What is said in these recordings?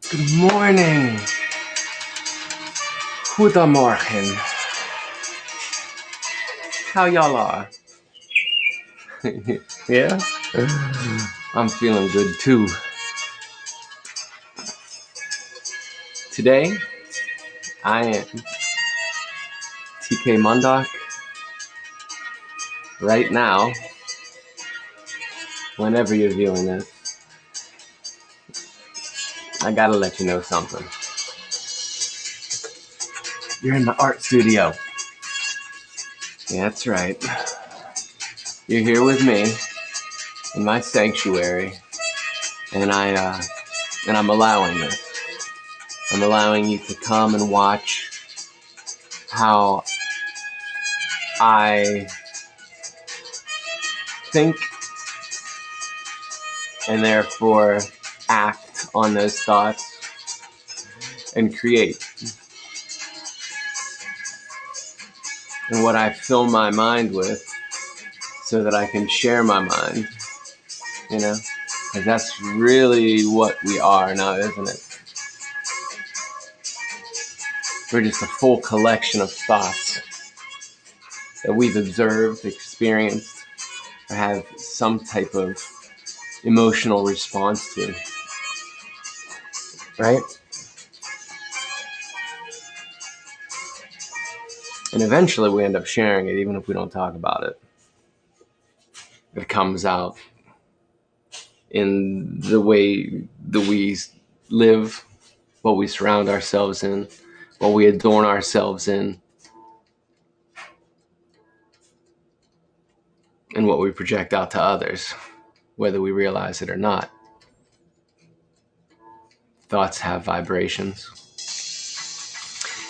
Good morning. Goedemorgen. How y'all are? Yeah? I'm feeling good too. Today, I am TK Mundok. Right now, whenever you're viewing this, I gotta let you know something. You're in the art studio. Yeah, that's right. You're here with me in my sanctuary, and I'm allowing this. I'm allowing you to come and watch how I think and therefore act on those thoughts and create. And what I fill my mind with so that I can share my mind, because that's really what we are now, isn't it? We're just a full collection of thoughts that we've observed, experienced, or have some type of emotional response to, right? And eventually we end up sharing it, even if we don't talk about it. It comes out in the way that we live, what we surround ourselves in, what we adorn ourselves in, and what we project out to others, whether we realize it or not. Thoughts have vibrations.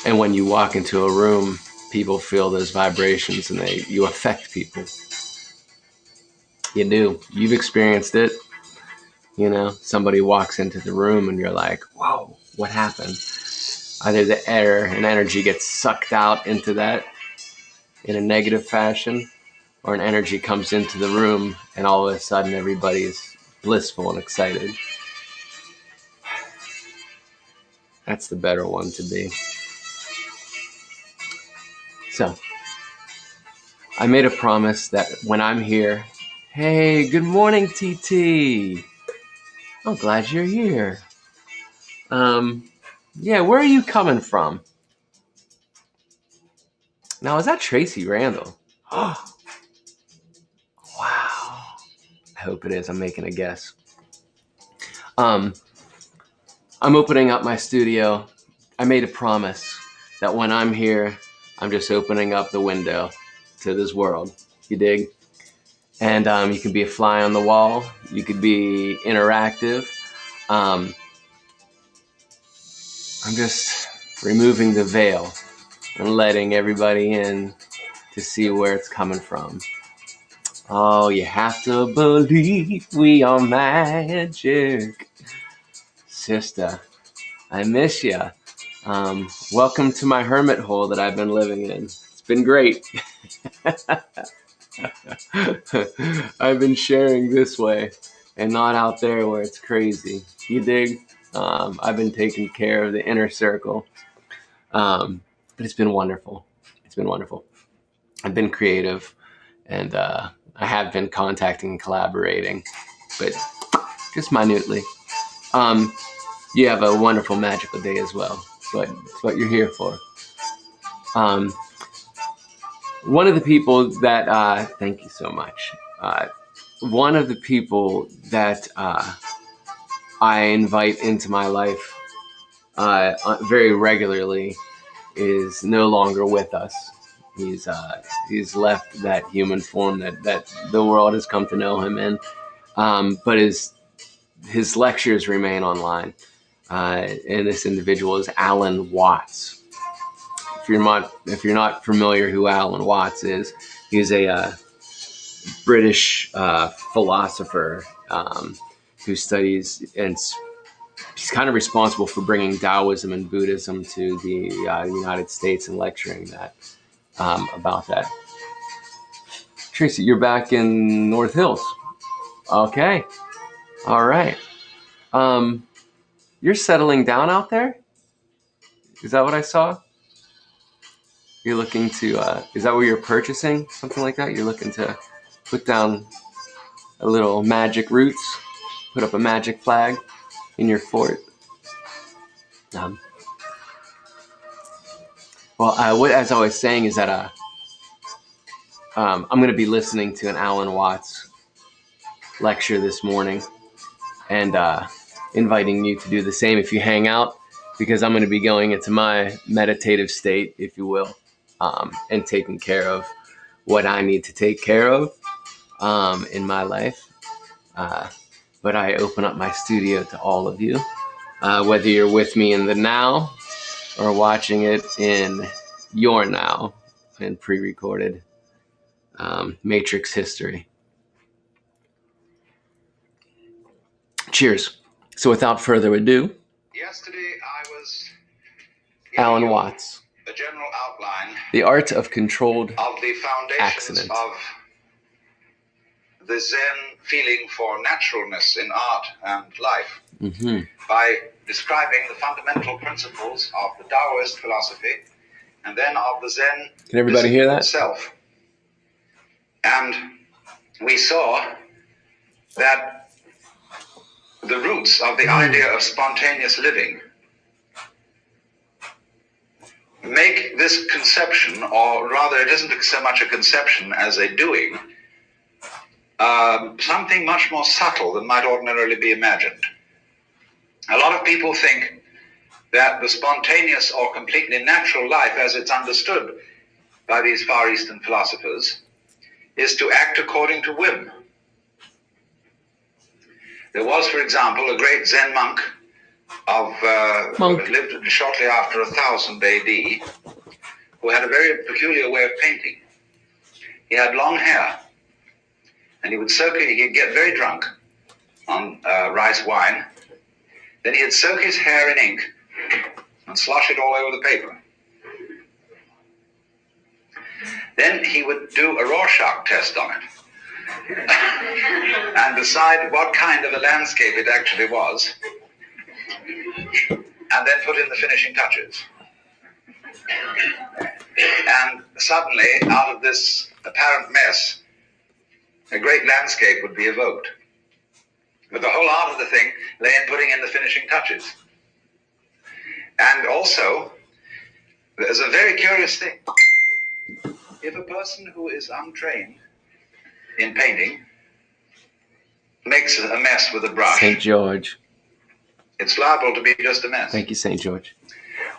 And when you walk into a room, people feel those vibrations and you affect people. You do. You've experienced it. Somebody walks into the room and you're like, whoa, what happened? Either the air and energy gets sucked out into that in a negative fashion, or an energy comes into the room and all of a sudden everybody is blissful and excited. That's the better one to be. So, I made a promise that when I'm here, hey, good morning, TT. I'm glad you're here. Yeah, where are you coming from? Now, is that Tracy Randall? Oh, wow. I hope it is. I'm making a guess. I'm opening up my studio. I made a promise that when I'm here, I'm just opening up the window to this world. You dig? And you can be a fly on the wall. You could be interactive. I'm just removing the veil and letting everybody in to see where it's coming from. Oh, you have to believe we are magic. Sister, I miss ya. Welcome to my hermit hole that I've been living in. It's been great. I've been sharing this way and not out there where it's crazy. You dig? I've been taking care of the inner circle. But it's been wonderful. It's been wonderful. I've been creative, and I have been contacting and collaborating, but just minutely. You have a wonderful, magical day as well. It's what you're here for. One of the people that, thank you so much. One of the people that I invite into my life very regularly is no longer with us. He's left that human form that the world has come to know him in, but his lectures remain online. And this individual is Alan Watts. If you're not familiar who Alan Watts is, he's a British philosopher who studies, and he's kind of responsible for bringing Taoism and Buddhism to the United States and lecturing that about that. Tracy, you're back in North Hills. Okay. All right. You're settling down out there? Is that what I saw? You're looking to, is that where you're purchasing? Something like that? You're looking to put down a little magic roots, put up a magic flag in your fort. What as I was saying is that I'm going to be listening to an Alan Watts lecture this morning, and inviting you to do the same if you hang out, because I'm going to be going into my meditative state, if you will, and taking care of what I need to take care of in my life. But I open up my studio to all of you, whether you're with me in the now or watching it in your now in pre-recorded Matrix history. Cheers. So without further ado, yesterday I was Alan Watts, the general outline, The Art of Controlled of the foundations Accident. of the Zen feeling for naturalness in art and life, by describing the fundamental principles of the Taoist philosophy and then of the Zen Can everybody hear that? itself. And we saw that the roots of the idea of spontaneous living make this conception, or rather it isn't so much a conception as a doing, something much more subtle than might ordinarily be imagined. A lot of people think that the spontaneous or completely natural life as it's understood by these Far Eastern philosophers is to act according to whim. There was, for example, a great Zen monk who lived shortly after 1000 AD, who had a very peculiar way of painting. He had long hair, and he'd get very drunk on rice wine. Then he'd soak his hair in ink and slosh it all over the paper. Then he would do a Rorschach test on it and decide what kind of a landscape it actually was, and then put in the finishing touches. And suddenly, out of this apparent mess, a great landscape would be evoked. But the whole art of the thing lay in putting in the finishing touches. And also, there's a very curious thing. If a person who is untrained in painting makes a mess with a brush, St. George. It's liable to be just a mess. Thank you, St. George.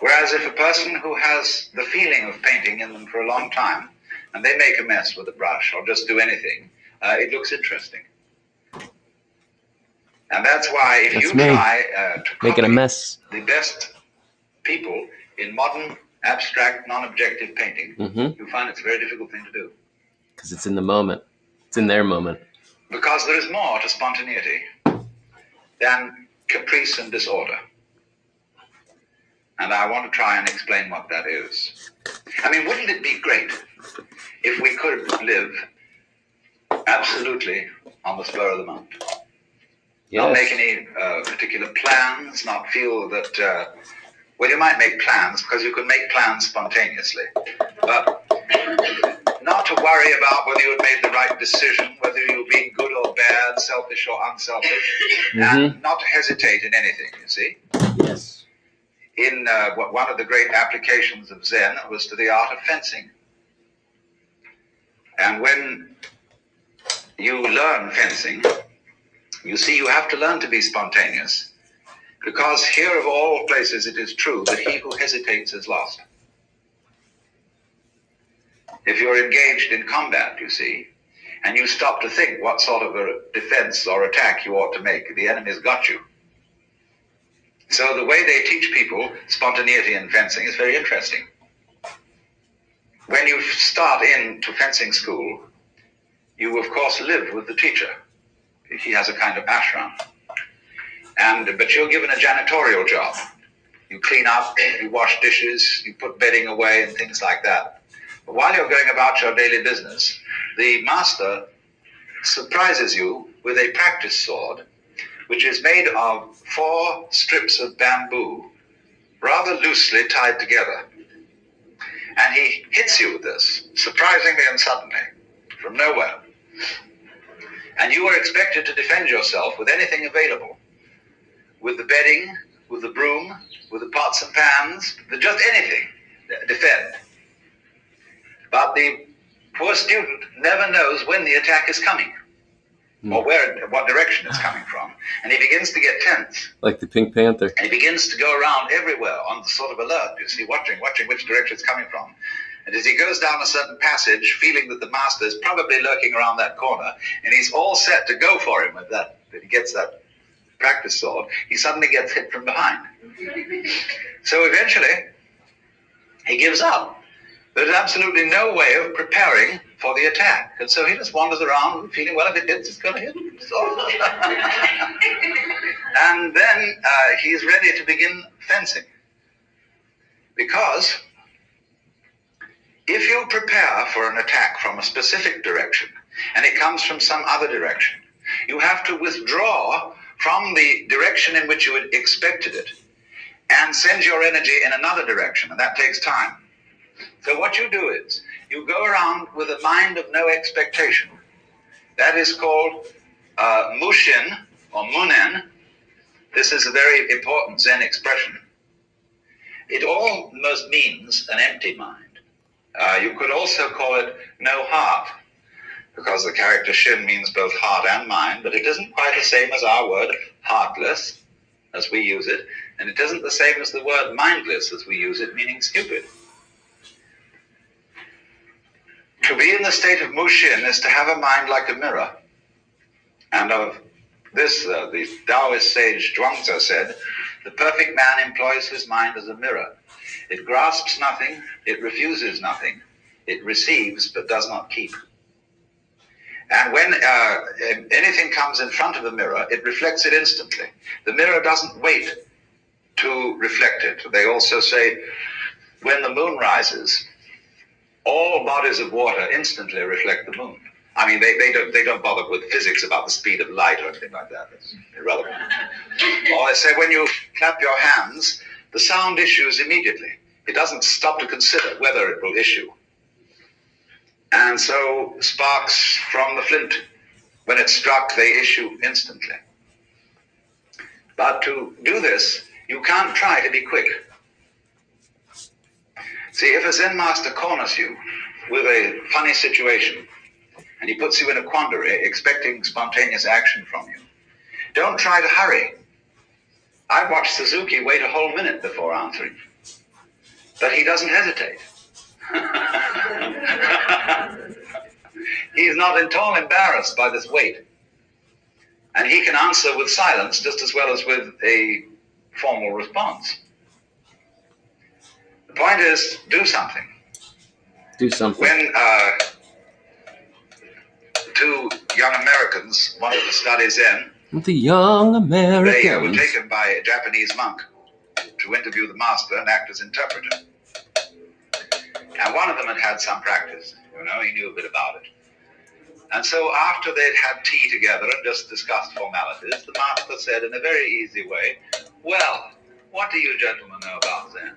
Whereas if a person who has the feeling of painting in them for a long time, and they make a mess with a brush or just do anything, it looks interesting. And that's why if you try to making a mess, the best people in modern, abstract, non-objective painting, you find it's a very difficult thing to do. Because it's in the moment. It's in their moment. Because there is more to spontaneity than caprice and disorder. And I want to try and explain what that is. I mean, wouldn't it be great if we could live absolutely on the spur of the moment? Yes. Not make any particular plans, not feel that, well, you might make plans because you can make plans spontaneously, but not to worry about whether you had made the right decision, whether you were being good or bad, selfish or unselfish, and not to hesitate in anything, you see? Yes. In one of the great applications of Zen was to the art of fencing. And when you learn fencing, you see you have to learn to be spontaneous, because here of all places it is true that he who hesitates is lost. If you're engaged in combat, you see, and you stop to think what sort of a defense or attack you ought to make, the enemy's got you. So the way they teach people spontaneity in fencing is very interesting. When you start into fencing school, you of course live with the teacher. He has a kind of ashram. But you're given a janitorial job. You clean up, you wash dishes, you put bedding away and things like that. But while you're going about your daily business, the master surprises you with a practice sword, which is made of 4 strips of bamboo, rather loosely tied together. And he hits you with this, surprisingly and suddenly, from nowhere. And you are expected to defend yourself with anything available, with the bedding, with the broom, with the pots and pans, just anything, defend. But the poor student never knows when the attack is coming, or what direction it's coming from. And he begins to get tense. Like the Pink Panther. And he begins to go around everywhere on sort of alert, you see, watching which direction it's coming from. And as he goes down a certain passage, feeling that the master is probably lurking around that corner, and he's all set to go for him with that, he gets that practice sword, he suddenly gets hit from behind. So eventually, he gives up. There's absolutely no way of preparing for the attack. And so he just wanders around feeling, well, if it hits, it's going to hit. And then he's ready to begin fencing. Because if you prepare for an attack from a specific direction, and it comes from some other direction, you have to withdraw from the direction in which you had expected it and send your energy in another direction, and that takes time. So what you do is, you go around with a mind of no expectation. That is called mushin, or munen. This is a very important Zen expression. It almost means an empty mind. You could also call it no heart, because the character shin means both heart and mind, but it isn't quite the same as our word heartless, as we use it, and it isn't the same as the word mindless as we use it, meaning stupid. To be in the state of mushin is to have a mind like a mirror. And of this, the Taoist sage Zhuangzi said, the perfect man employs his mind as a mirror. It grasps nothing, it refuses nothing, it receives but does not keep. And when anything comes in front of the mirror, it reflects it instantly. The mirror doesn't wait to reflect it. They also say, when the moon rises, all bodies of water instantly reflect the moon. I mean, they don't bother with physics about the speed of light or anything like that. It's irrelevant. Or they say when you clap your hands, the sound issues immediately. It doesn't stop to consider whether it will issue. And so sparks from the flint, when it's struck, they issue instantly. But to do this, you can't try to be quick. See, if a Zen master corners you with a funny situation, and he puts you in a quandary, expecting spontaneous action from you, don't try to hurry. I've watched Suzuki wait a whole minute before answering, but he doesn't hesitate. He's not at all embarrassed by this wait. And he can answer with silence just as well as with a formal response. The point is, do something. Do something. When 2 young Americans wanted to study Zen, The young Americans. they were taken by a Japanese monk to interview the master and act as interpreter. And one of them had some practice, he knew a bit about it. And so after they'd had tea together and just discussed formalities, the master said in a very easy way, well, what do you gentlemen know about Zen?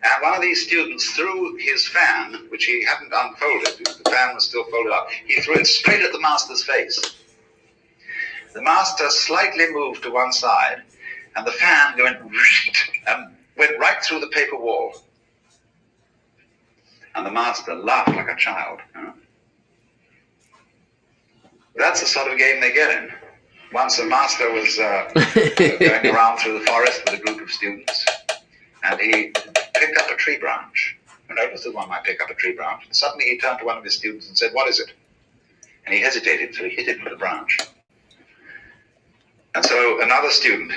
And one of these students threw his fan, which he hadn't unfolded, the fan was still folded up, he threw it straight at the master's face. The master slightly moved to one side, and the fan went right through the paper wall. And the master laughed like a child. That's the sort of game they get in. Once a master was going around through the forest with a group of students, and he picked up a tree branch. This is one might pick up a tree branch. And suddenly he turned to one of his students and said, what is it? And he hesitated, so he hit it with a branch. And so another student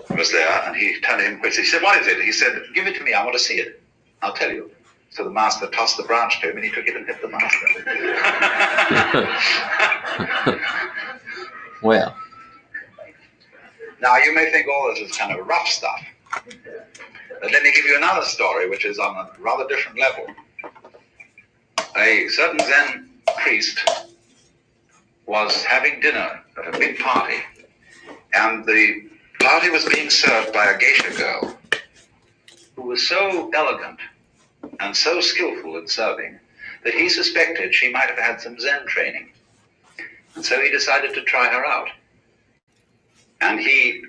was there, and he turned to him quickly. He said, what is it? He said, give it to me, I want to see it. I'll tell you. So the master tossed the branch to him, and he took it and hit the master. Well. Now, you may think all this is kind of rough stuff. But let me give you another story, which is on a rather different level. A certain Zen priest was having dinner at a big party, and the party was being served by a geisha girl who was so elegant and so skillful in serving that he suspected she might have had some Zen training. And so he decided to try her out. And he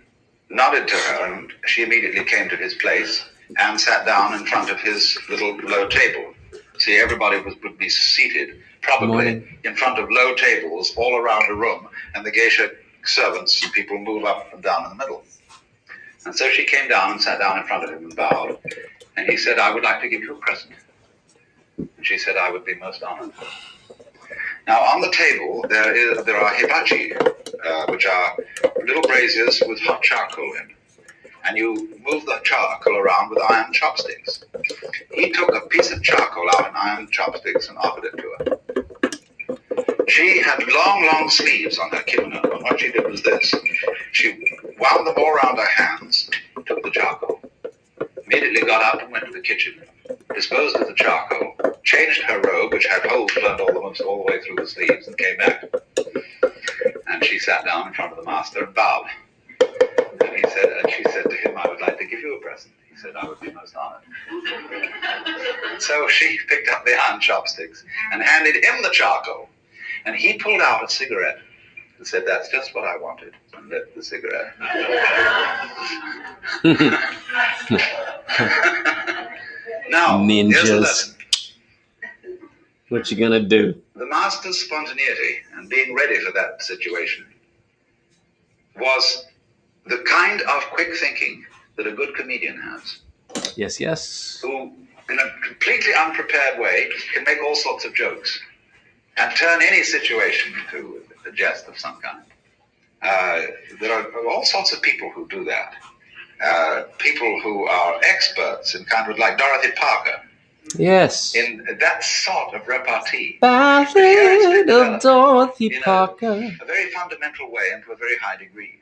nodded to her, and she immediately came to his place and sat down in front of his little low table. See, everybody would be seated, probably in front of low tables all around a room, and the geisha servants and people move up and down in the middle. And so she came down and sat down in front of him and bowed. And he said, "I would like to give you a present." And she said, "I would be most honored." Now, on the table, there are hibachi, which are little braziers with hot charcoal in. And you move the charcoal around with iron chopsticks. He took a piece of charcoal out in iron chopsticks and offered it to her. She had long, long sleeves on her kimono, and what she did was this. She wound them all around her hands, took the charcoal, immediately got up and went to the kitchen, disposed of the charcoal, changed her robe, which had holes burned all the way through the sleeves, and came back. And she sat down in front of the master and bowed. And she said to him, "I would like to give you a present." He said, "I would be most honored." So she picked up the iron chopsticks and handed him the charcoal. And he pulled out a cigarette and said, "That's just what I wanted," and lit the cigarette. Now, here's a lesson. What you gonna do? The master's spontaneity and being ready for that situation was the kind of quick thinking that a good comedian has. Yes, yes. Who, in a completely unprepared way, can make all sorts of jokes and turn any situation into a jest of some kind. There are all sorts of people who do that. People who are experts in kind of like Dorothy Parker. Yes. In that sort of repartee. Ballad of Dorothy Parker. A very fundamental way and to a very high degree.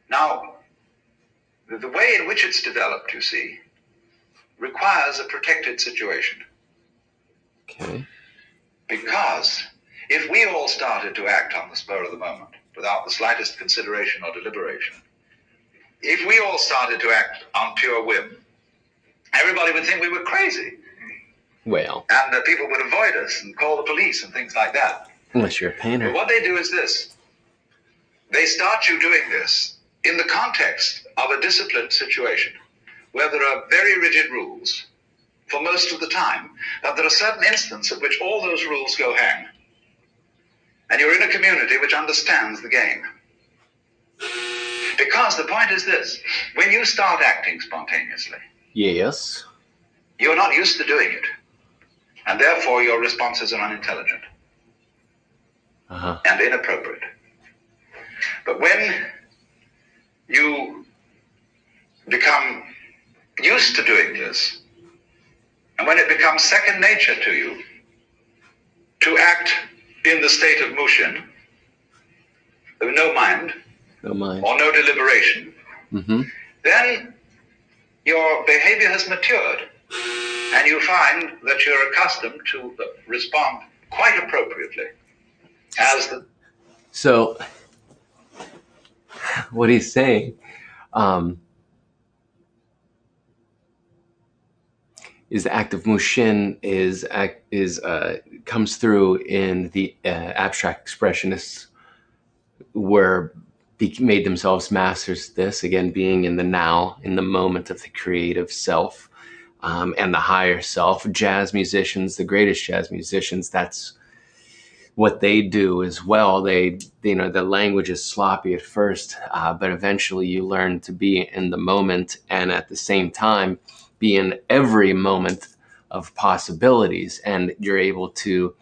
Now, the way in which it's developed, you see, requires a protected situation. Okay. Because if we all started to act on the spur of the moment, without the slightest consideration or deliberation, if we all started to act on pure whim, everybody would think we were crazy. Well. And people would avoid us and call the police and things like that. Unless you're a painter. But what they do is this. They start you doing this in the context of a disciplined situation where there are very rigid rules for most of the time, but there are certain instances at which all those rules go hang. And you're in a community which understands the game. Because the point is this, when you start acting spontaneously, yes, you're not used to doing it, and therefore your responses are unintelligent and inappropriate. But when you become used to doing this, and when it becomes second nature to you to act in the state of mushin, with no mind or no deliberation, then your behavior has matured, and you find that you're accustomed to respond quite appropriately. So, what he's saying is the act of mushin comes through in the abstract expressionists, were made themselves masters of this, again being in the now, in the moment of the creative self, and the higher self. Jazz musicians, the greatest jazz musicians, that's what they do as well. The language is sloppy at first, but eventually you learn to be in the moment, and at the same time be in every moment of possibilities, and you're able to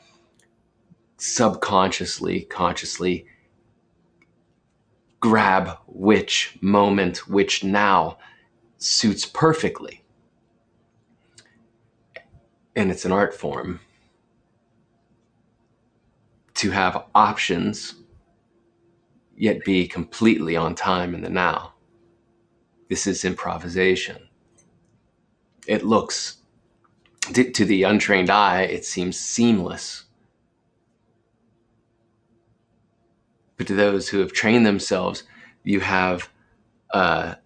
subconsciously, consciously grab which moment, which now suits perfectly. And it's an art form to have options, yet be completely on time in the now. This is improvisation. It looks To the untrained eye, it seems seamless. But to those who have trained themselves, you have a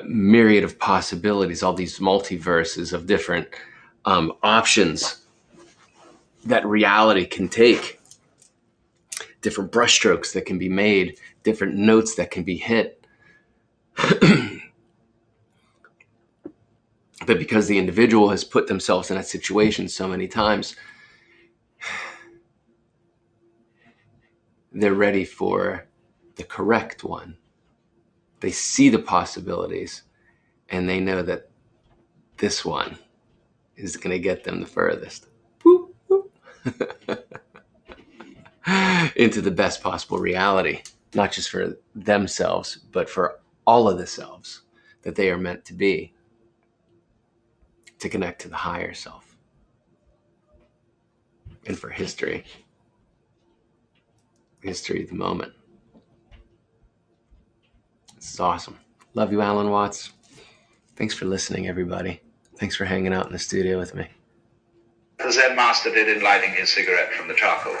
myriad of possibilities, all these multiverses of different options that reality can take, different brushstrokes that can be made, different notes that can be hit. But because the individual has put themselves in that situation so many times, they're ready for the correct one. They see the possibilities and they know that this one is going to get them the furthest. Woo, woo. Into the best possible reality, not just for themselves, but for all of the selves that they are meant to be, to connect to the higher self, and for history of the moment. This is awesome. Love you, Alan Watts. Thanks for listening, everybody. Thanks for hanging out in the studio with me. The Zen master did in lighting his cigarette from the charcoal.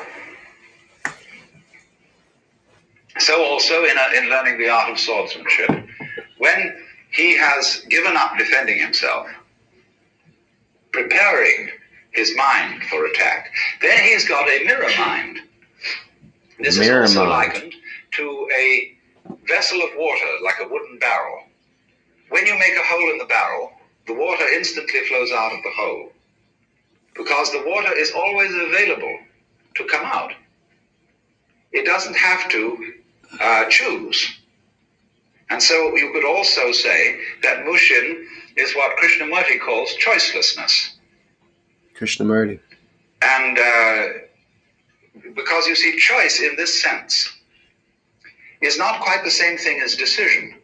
So also in learning the art of swordsmanship, when he has given up defending himself, preparing his mind for attack, then he's got a mirror mind. This is also likened to a vessel of water, like a wooden barrel. When you make a hole in the barrel, the water instantly flows out of the hole, because the water is always available to come out. It doesn't have to choose. And so you could also say that Mushin is what Krishnamurti calls choicelessness. Krishnamurti. And because you see, choice in this sense is not quite the same thing as decision.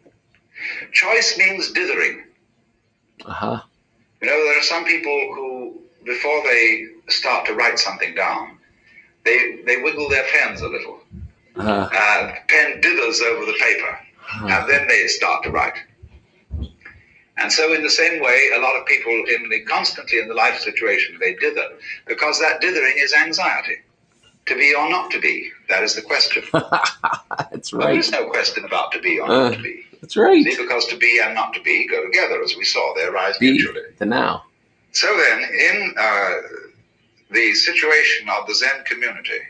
Choice means dithering. Uh-huh. You know, there are some people who, before they start to write something down, they wiggle their pens a little. Uh-huh. The pen dithers over the paper, and then they start to write. And so in the same way, a lot of people constantly in the life situation, they dither, because that dithering is anxiety. To be or not to be, that is the question. That's right. There is no question about to be or not to be. That's right. See, because to be and not to be go together, as we saw, they arise Be mutually. the now. So then, in the situation of the Zen community,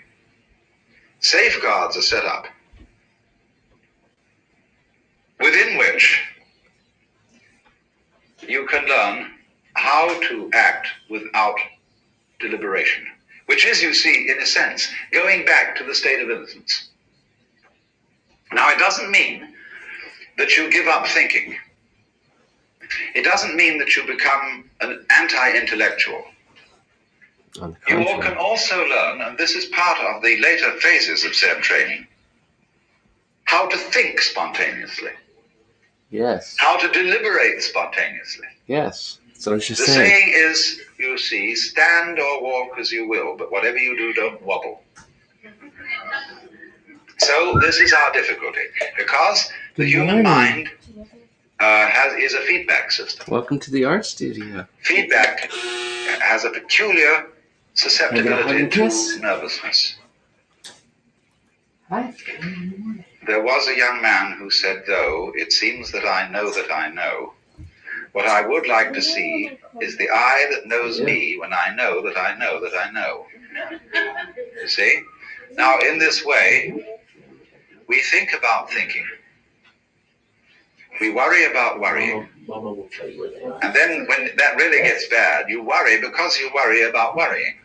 safeguards are set up within which you can learn how to act without deliberation, which is, you see, in a sense, going back to the state of innocence. Now, it doesn't mean that you give up thinking. It doesn't mean that you become an anti-intellectual. You all can also learn, and this is part of the later phases of Zen training, how to think spontaneously. Yes. How to deliberate spontaneously. Yes. So I was just The saying. saying is, you see, stand or walk as you will, but whatever you do, don't wobble. So this is our difficulty, because the human mind is a feedback system. Welcome to the art studio. Feedback has a peculiar susceptibility to nervousness. Hi. There was a young man who said, though, it seems that I know, what I would like to see is the eye that knows me when I know that I know that I know. You see? Now, in this way, we think about thinking. We worry about worrying. And then when that really gets bad, you worry because you worry about worrying.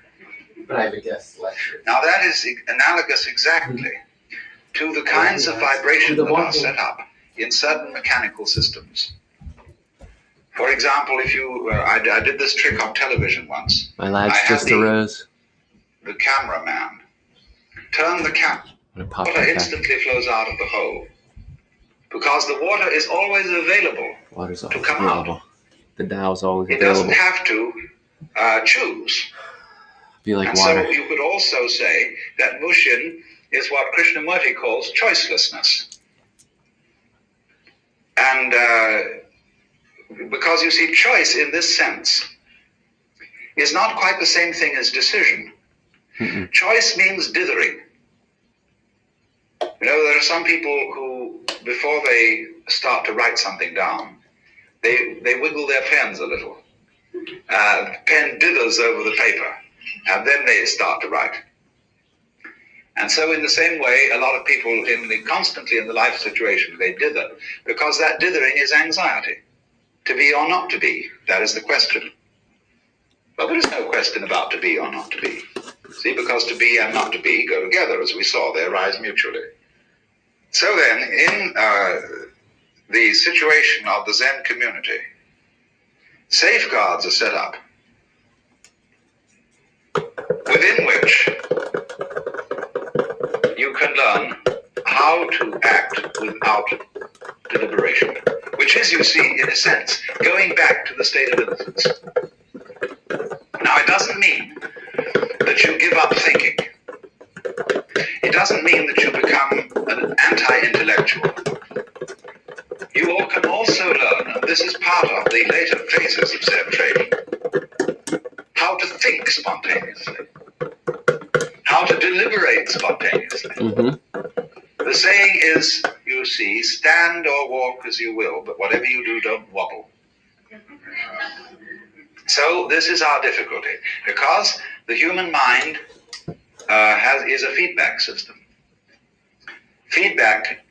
But I have a guest lecture. Now, that is analogous exactly to the kinds of vibration that are set up in certain mechanical systems. For example, if you, I did this trick on television once. My lads just arose. The cameraman turn the water instantly flows out of the hole, because the water is always available to come out. The Tao is always available. It doesn't have to choose. Be like and water. So you could also say that Mushin is what Krishnamurti calls choicelessness. And because you see, choice in this sense is not quite the same thing as decision. Mm-mm. Choice means dithering. You know, there are some people who, before they start to write something down, they wiggle their pens a little. The pen dithers over the paper, and then they start to write. And so in the same way, a lot of people constantly in the life situation, they dither, because that dithering is anxiety. To be or not to be, that is the question. But there is no question about to be or not to be. See, because to be and not to be go together, as we saw, they arise mutually. So then, in the situation of the Zen community, safeguards are set up within which you can learn how to act without deliberation, which is, you see, in a sense, going back to the state of innocence. Now, it doesn't mean that you give up thinking. It doesn't mean that you become an anti-intellectual. You all can also learn, and this is part of the later phases of Zen training, how to think spontaneously, how to deliberate spontaneously. Mm-hmm. The saying is, you see, stand or walk as you will, but whatever you do, don't wobble. So this is our difficulty, because the human mind is a feedback system. Feedback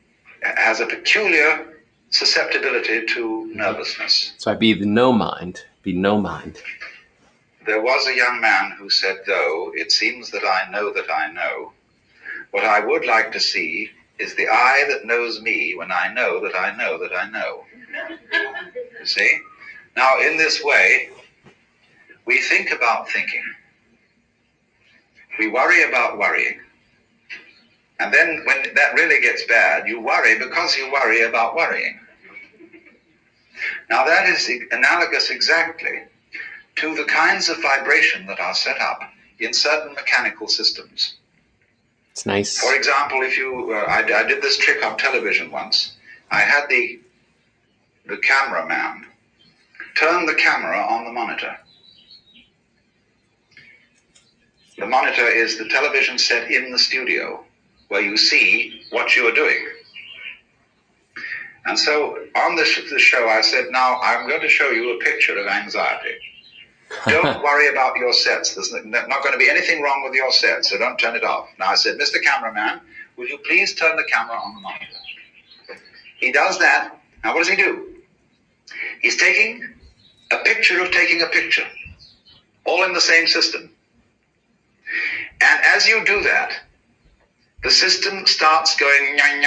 has a peculiar susceptibility to nervousness. So I be the no mind. Be no mind. There was a young man who said, though it seems that I know, what I would like to see is the I that knows me when I know that I know that I know. You see? Now, in this way, we think about thinking. We worry about worrying. And then when that really gets bad, you worry because you worry about worrying. Now, that is analogous exactly to the kinds of vibration that are set up in certain mechanical systems. It's nice. For example, if you, I did this trick on television once. I had the cameraman turn the camera on the monitor. The monitor is the television set in the studio where you see what you are doing. And so on the show, I said, now I'm going to show you a picture of anxiety. Don't worry about your sets. There's not going to be anything wrong with your set, so don't turn it off. Now I said, Mr. Cameraman, will you please turn the camera on the monitor? He does that. Now what does he do? He's taking a picture of taking a picture, all in the same system. And as you do that, the system starts going like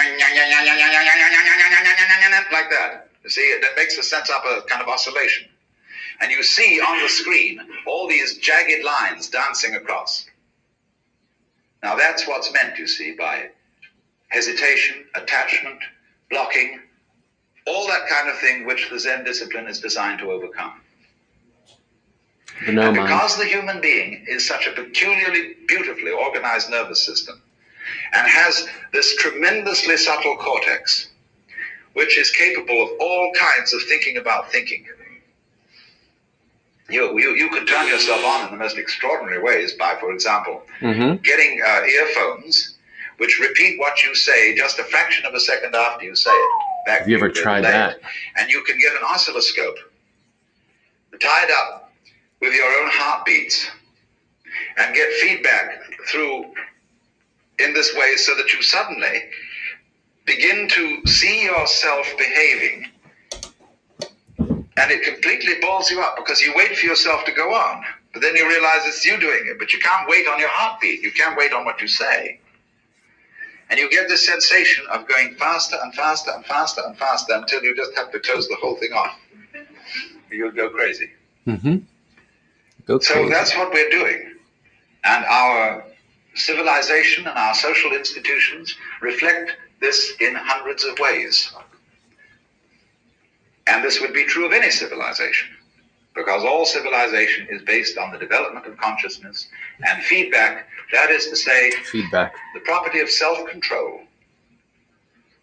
that. You see, it makes a sense of a kind of oscillation. And you see on the screen all these jagged lines dancing across. Now that's what's meant, you see, by hesitation, attachment, blocking, all that kind of thing which the Zen discipline is designed to overcome. The no And mind. because the human being is such a peculiarly beautifully organized nervous system and has this tremendously subtle cortex, which is capable of all kinds of thinking about thinking. You could turn yourself on in the most extraordinary ways by, for example, getting earphones which repeat what you say just a fraction of a second after you say it. Have you ever tried that? And you can get an oscilloscope tied up with your own heartbeats and get feedback through in this way so that you suddenly begin to see yourself behaving, and it completely balls you up because you wait for yourself to go on, but then you realize it's you doing it, but you can't wait on your heartbeat, you can't wait on what you say. And you get this sensation of going faster and faster and faster and faster until you just have to close the whole thing off. You'll go crazy. Go crazy. So that's what we're doing. And our civilization and our social institutions reflect this in hundreds of ways. And this would be true of any civilization, because all civilization is based on the development of consciousness and feedback, that is to say, Feedback. the property of self-control,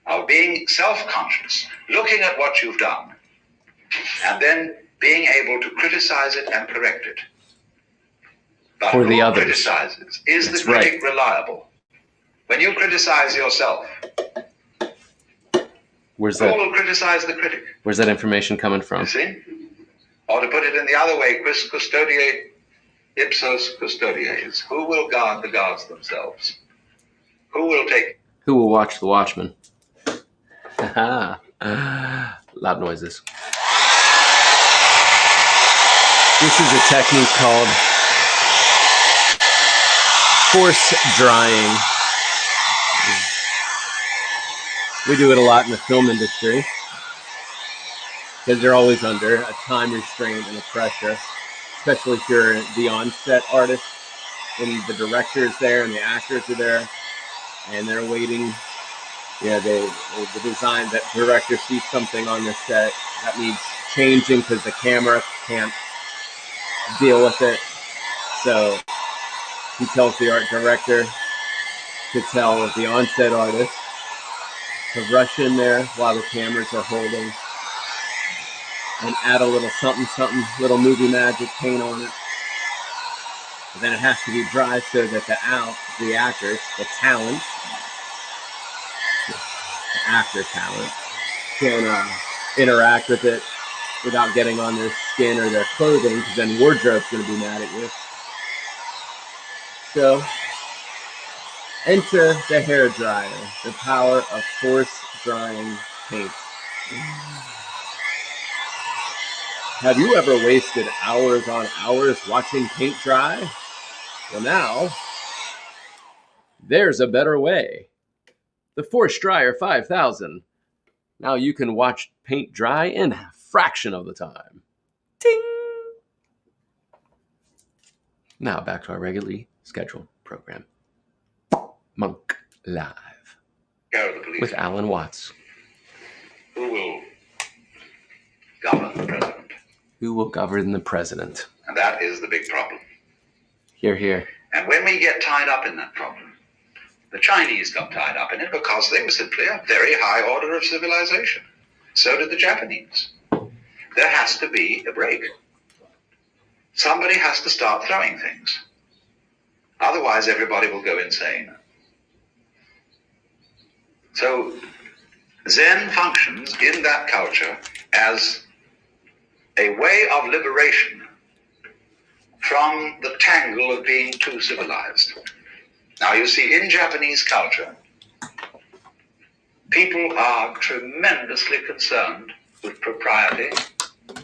of being self-conscious, looking at what you've done, and then being able to criticize it and correct it. But For who the others. criticizes? Is That's the critic reliable? When you criticize yourself, who will criticize the critic? Where's that information coming from? You see? Or to put it in the other way, quis custodiae ipsos custodies. Who will guard the guards themselves? Who will watch the watchmen? Loud noises. This is a technique called force drying. We do it a lot in the film industry because you're always under a time restraint and a pressure, especially if you're the on-set artist and the director is there and the actors are there and they're waiting. Yeah, the design, that director sees something on the set that needs changing because the camera can't deal with it. So he tells the art director to tell the on-set artist to rush in there while the cameras are holding and add a little something, little movie magic paint on it. But then it has to be dry so that the actors, the talent, the actor talent, can interact with it without getting on their skin or their clothing, because then wardrobe's going to be mad at you. So, enter the hair dryer, the power of force drying paint. Have you ever wasted hours on hours watching paint dry? Well, now, there's a better way. The Force Dryer 5000. Now you can watch paint dry in a fraction of the time. Ting! Now back to our regularly scheduled program. Monk Live. With Alan Watts. Who will govern the president? Who will govern the president? And that is the big problem. Hear, hear. And when we get tied up in that problem, the Chinese got tied up in it because they were simply a very high order of civilization. So did the Japanese. There has to be a break. Somebody has to start throwing things. Otherwise, everybody will go insane. So, Zen functions in that culture as a way of liberation from the tangle of being too civilized. Now, you see, in Japanese culture, people are tremendously concerned with propriety,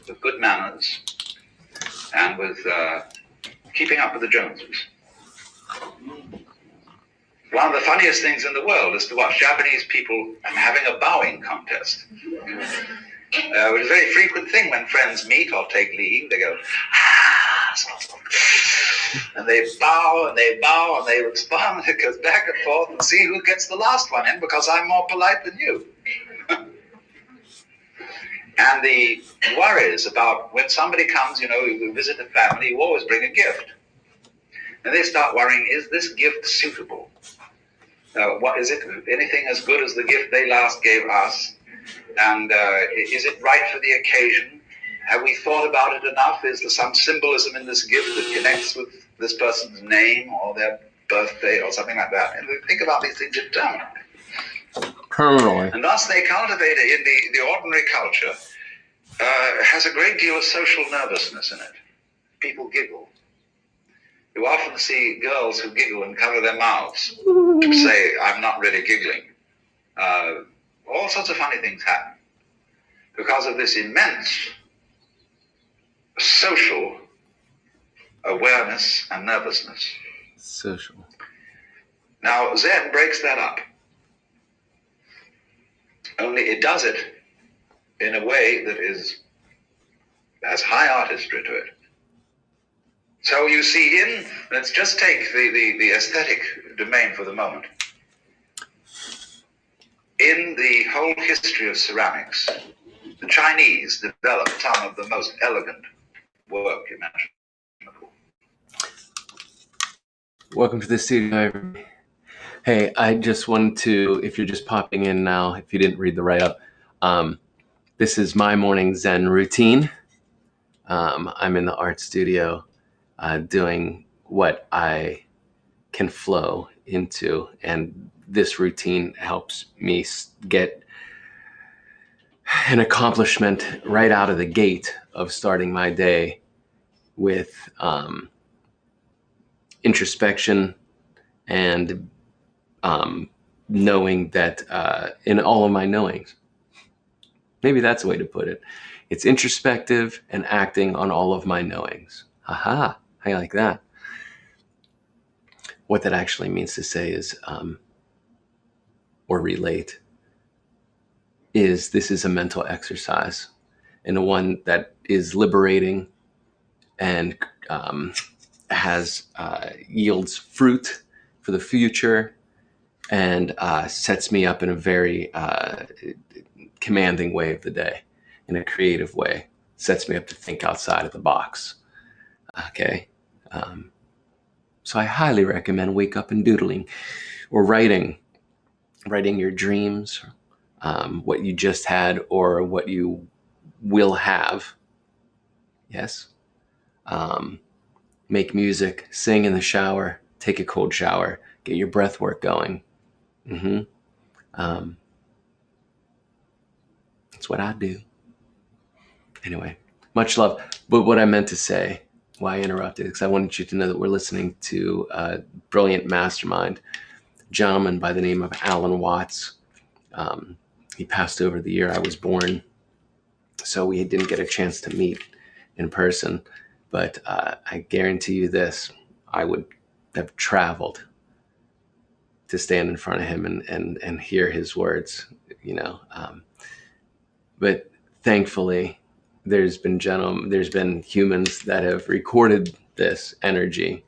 with good manners, and with keeping up with the Joneses. One of the funniest things in the world is to watch Japanese people having a bowing contest. Which is a very frequent thing when friends meet or take leave. They go, and they bow and they bow and they respond. It goes back and forth and see who gets the last one in because I'm more polite than you. And the worries about when somebody comes, you visit a family, you always bring a gift. And they start worrying, is this gift suitable? What is it? Anything as good as the gift they last gave us? And is it right for the occasion? Have we thought about it enough? Is there some symbolism in this gift that connects with this person's name or their birthday or something like that? And we think about these things eternally. Permanently. And thus they cultivate it in the ordinary culture, has a great deal of social nervousness in it. People giggle. You often see girls who giggle and cover their mouths to say, I'm not really giggling. All sorts of funny things happen because of this immense social awareness and nervousness. Social. Now, Zen breaks that up. Only it does it in a way that has high artistry to it. So you see, let's just take the aesthetic domain for the moment. In the whole history of ceramics, the Chinese developed some of the most elegant work imaginable. Welcome to the studio, everybody. Hey, I just wanted to, if you're just popping in now, if you didn't read the write-up, this is my morning Zen routine. I'm in the art studio doing what I can flow into. And this routine helps me get an accomplishment right out of the gate of starting my day with introspection and knowing that in all of my knowings. Maybe that's a way to put it. It's introspective and acting on all of my knowings. Aha, I like that. What that actually means to say is, or relate, is this is a mental exercise, and one that is liberating and has yields fruit for the future, and sets me up in a very commanding way of the day, in a creative way. Sets me up to think outside of the box. Okay. So I highly recommend wake up and doodling, or writing your dreams, what you just had or what you will have. Yes. Make music, sing in the shower, take a cold shower, get your breath work going. That's what I do. Anyway, much love. But what I meant to say, why I interrupted, because I wanted you to know that we're listening to a brilliant mastermind, gentleman by the name of Alan Watts. He passed over the year I was born, so we didn't get a chance to meet in person. But I guarantee you this, I would have traveled to stand in front of him and hear his words, you know. But thankfully, there's been humans that have recorded this energy,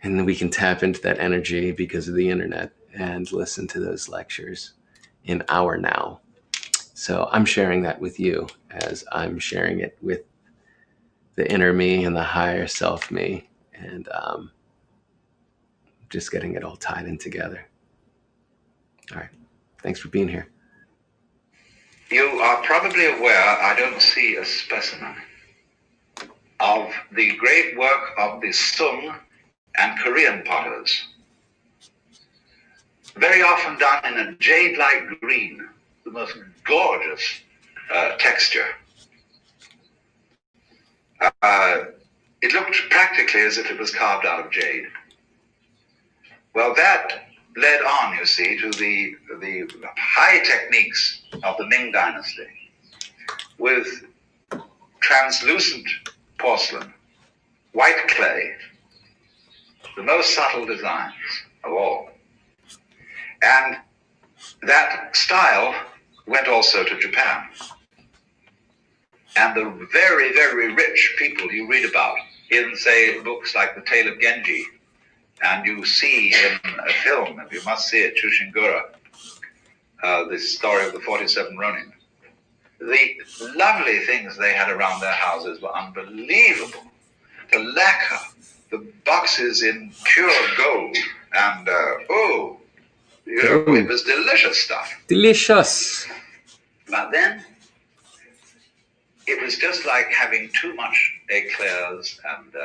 and then we can tap into that energy because of the internet and listen to those lectures in our now. So I'm sharing that with you as I'm sharing it with the inner me and the higher self me, and just getting it all tied in together. All right. Thanks for being here. You are probably aware I don't see a specimen of the great work of the Sung and Korean potters, very often done in a jade-like green, the most gorgeous texture. It looked practically as if it was carved out of jade. Well, that led on, you see, to the high techniques of the Ming Dynasty, with translucent porcelain, white clay, the most subtle designs of all. And that style went also to Japan. And the very, very rich people you read about in, say, books like The Tale of Genji, and you see in a film, if you must see it, Chushingura, the story of the 47 Ronin. The lovely things they had around their houses were unbelievable. The lacquer, the boxes in pure gold, and it was delicious stuff. Delicious. But then, it was just like having too much eclairs and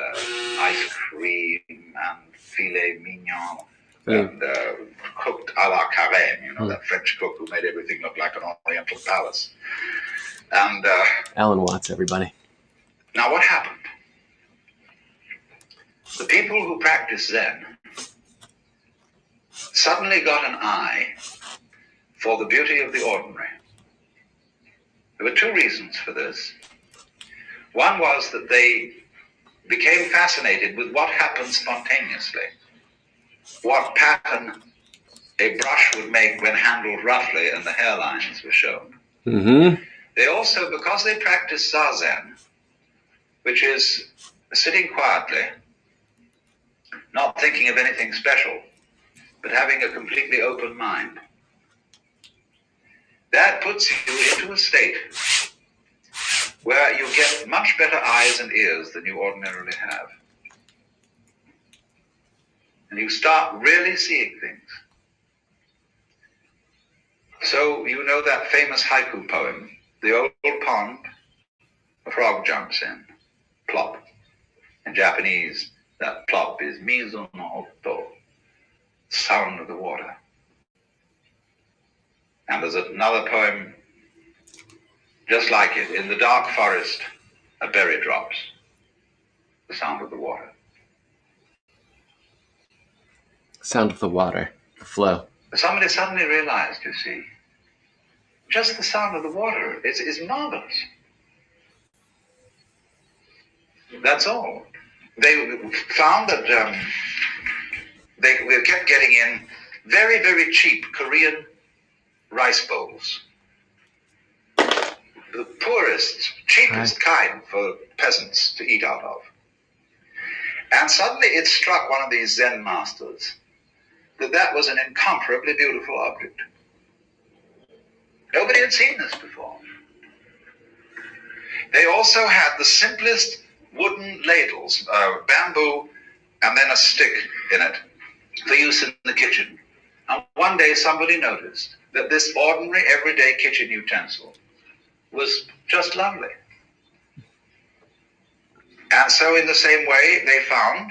ice cream and filet mignon and cooked a la carême, that French cook who made everything look like an oriental palace. And Alan Watts, everybody. Now what happened? The people who practiced Zen suddenly got an eye for the beauty of the ordinary. There were two reasons for this. One was that they became fascinated with what happened spontaneously, what pattern a brush would make when handled roughly and the hairlines were shown. Mm-hmm. They also, because they practiced Zazen, which is sitting quietly, not thinking of anything special, but having a completely open mind, that puts you into a state where you get much better eyes and ears than you ordinarily have. And you start really seeing things. So you know that famous haiku poem, the old pond, a frog jumps in, plop. In Japanese, That plop is mi sono otto, sound of the water. And there's another poem just like it. In the dark forest, a berry drops, the sound of the water. Sound of the water, the flow. Somebody suddenly realized, you see, just the sound of the water is marvelous. That's all. They found that they kept getting in very, very cheap Korean rice bowls. The poorest, cheapest kind for peasants to eat out of. And suddenly it struck one of these Zen masters that was an incomparably beautiful object. Nobody had seen this before. They also had the simplest wooden ladles, bamboo, and then a stick in it for use in the kitchen. And one day somebody noticed that this ordinary, everyday kitchen utensil was just lovely. And so in the same way, they found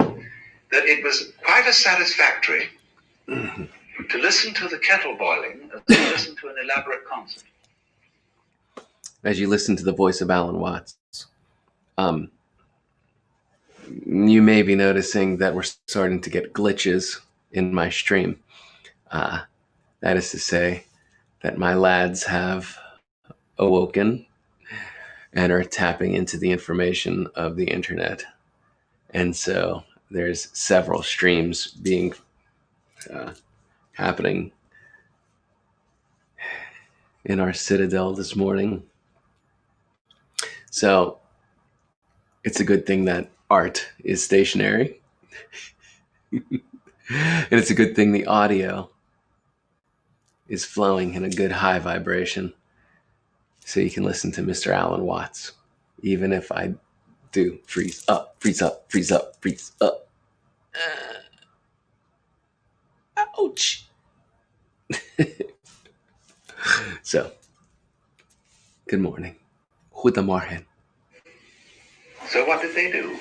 that it was quite as satisfactory to listen to the kettle boiling as to listen to an elaborate concert. As you listen to the voice of Alan Watts, you may be noticing that we're starting to get glitches in my stream. That is to say that my lads have awoken and are tapping into the information of the internet. And so there's several streams being happening in our citadel this morning. So it's a good thing that art is stationary. And it's a good thing the audio is flowing in a good high vibration. So you can listen to Mr. Alan Watts, even if I do freeze up, freeze up, freeze up, freeze up. Ouch. So, good morning. Goedemorgen. So what did they do?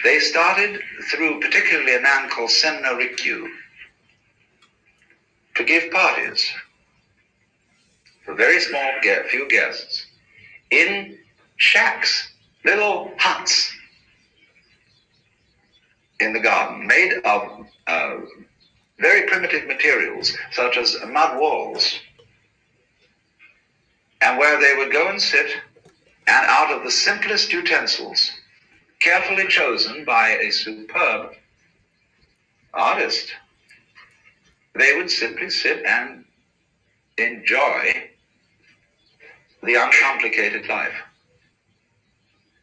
They started through particularly a man called Senno Rikyu to give parties for very small, few guests in shacks, little huts in the garden made of very primitive materials such as mud walls, and where they would go and sit, and out of the simplest utensils, carefully chosen by a superb artist, they would simply sit and enjoy the uncomplicated life.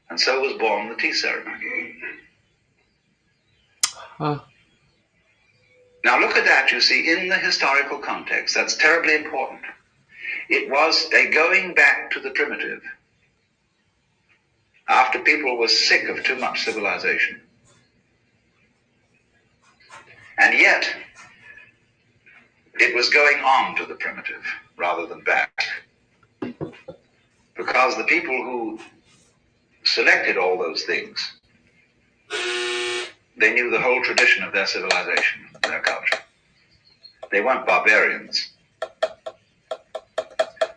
And so was born the tea ceremony. Huh. Now look at that, you see, in the historical context. That's terribly important. It was a going back to the primitive after people were sick of too much civilization. And yet, it was going on to the primitive rather than back. Because the people who selected all those things, they knew the whole tradition of their civilization, their culture. They weren't barbarians.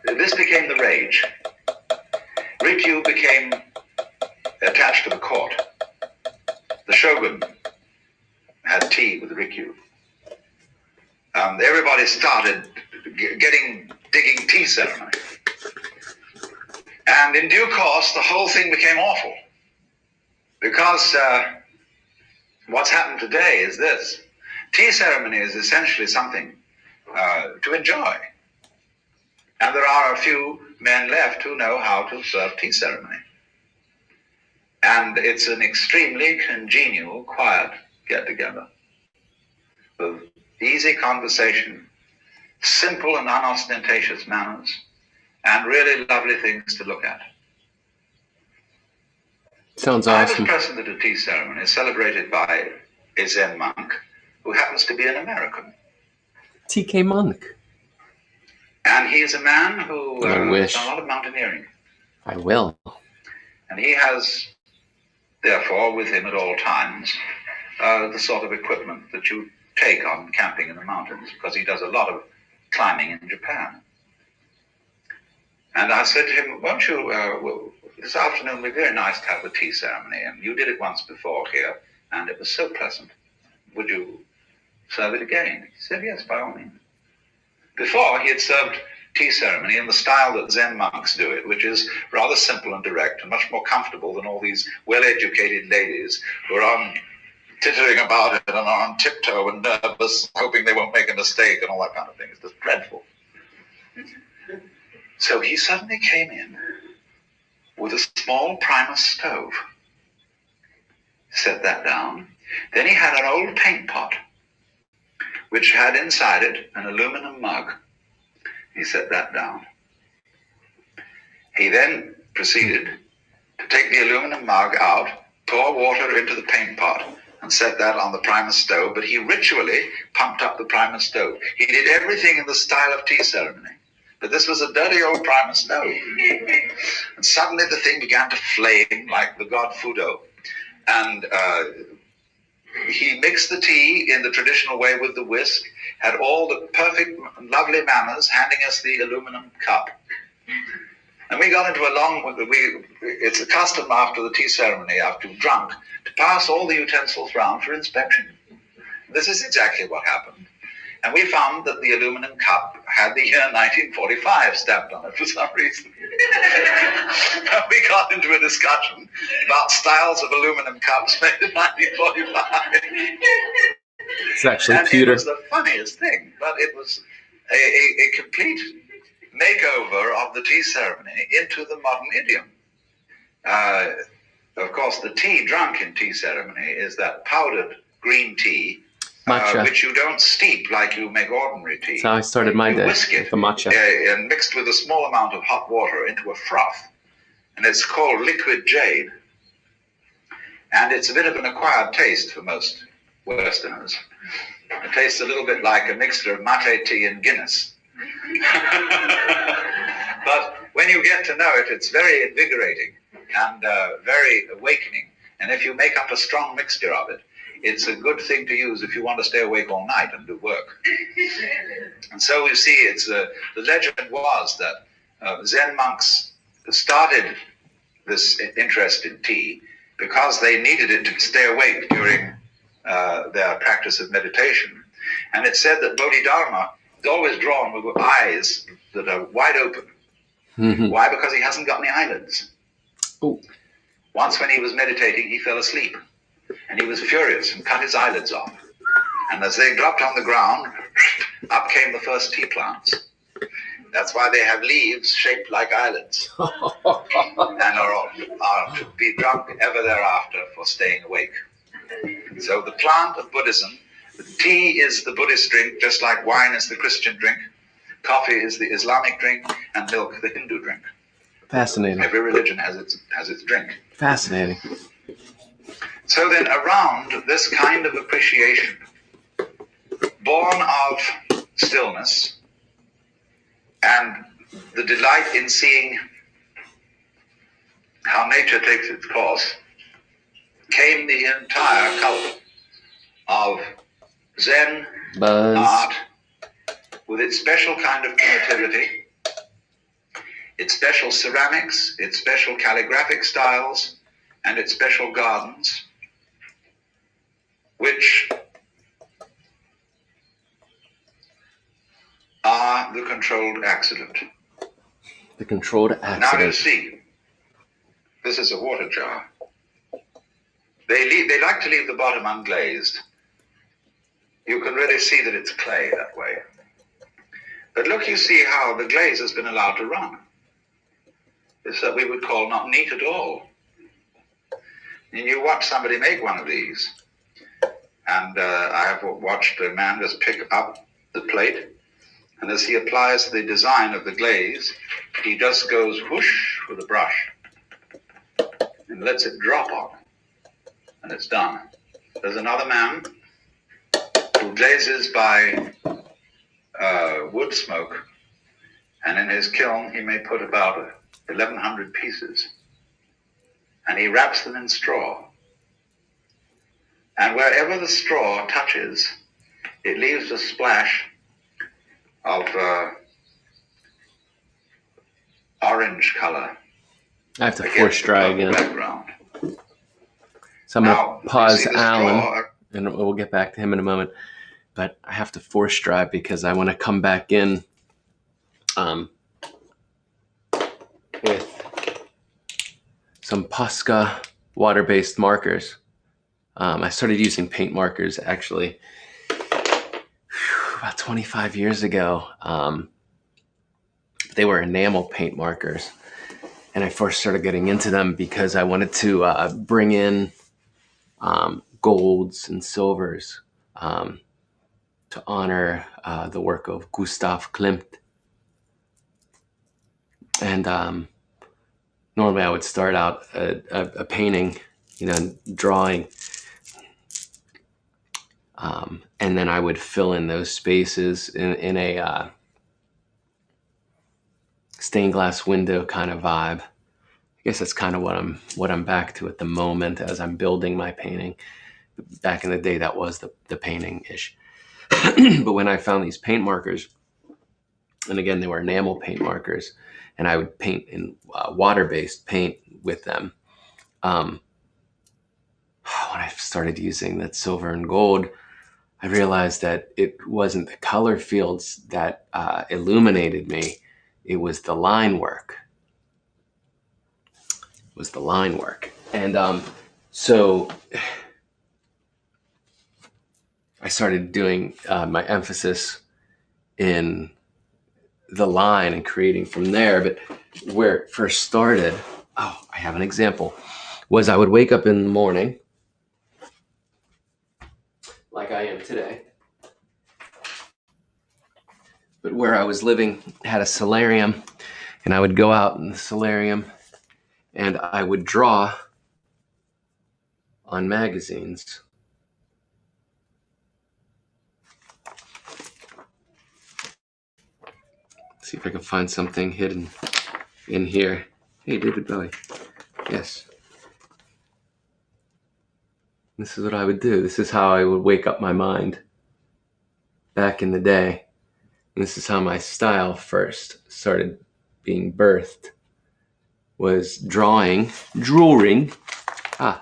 This became the rage. Rikyu became attached to the court. The shogun had tea with Rikyu. Everybody started digging tea ceremony. And in due course, the whole thing became awful. Because what's happened today is this. Tea ceremony is essentially something to enjoy. And there are a few men left who know how to serve tea ceremony. And it's an extremely congenial, quiet get-together with easy conversation, simple and unostentatious manners, and really lovely things to look at. Sounds I awesome. was present at a tea ceremony celebrated by a Zen monk who happens to be an American. TK Monk. And he is a man who wish. does a lot of mountaineering. I will. And he has, therefore, with him at all times, the sort of equipment that you take on camping in the mountains, because he does a lot of climbing in Japan. And I said to him, won't you, this afternoon would be very nice to have a tea ceremony, and you did it once before here, and it was so pleasant. Would you serve it again? He said, yes, by all means. Before, he had served tea ceremony in the style that Zen monks do it, which is rather simple and direct and much more comfortable than all these well-educated ladies who are on tittering about it and are on tiptoe and nervous, hoping they won't make a mistake and all that kind of thing. It's just dreadful. So he suddenly came in with a small Primus stove, set that down. Then he had an old paint pot, which had inside it an aluminum mug. He set that down. He then proceeded to take the aluminum mug out, pour water into the paint pot, and set that on the Primus stove, but he ritually pumped up the Primus stove. He did everything in the style of tea ceremony. But this was a dirty old Primus stove. And suddenly the thing began to flame like the god Fudo. And he mixed the tea in the traditional way with the whisk, had all the perfect, lovely manners, handing us the aluminum cup. And we got into a long, it's a custom after the tea ceremony, after you've drunk, to pass all the utensils round for inspection. This is exactly what happened. And we found that the aluminum cup had the year 1945 stamped on it for some reason. We got into a discussion about styles of aluminum cups made in 1945. It's actually and pewter. It was the funniest thing, but it was a complete makeover of the tea ceremony into the modern idiom. Of course, the tea drunk in tea ceremony is that powdered green tea, which you don't steep like you make ordinary tea. That's how I started my day, whisk it, the matcha. And mixed with a small amount of hot water into a froth. And it's called liquid jade. And it's a bit of an acquired taste for most Westerners. It tastes a little bit like a mixture of mate tea and Guinness. But when you get to know it, it's very invigorating and very awakening. And if you make up a strong mixture of it, it's a good thing to use if you want to stay awake all night and do work. And so you see, it's the legend was that Zen monks started this interest in tea because they needed it to stay awake during their practice of meditation. And it's said that Bodhidharma is always drawn with eyes that are wide open. Mm-hmm. Why? Because he hasn't got any eyelids. Ooh. Once when he was meditating, he fell asleep. And he was furious and cut his eyelids off. And as they dropped on the ground, up came the first tea plants. That's why they have leaves shaped like eyelids. And are to be drunk ever thereafter for staying awake. So the plant of Buddhism, the tea is the Buddhist drink, just like wine is the Christian drink. Coffee is the Islamic drink, and milk the Hindu drink. Fascinating. Every religion has its drink. Fascinating. So then around this kind of appreciation, born of stillness and the delight in seeing how nature takes its course, came the entire cult of Zen art with its special kind of primitivity, its special ceramics, its special calligraphic styles, and its special gardens, which are the controlled accident. The controlled accident. Now you see, this is a water jar. They like to leave the bottom unglazed. You can really see that it's clay that way. But look, you see how the glaze has been allowed to run. It's that we would call not neat at all. And you watch somebody make one of these. And I have watched a man just pick up the plate, and as he applies the design of the glaze, he just goes whoosh with a brush and lets it drop on, and it's done. There's another man who glazes by wood smoke, and in his kiln he may put about 1,100 pieces, and he wraps them in straw. And wherever the straw touches, it leaves a splash of orange color I have to against force the dry purple again. background. So I'm going to pause you see the Alan, straw, and we'll get back to him in a moment. But I have to force dry because I want to come back in with some Posca water-based markers. I started using paint markers actually about 25 years ago. They were enamel paint markers. And I first started getting into them because I wanted to bring in golds and silvers to honor the work of Gustav Klimt. And normally I would start out a painting, drawing, and then I would fill in those spaces in a stained glass window kind of vibe. I guess that's kind of what I'm back to at the moment as I'm building my painting. Back in the day, that was the painting-ish. But when I found these paint markers, and again, they were enamel paint markers, and I would paint in water-based paint with them. When I started using that silver and gold, I realized that it wasn't the color fields that illuminated me. It was the line work. And so I started doing my emphasis in the line and creating from there. But where it first started, I have an example, was I would wake up in the morning like I am today. But where I was living had a solarium, and I would go out in the solarium and I would draw on magazines. See if I can find something hidden in here. Hey, David Bowie. Yes. This is what I would do. This is how I would wake up my mind back in the day. And this is how my style first started being birthed, was drawing on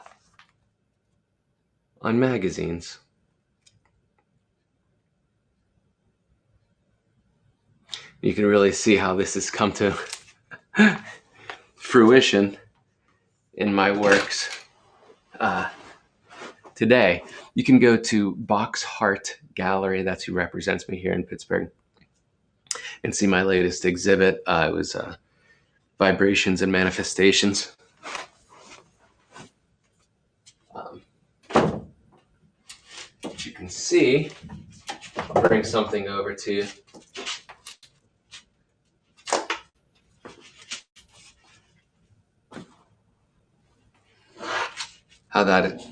magazines. You can really see how this has come to fruition in my works today. You can go to Box Heart Gallery, that's who represents me here in Pittsburgh, and see my latest exhibit. It was Vibrations and Manifestations. You can see, I'll bring something over to you. How that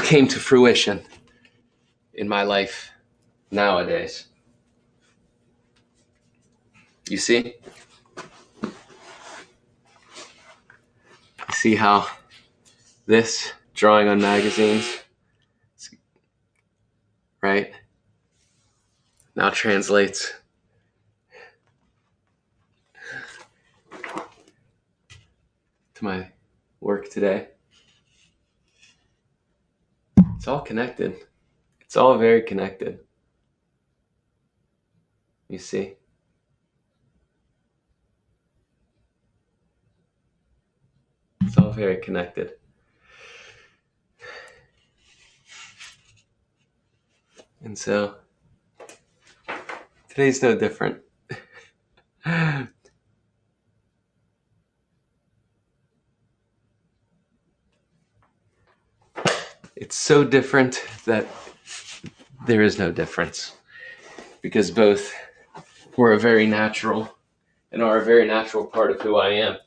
came to fruition in my life nowadays. You see? You see how this drawing on magazines, right, now translates to my work today. It's all connected. It's all very connected. You see? It's all very connected. And so, today's no different. It's so different that there is no difference, because both were a very natural and are a very natural part of who I am.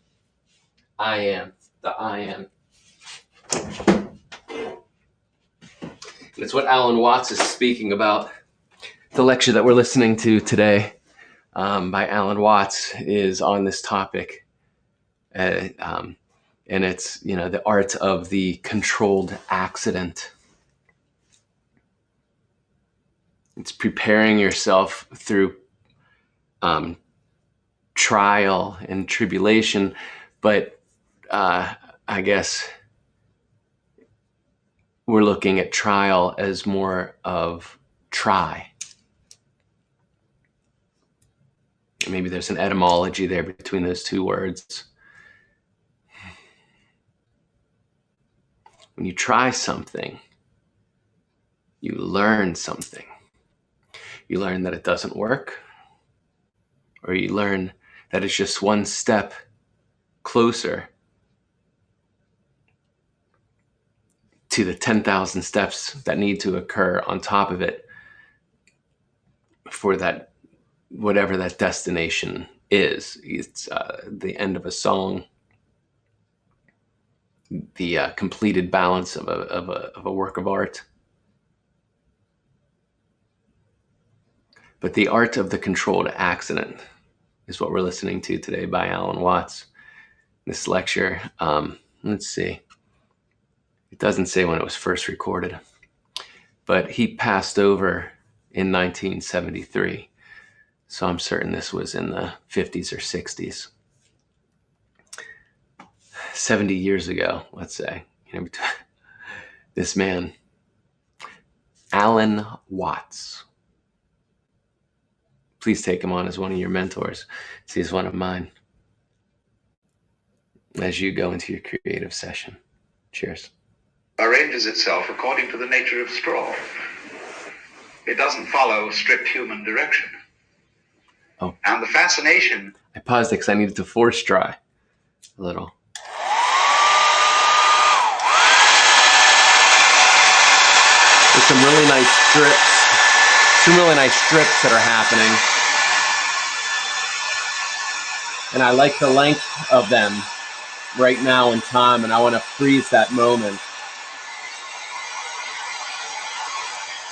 I am the I am. And it's what Alan Watts is speaking about. The lecture that we're listening to today by Alan Watts is on this topic. And it's, the art of the controlled accident. It's preparing yourself through trial and tribulation, but I guess we're looking at trial as more of try. Maybe there's an etymology there between those two words. When you try something, you learn something. You learn that it doesn't work, or you learn that it's just one step closer to the 10,000 steps that need to occur on top of it for that, whatever that destination is. It's the end of a song, the completed balance of a work of art. But the art of the controlled accident is what we're listening to today by Alan Watts. This lecture, let's see. It doesn't say when it was first recorded, but he passed over in 1973. So I'm certain this was in the 50s or 60s. 70 years ago, let's say. This man, Alan Watts. Please take him on as one of your mentors. He's one of mine. As you go into your creative session. Cheers. Arranges itself according to the nature of straw. It doesn't follow strict human direction. Oh. And the fascination... I paused it because I needed to force dry a little. There's some really nice strips that are happening. And I like the length of them right now in time, and I want to freeze that moment.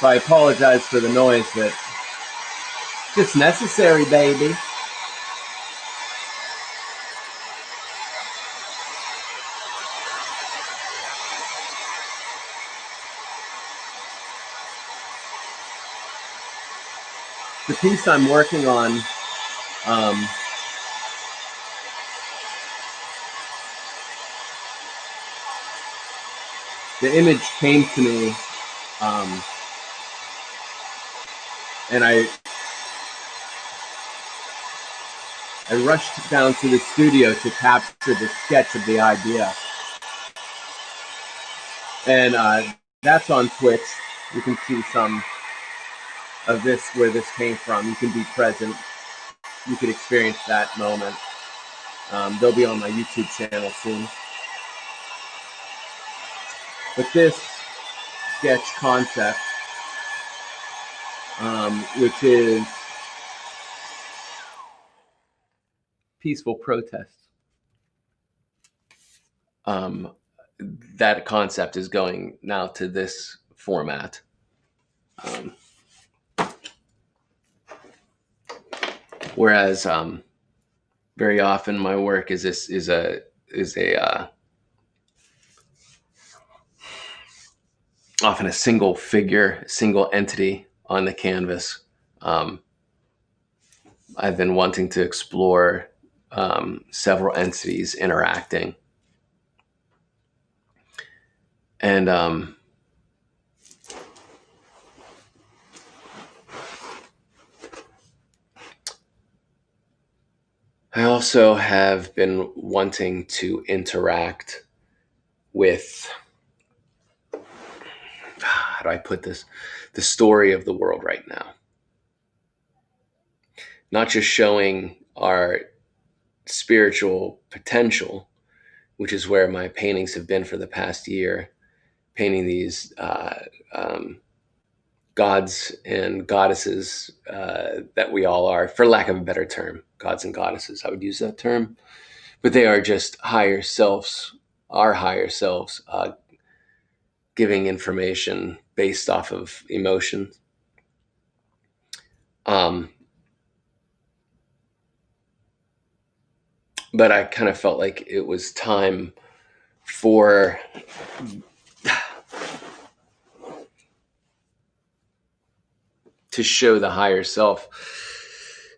So I apologize for the noise, but it's just necessary, baby. The piece I'm working on, the image came to me, and I rushed down to the studio to capture the sketch of the idea. And that's on Twitch. You can see some of this, where this came from. You can be present. You could experience that moment. They'll be on my YouTube channel soon. But this sketch concept, which is peaceful protest, that concept is going now to this format. Whereas very often my work is often a single figure, single entity on the canvas. I've been wanting to explore several entities interacting. And I also have been wanting to interact with, how do I put this, the story of the world right now. Not just showing our spiritual potential, which is where my paintings have been for the past year, painting these gods and goddesses that we all are, for lack of a better term, gods and goddesses, I would use that term. But they are just higher selves, our higher selves, giving information based off of emotion. But I kind of felt like it was time for to show the higher self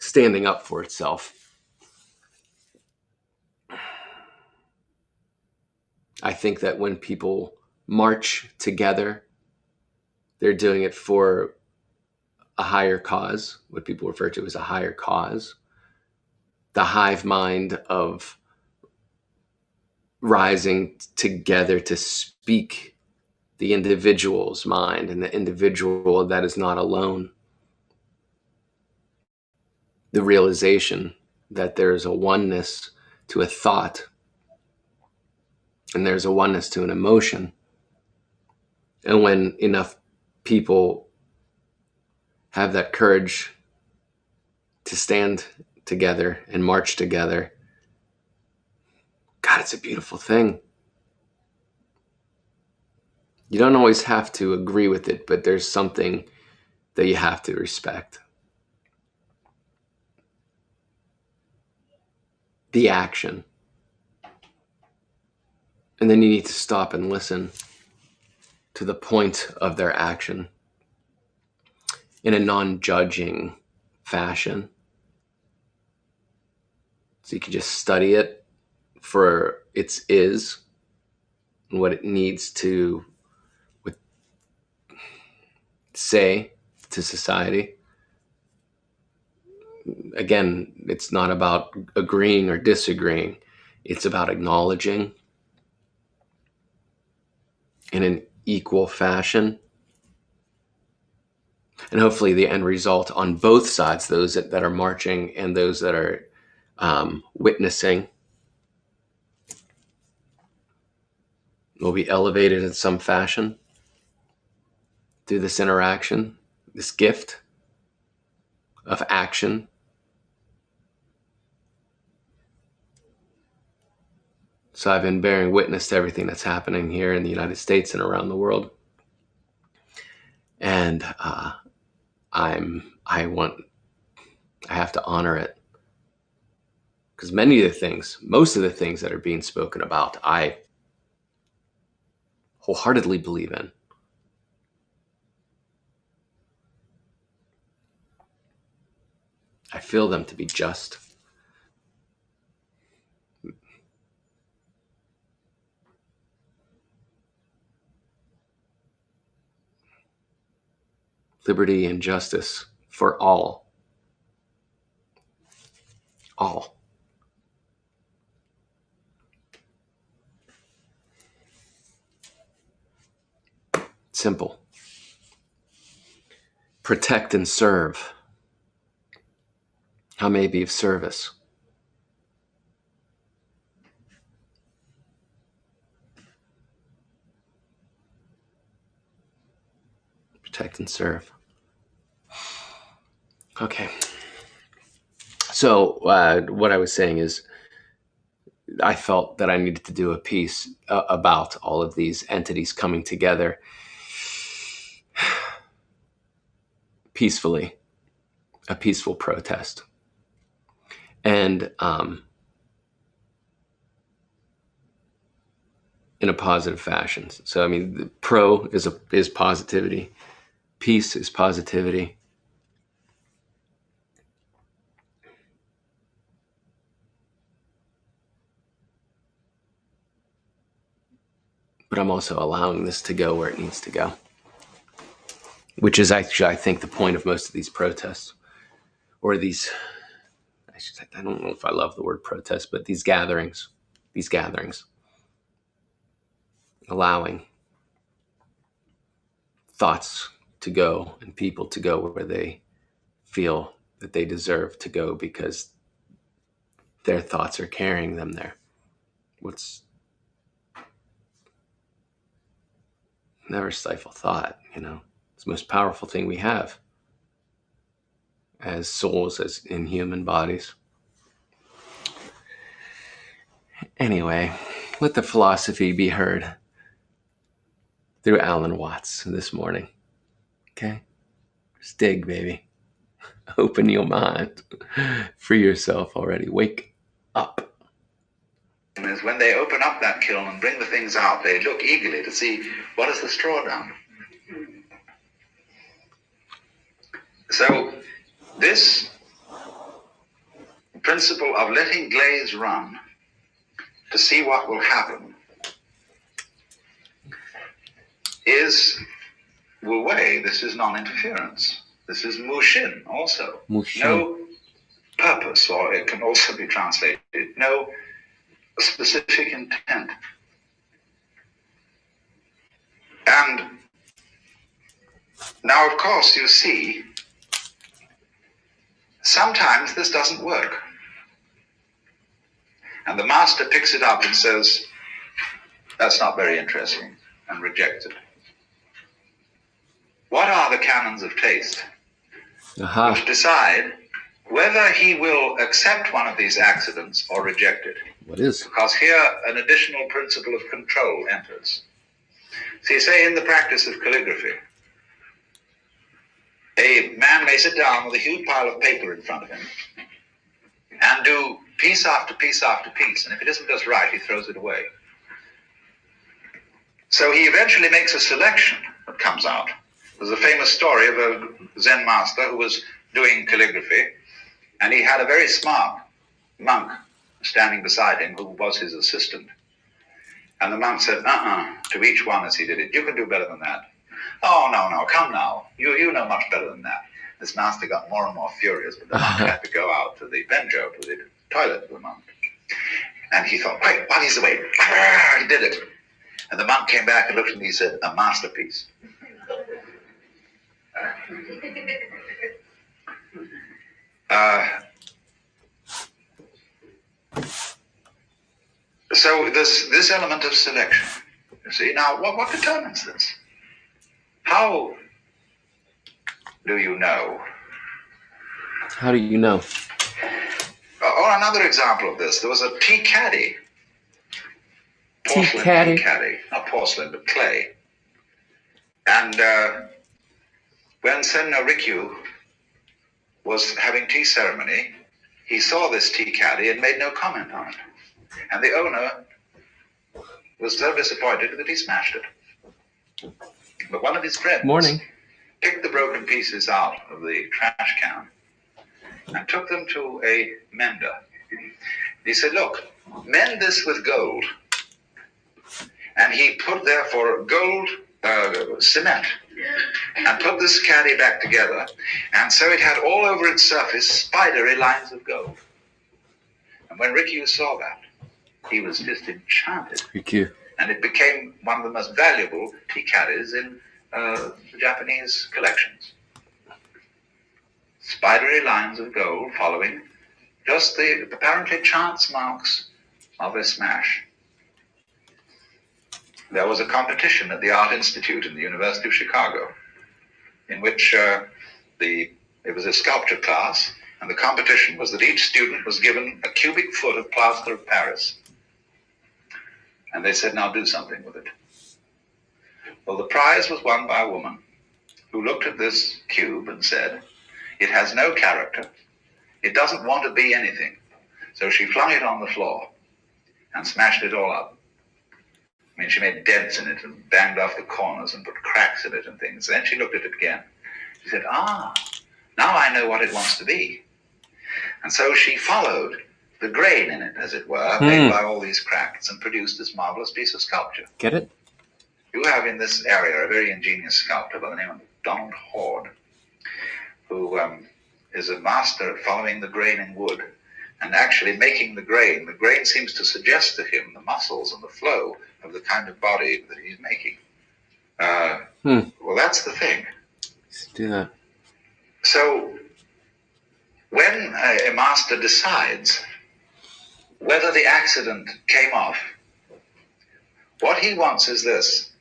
standing up for itself. I think that when people march together, they're doing it for a higher cause, what people refer to as a higher cause. The hive mind of rising together to speak the individual's mind and the individual that is not alone. The realization that there's a oneness to a thought and there's a oneness to an emotion. And when enough people have that courage to stand together and march together, God, it's a beautiful thing. You don't always have to agree with it, but there's something that you have to respect. The action. And then you need to stop and listen to the point of their action in a non-judging fashion. So you can just study it for its is and what it needs to say to society. Again, it's not about agreeing or disagreeing. It's about acknowledging in an equal fashion. And hopefully the end result on both sides, those that are marching and those that are witnessing, will be elevated in some fashion through this interaction, this gift of action. So I've been bearing witness to everything that's happening here in the United States and around the world. And I have to honor it. Because most of the things that are being spoken about, I wholeheartedly believe in. I feel them to be just. Liberty and justice for all. All. Simple. Protect and serve. How may I be of service? Protect and serve. Okay. So what I was saying is I felt that I needed to do a piece about all of these entities coming together peacefully, a peaceful protest. And in a positive fashion. So, I mean, the pro is positivity. Peace is positivity. But I'm also allowing this to go where it needs to go, which is actually, I think, the point of most of these protests, or these, I don't know if I love the word protest, but these gatherings, allowing thoughts to go and people to go where they feel that they deserve to go because their thoughts are carrying them there. What's never stifle thought, it's the most powerful thing we have as souls, as in human bodies. Anyway, let the philosophy be heard through Alan Watts this morning. Okay? Just dig, baby. Open your mind. Free yourself already. Wake up. is when they open up that kiln and bring the things out, they look eagerly to see what has the straw done. So this principle of letting glaze run to see what will happen is Wu Wei. This is non-interference. This is Mu Xin also. Mu Xin. No purpose, or it can also be translated, no specific intent. And now, of course, you see, sometimes this doesn't work. And the master picks it up and says, that's not very interesting, and rejects it. What are the canons of taste? Which decide whether he will accept one of these accidents or reject it. What is? Because here an additional principle of control enters. See, say in the practice of calligraphy, a man may sit down with a huge pile of paper in front of him and do piece after piece after piece, and if it isn't just right, he throws it away. So he eventually makes a selection that comes out. There's a famous story of a Zen master who was doing calligraphy, and he had a very smart monk standing beside him who was his assistant. And the monk said, to each one as he did it, you can do better than that. Oh, no, come now. You know much better than that. This master got more and more furious, but the monk had to go out to the benjo, to the toilet of the monk. And he thought, wait, while he's away, he did it. And the monk came back and looked at me and he said, a masterpiece. So this element of selection, you see. Now, what determines this? How do you know? How do you know? Or another example of this, there was a tea caddy. Tea caddy? Not porcelain, but clay. And when Senno Rikyu was having tea ceremony, he saw this tea caddy and made no comment on it. And the owner was so disappointed that he smashed it. But one of his friends picked the broken pieces out of the trash can and took them to a mender. He said, look, mend this with gold. And he put therefore gold cement and put this caddy back together, and so it had all over its surface spidery lines of gold. And when Rikyu saw that, he was just enchanted. Rikyu. And it became one of the most valuable tea caddies in the Japanese collections. Spidery lines of gold following just the apparently chance marks of a smash. There was a competition at the Art Institute in the University of Chicago in which it was a sculpture class, and the competition was that each student was given a cubic foot of plaster of Paris. And they said, now do something with it. Well, the prize was won by a woman who looked at this cube and said, it has no character. It doesn't want to be anything. So she flung it on the floor and smashed it all up. I mean, she made dents in it and banged off the corners and put cracks in it and things. Then she looked at it again. She said, now I know what it wants to be. And so she followed the grain in it, as it were, made by all these cracks, and produced this marvelous piece of sculpture. Get it? You have in this area a very ingenious sculptor by the name of Donald Hord, who is a master at following the grain in wood and actually making the grain. The grain seems to suggest to him the muscles and the flow of the kind of body that he's making. Well, that's the thing. Let's do that. So when a master decides whether the accident came off, what he wants is this.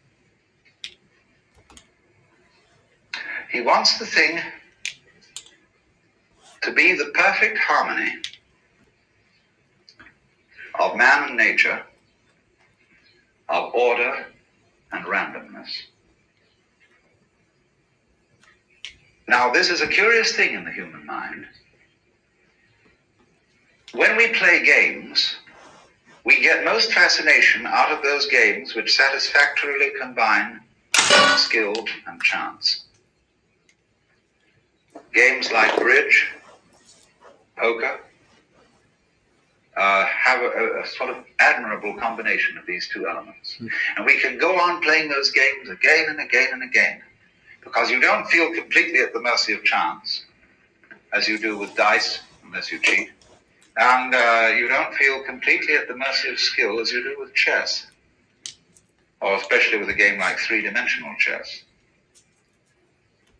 He wants the thing to be the perfect harmony of man and nature, of order and randomness. Now, this is a curious thing in the human mind. When we play games, We get most fascination out of those games which satisfactorily combine skill and chance. Games like bridge, poker, have a sort of admirable combination of these two elements. And we can go on playing those games again and again and again, because you don't feel completely at the mercy of chance, as you do with dice, unless you cheat. And you don't feel completely at the mercy of skill as you do with chess, or especially with a game like three-dimensional chess.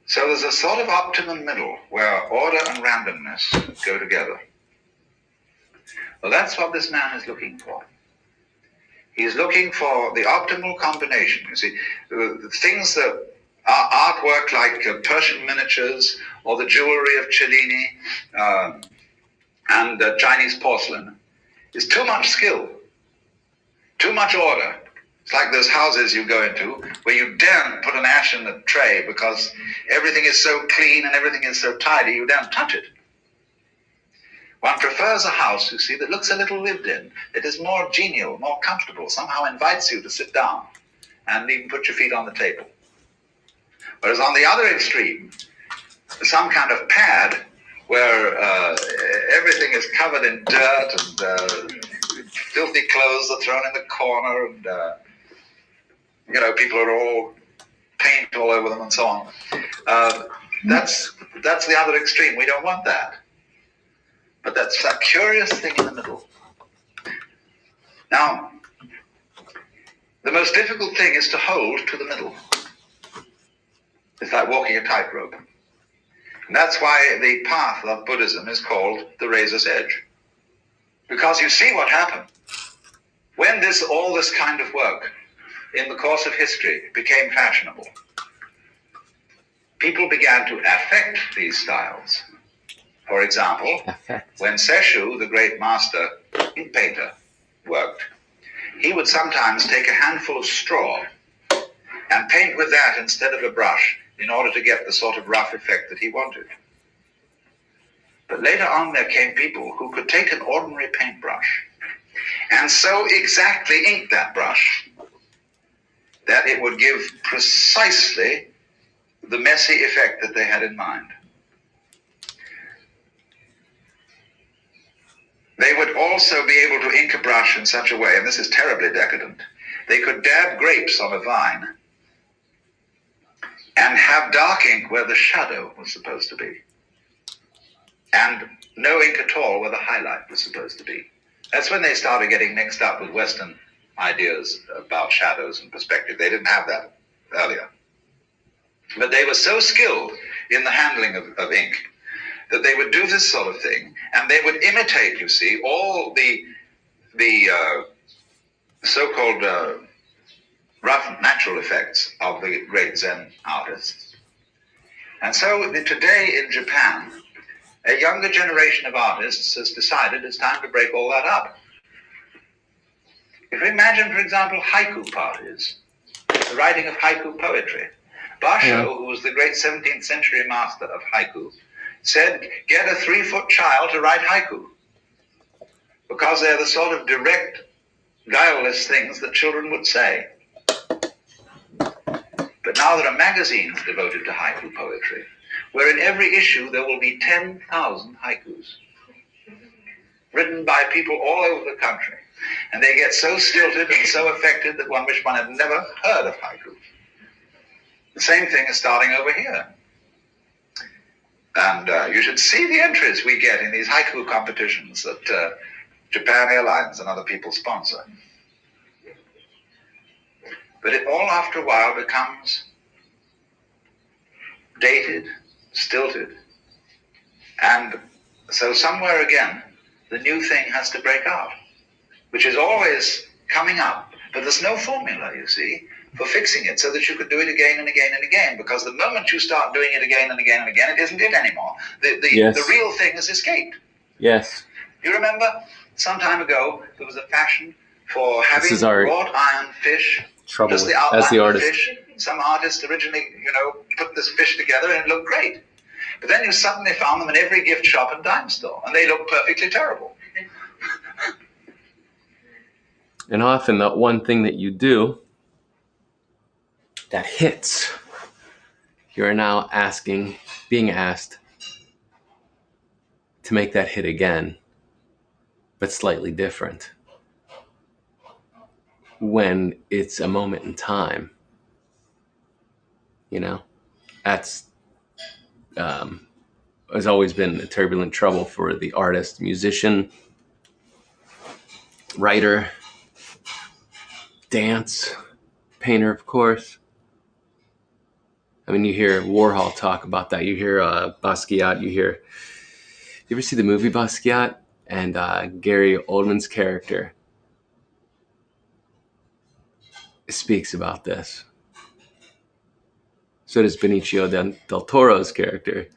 So there's a sort of optimum middle where order and randomness go together. Well, that's what this man is looking for. He's looking for the optimal combination. You see, the things that are artwork like Persian miniatures or the jewelry of Cellini, and Chinese porcelain is too much skill, too much order. It's like those houses you go into where you daren't put an ash in the tray because everything is so clean and everything is so tidy, you daren't touch it. One prefers a house, you see, that looks a little lived in. It is more genial, more comfortable, somehow invites you to sit down and even put your feet on the table. Whereas on the other extreme, some kind of pad where everything is covered in dirt and filthy clothes are thrown in the corner, and people are all paint all over them and so on. That's the other extreme. We don't want that. But that's that curious thing in the middle. Now, the most difficult thing is to hold to the middle. It's like walking a tightrope. And that's why the path of Buddhism is called the razor's edge. Because you see what happened. When all this kind of work in the course of history became fashionable, people began to affect these styles. For example, when Seshu, the great master painter, worked, he would sometimes take a handful of straw and paint with that instead of a brush, in order to get the sort of rough effect that he wanted. But later on there came people who could take an ordinary paintbrush and so exactly ink that brush that it would give precisely the messy effect that they had in mind. They would also be able to ink a brush in such a way, and this is terribly decadent, they could dab grapes on a vine and have dark ink where the shadow was supposed to be, and no ink at all where the highlight was supposed to be. That's when they started getting mixed up with Western ideas about shadows and perspective. They didn't have that earlier. But they were so skilled in the handling of ink that they would do this sort of thing, and they would imitate, you see, all the so-called rough natural effects of the great Zen artists. And so today in Japan, a younger generation of artists has decided it's time to break all that up. If we imagine, for example, haiku parties, the writing of haiku poetry, Basho, who was the great 17th century master of haiku, said, get a 3-foot child to write haiku, because they're the sort of direct, guileless things that children would say. But now there are magazines devoted to haiku poetry, where in every issue there will be 10,000 haikus, written by people all over the country. And they get so stilted and so affected that one wished one had never heard of haiku. The same thing is starting over here. And you should see the entries we get in these haiku competitions that Japan Airlines and other people sponsor. But it all after a while becomes dated, stilted. And so somewhere again, the new thing has to break out, which is always coming up. But there's no formula, you see, for fixing it so that you could do it again and again and again. Because the moment you start doing it again and again and again, it isn't it anymore. The real thing has escaped. Yes. You remember some time ago, there was a fashion for having wrought iron fish, just the outline of the fish. Some artist originally, put this fish together and it looked great. But then you suddenly found them in every gift shop and dime store, and they looked perfectly terrible. And often the one thing that you do that hits, you're now being asked to make that hit again, but slightly different. When it's a moment in time, that's has always been a turbulent trouble for the artist, musician, writer, dance, painter, of course. I mean, you hear Warhol talk about that. You hear Basquiat. You ever see the movie Basquiat? And Gary Oldman's character speaks about this. So does Benicio del Toro's character,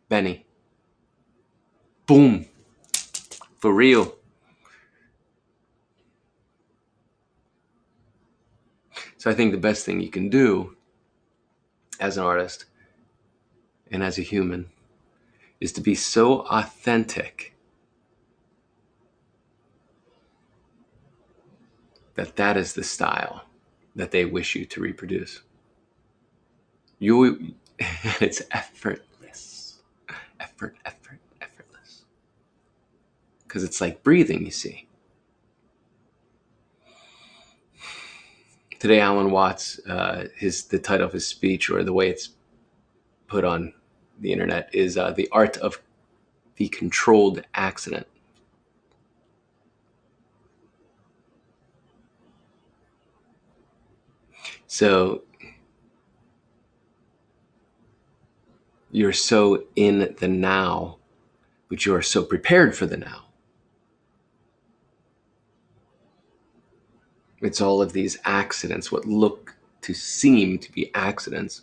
Benny. Boom. For real. So I think the best thing you can do as an artist and as a human is to be so authentic that is the style that they wish you to reproduce. It's effortless. Effortless. Because it's like breathing, you see. Today, Alan Watts, the title of his speech, or the way it's put on the internet, is The Art of the Controlled Accident. So you're so in the now, but you are so prepared for the now. It's all of these accidents, what look to seem to be accidents,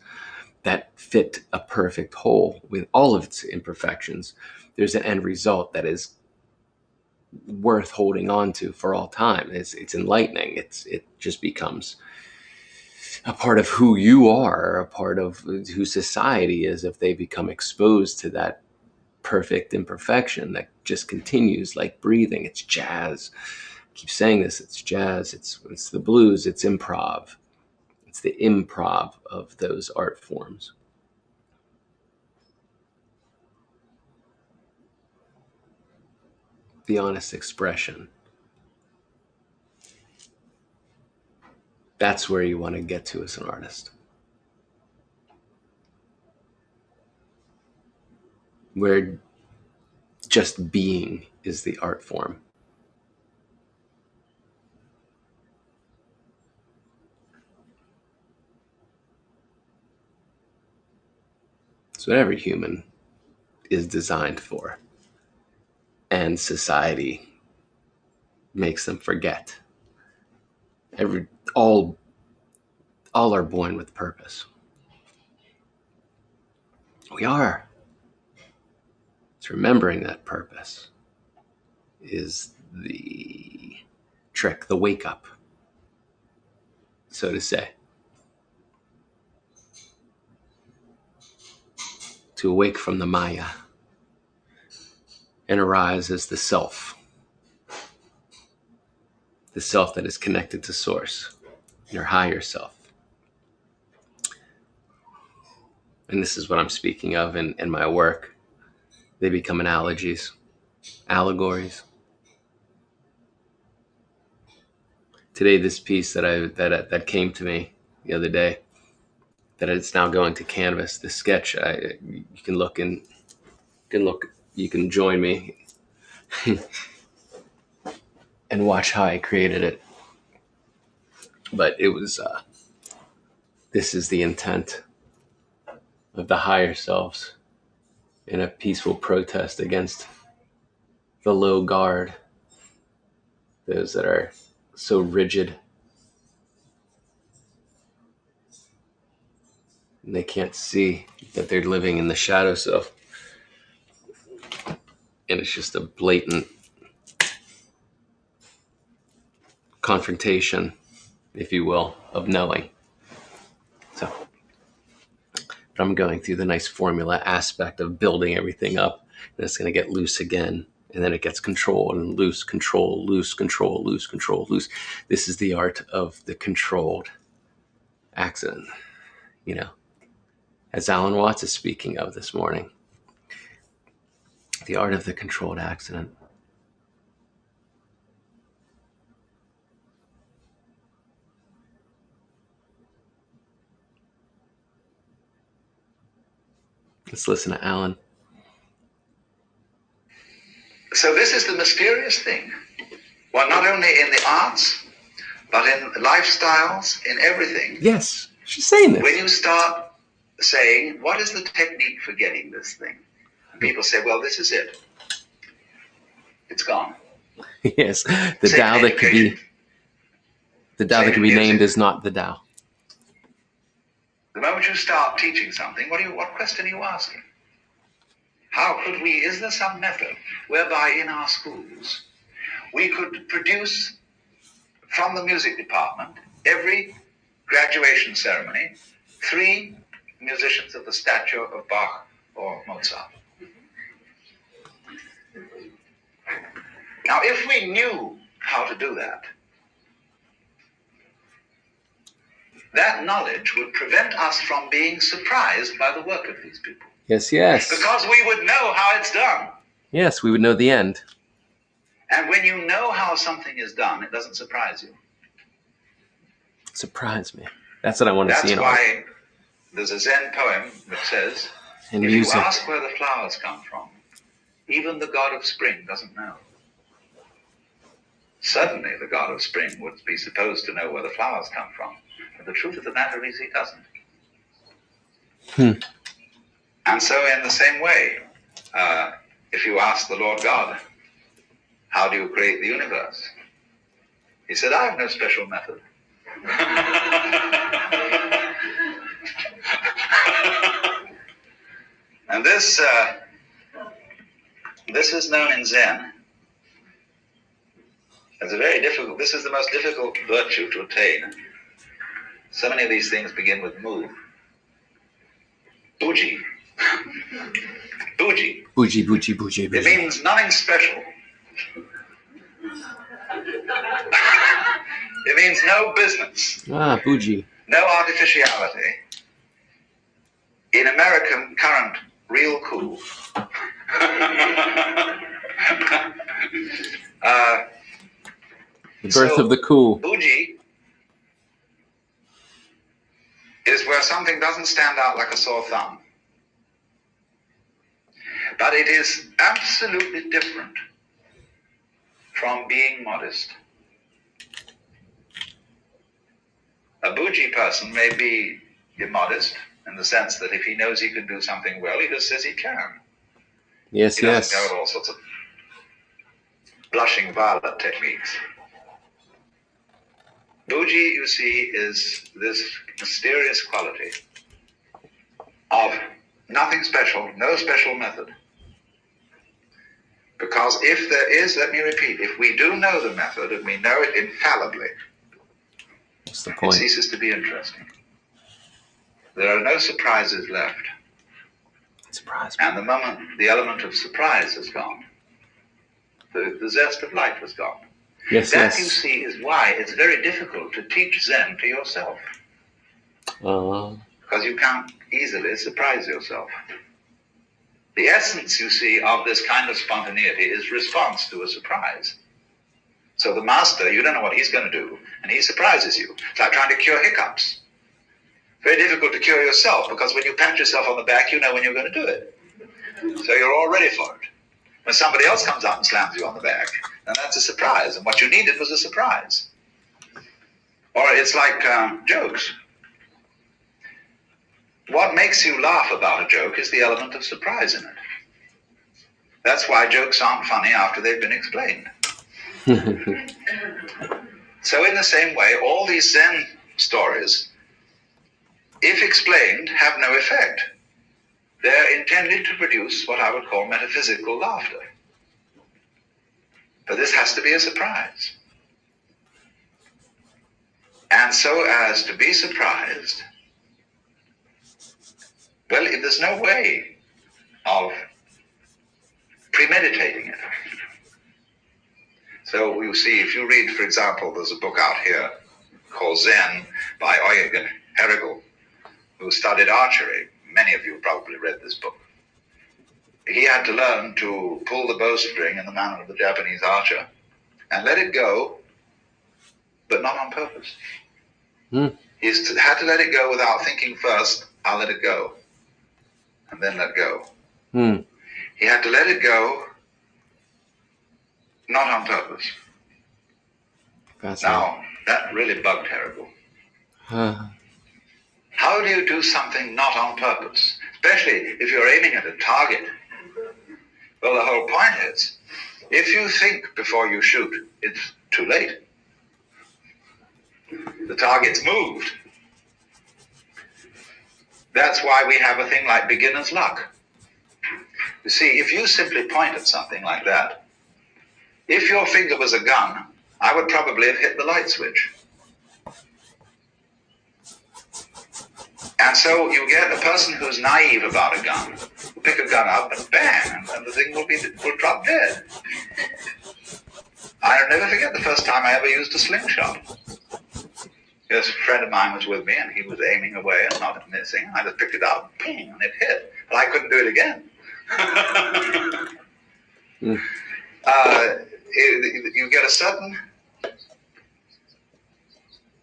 that fit a perfect whole with all of its imperfections. There's an end result that is worth holding on to for all time. It's enlightening. It just becomes a part of who you are, a part of who society is, if they become exposed to that perfect imperfection that just continues like breathing. It's jazz. I keep saying this. It's jazz. It's the blues. It's improv. It's the improv of those art forms. The honest expression. That's where you want to get to as an artist. Where just being is the art form. It's what every human is designed for. And society makes them forget. All are born with purpose. We are. It's remembering that purpose is the trick, the wake up, so to say. To awake from the Maya and arise as the self that is connected to source, your higher self. And this is what I'm speaking of in my work. They become analogies, allegories. Today, this piece that came to me the other day, that it's now going to canvas. The sketch, you can join me and watch how I created it. But it was, this is the intent of the higher selves in a peaceful protest against the low guard, those that are so rigid and they can't see that they're living in the shadow self. And it's just a blatant confrontation, if you will, of knowing. So, but I'm going through the nice formula aspect of building everything up, and it's going to get loose again And then it gets controlled and loose, control, loose, control, loose, control, loose. This is the art of the controlled accident, you know, as Alan Watts is speaking of this morning. The art of the controlled accident. Let's listen to Alan. So this is the mysterious thing. Well, not only in the arts, but in lifestyles, in everything. Yes, she's saying this. When you start saying, what is the technique for getting this thing? And people say, well, this is it. It's gone. Yes, the Same Tao that could be, the Tao that could be named is not the Tao. The moment you start teaching something, what question are you asking? How could we, is there some method whereby in our schools we could produce from the music department, every graduation ceremony, 3 musicians of the stature of Bach or Mozart? Now, if we knew how to do that, that knowledge would prevent us from being surprised by the work of these people. Yes, yes. Because we would know how it's done. Yes, we would know the end. And when you know how something is done, it doesn't surprise you. Surprise me. That's what I want to see in art. That's why there's a Zen poem that says, And if music. you ask where the flowers come from, even the god of spring doesn't know. Certainly the god of spring would be supposed to know where the flowers come from. But the truth of the matter is he doesn't. And so in the same way, if you ask the Lord God, how do you create the universe? He said, I have no special method. And this is known in Zen as a very difficult, this is the most difficult virtue to attain. So many of these things begin with mu. Buji. Buji. Buji, buji, buji, It buji. means nothing special. It means no business. Ah, buji. No artificiality. In American current, real cool. The birth of the cool. Buji is where something doesn't stand out like a sore thumb. But it is absolutely different from being modest. A buji person may be immodest in the sense that if he knows he can do something well, he just says he can. Yes, He doesn't yes. go all sorts of blushing violet techniques. Buji, you see, is this mysterious quality of nothing special, no special method. Because if there is, let me repeat, if we do know the method and we know it infallibly, What's the it point? ceases to be interesting. There are no surprises left. Surprise me. And the moment the element of surprise has gone, the zest of life has gone. Yes, That, you yes. see, is why it's very difficult to teach Zen to yourself. Because you can't easily surprise yourself. The essence, you see, of this kind of spontaneity is response to a surprise. So the master, you don't know what he's going to do, and he surprises you. It's like trying to cure hiccups. Very difficult to cure yourself, because when you pat yourself on the back, you know when you're going to do it. So you're all ready for it. When somebody else comes up and slams you on the back, then that's a surprise, and what you needed was a surprise. Or it's like jokes. What makes you laugh about a joke is the element of surprise in it. That's why jokes aren't funny after they've been explained. So in the same way, all these Zen stories, if explained, have no effect. They're intended to produce what I would call metaphysical laughter. But this has to be a surprise. And so as to be surprised, well, there's no way of premeditating it. So you see, if you read, for example, there's a book out here called Zen by Eugen Herrigel, who studied archery. Many of you probably read this book. He had to learn to pull the bowstring in the manner of the Japanese archer and let it go, but not on purpose. He had to let it go without thinking first, I'll let it go, and then let go. He had to let it go, not on purpose. Now, that really bugged Herrigel. How do you do something not on purpose, especially if you're aiming at a target? Well, the whole point is, if you think before you shoot, it's too late. The target's moved. That's why we have a thing like beginner's luck. You see, if you simply point at something like that, if your finger was a gun, I would probably have hit the light switch. And so you get a person who's naive about a gun, will pick a gun up and bang, and the thing will drop dead. I'll never forget the first time I ever used a slingshot. Yes, a friend of mine was with me, and he was aiming away and not missing. I just picked it up, ping, and it hit. But I couldn't do it again. You get a certain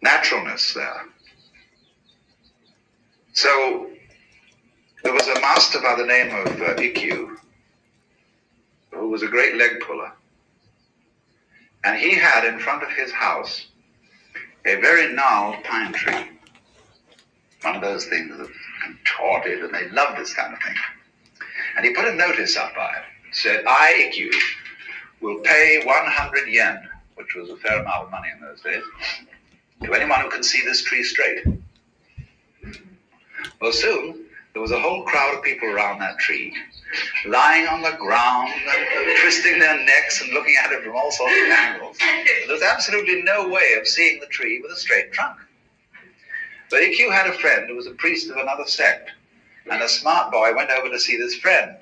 naturalness there. So there was a master by the name of Ikkyu, who was a great leg puller. And he had in front of his house a very gnarled pine tree. One of those things that contorted, and they loved this kind of thing. And he put a notice up by it. It said, I, Ikkyu, will pay 100 yen, which was a fair amount of money in those days, to anyone who can see this tree straight. Well, soon, there was a whole crowd of people around that tree, lying on the ground, and twisting their necks and looking at it from all sorts of angles. There was absolutely no way of seeing the tree with a straight trunk. But Ikkyu had a friend who was a priest of another sect, and a smart boy went over to see this friend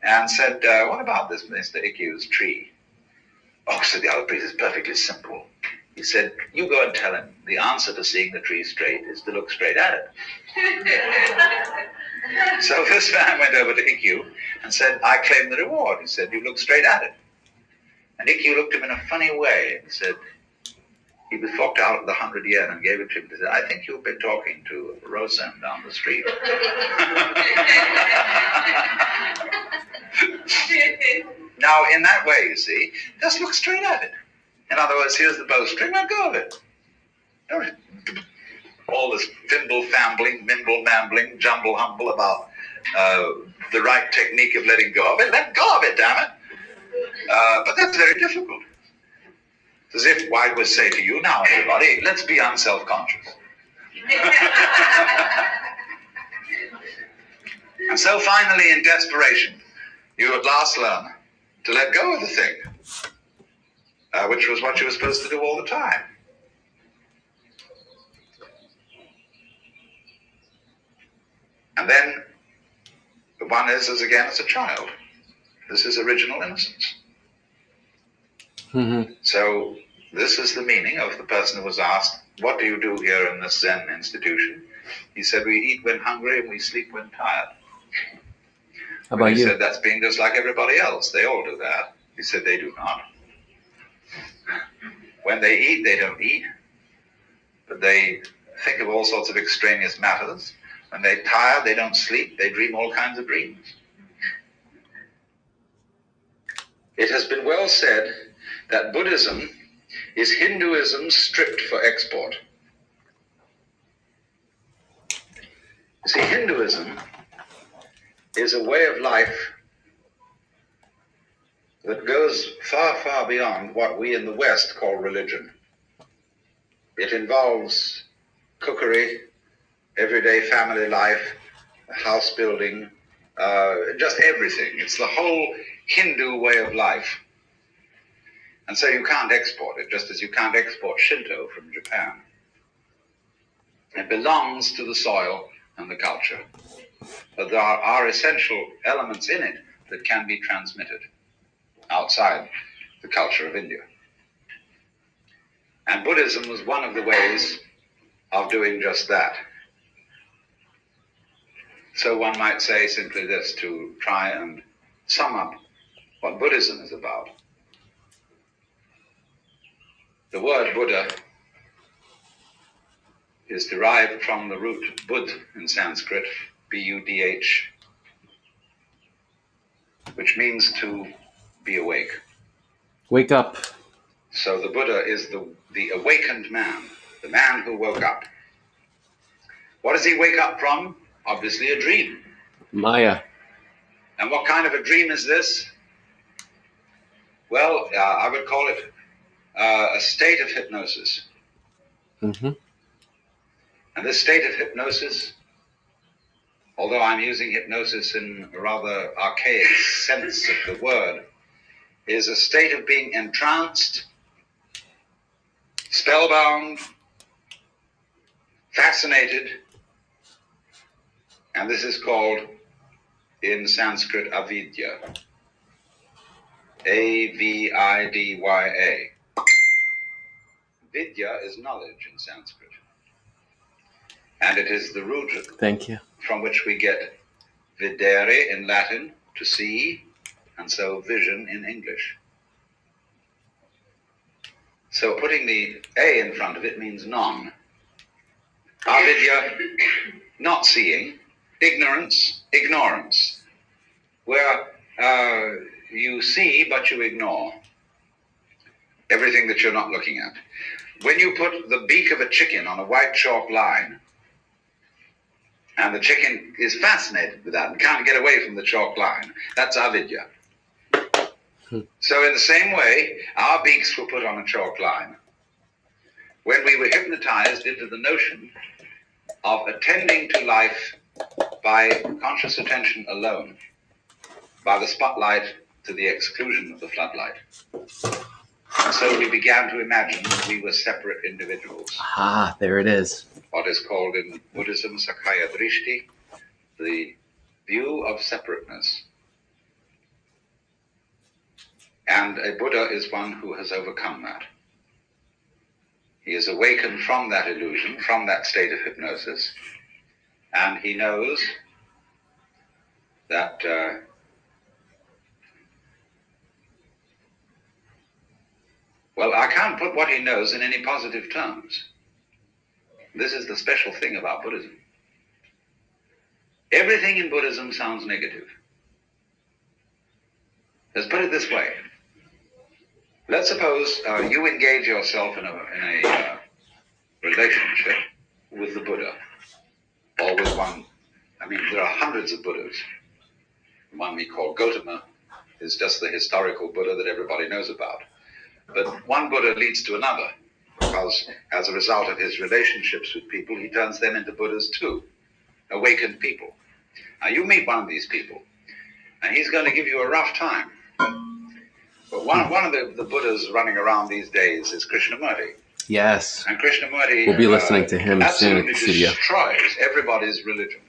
and said, what about this Mr. Ikkyu's tree? Oh, said the other priest, it's perfectly simple. He said, you go and tell him the answer to seeing the tree straight is to look straight at it. So this man went over to Ikkyu and said, I claim the reward. He said, you look straight at it. And Ikkyu looked at him in a funny way and said, he forked out the 100 yen and gave it to him. He said, I think you've been talking to Rosen down the street. Now, in that way, you see, just look straight at it. In other words, here's the bowstring, let go of it. Don't all this fimble-fambling, mimble-mambling, jumble-humble about the right technique of letting go of it. Let go of it, damn it. But that's very difficult. It's as if I would say to you now, everybody, let's be unself-conscious. And so finally, in desperation, you at last learn to let go of the thing, which was what you were supposed to do all the time. And then the one is as again as a child. This is original innocence. So this is the meaning of the person who was asked, what do you do here in this Zen institution? He said, we eat when hungry and we sleep when tired. How about he you? said, that's being just like everybody else. They all do that. He said, they do not. When they eat, they don't eat, but they think of all sorts of extraneous matters. When they're tired, they don't sleep. They dream all kinds of dreams. It has been well said that Buddhism is Hinduism stripped for export. You see, Hinduism is a way of life that goes far, far beyond what we in the West call religion. It involves cookery, everyday family life, house building, just everything. It's the whole Hindu way of life. And so you can't export it, just as you can't export Shinto from Japan. It belongs to the soil and the culture. But there are essential elements in it that can be transmitted outside the culture of India. And Buddhism was one of the ways of doing just that. So one might say simply this to try and sum up what Buddhism is about. The word Buddha is derived from the root Bud in Sanskrit, B-U-D-H, which means to be awake. Wake up. So the Buddha is the awakened man, the man who woke up. What does he wake up from? Obviously a dream. Maya. And what kind of a dream is this? Well, I would call it a state of hypnosis. Mm-hmm. And this state of hypnosis, although I'm using hypnosis in a rather archaic sense of the word, is a state of being entranced, spellbound, fascinated, and this is called in Sanskrit avidya. A-V-I-D-Y-A. Vidya is knowledge in Sanskrit. And it is the root Thank you. from which we get videre in Latin, to see, and so vision in English. So putting the A in front of it means non. Avidya, not seeing. Ignorance, ignorance. Where you see but you ignore everything that you're not looking at. When you put the beak of a chicken on a white chalk line, and the chicken is fascinated with that and can't get away from the chalk line, that's avidya. So in the same way, our beaks were put on a chalk line when we were hypnotized into the notion of attending to life by conscious attention alone, by the spotlight to the exclusion of the floodlight. And so we began to imagine that we were separate individuals. Ah, there it is. What is called in Buddhism Sakaya Drishti, the view of separateness. And a Buddha is one who has overcome that. He is awakened from that illusion, from that state of hypnosis, and he knows that well, I can't put what he knows in any positive terms. This is the special thing about Buddhism. Everything in Buddhism sounds negative. Let's put it this way. Let's suppose you engage yourself in a relationship with the Buddha, or with one. I mean, there are hundreds of Buddhas. The one we call Gautama is just the historical Buddha that everybody knows about. But one Buddha leads to another, because as a result of his relationships with people, he turns them into Buddhas too, awakened people. Now you meet one of these people, and he's going to give you a rough time. But one of the Buddhas running around these days is Krishnamurti. Yes. And Krishnamurti We'll be listening to him soon at the studio. Destroys everybody's religion.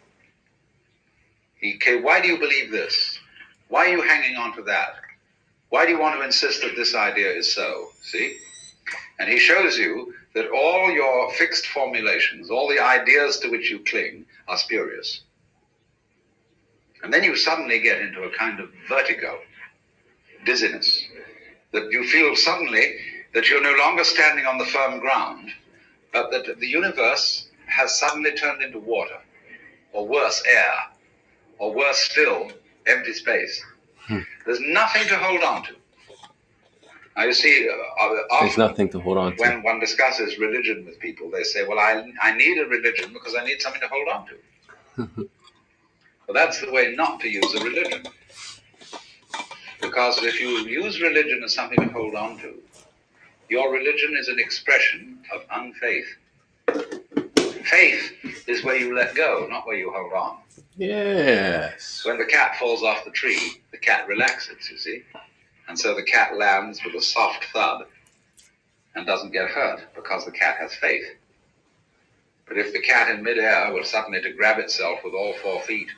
Why do you believe this? Why are you hanging on to that? Why do you want to insist that this idea is so? See? And he shows you that all your fixed formulations, all the ideas to which you cling, are spurious. And then you suddenly get into a kind of vertigo, dizziness, that you feel suddenly that you're no longer standing on the firm ground, but that the universe has suddenly turned into water, or worse, air, or worse still, empty space. There's nothing to hold on to. Now you see, there's nothing to hold on to. When one discusses religion with people, they say, well, I need a religion because I need something to hold on to. Well, that's the way not to use a religion. Because if you use religion as something to hold on to, your religion is an expression of unfaith. Faith is where you let go, not where you hold on. Yes. When the cat falls off the tree, the cat relaxes, you see. And so the cat lands with a soft thud and doesn't get hurt because the cat has faith. But if the cat in midair were suddenly to grab itself with all 4 feet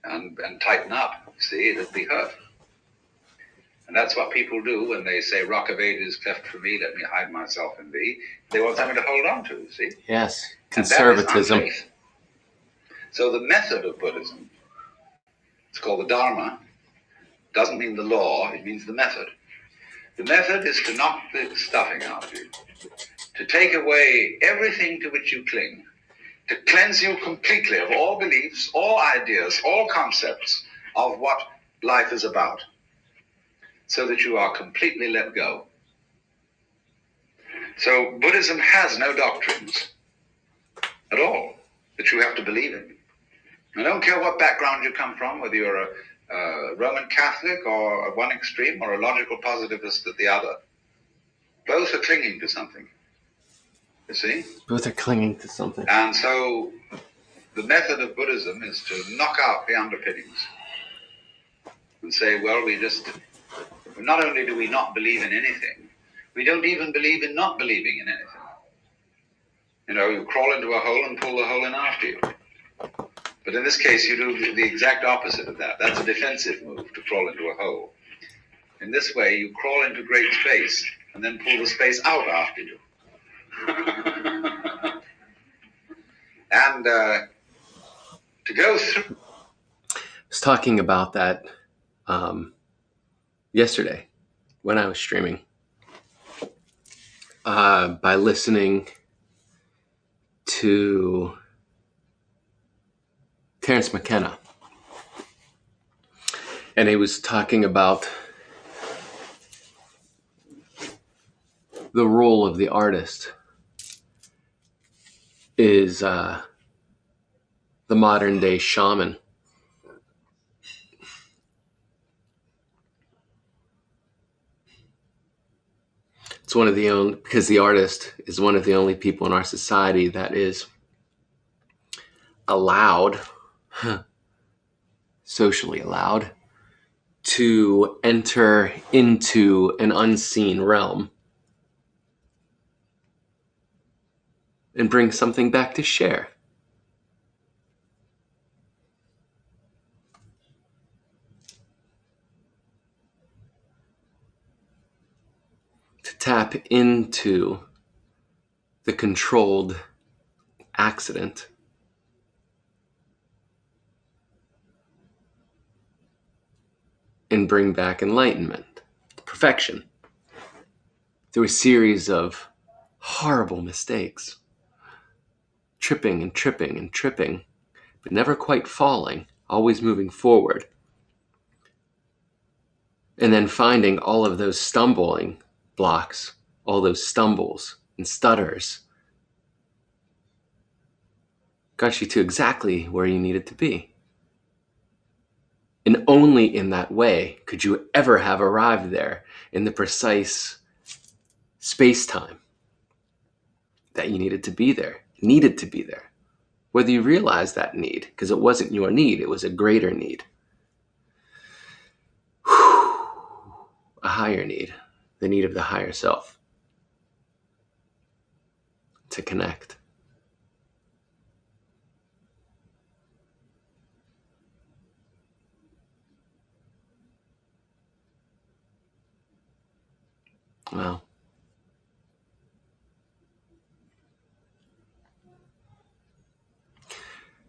and tighten up, see, it'd be hurt. And that's what people do when they say, Rock of Ages is cleft for me, let me hide myself in thee. They want something to hold on to, you see? Yes, conservatism. conservatism. And that is unfaith. So the method of Buddhism, it's called the Dharma, doesn't mean the law, it means the method. The method is to knock the stuffing out of you, to take away everything to which you cling, to cleanse you completely of all beliefs, all ideas, all concepts of what life is about, so that you are completely let go. So Buddhism has no doctrines at all that you have to believe in. I don't care what background you come from, whether you're a Roman Catholic or at one extreme or a logical positivist at the other. Both are clinging to something, you see? Both are clinging to something. And so the method of Buddhism is to knock out the underpinnings and say, well, not only do we not believe in anything, we don't even believe in not believing in anything. You know, you crawl into a hole and pull the hole in after you. But in this case, you do the exact opposite of that. That's a defensive move, to crawl into a hole. In this way, you crawl into great space and then pull the space out after you. And to go through. I was talking about that yesterday when I was streaming by listening to Terence McKenna. And he was talking about the role of the artist is the modern day shaman. It's one of the only, because the artist is one of the only people in our society that is allowed, socially allowed, to enter into an unseen realm and bring something back to share. To tap into the controlled accident and bring back enlightenment, perfection, through a series of horrible mistakes, tripping and tripping and tripping, but never quite falling, always moving forward. And then finding all of those stumbling blocks, all those stumbles and stutters, got you to exactly where you needed to be. And only in that way could you ever have arrived there in the precise space-time that you needed to be there, whether you realized that need, because it wasn't your need, it was a greater need, a higher need, the need of the higher self to connect. Wow.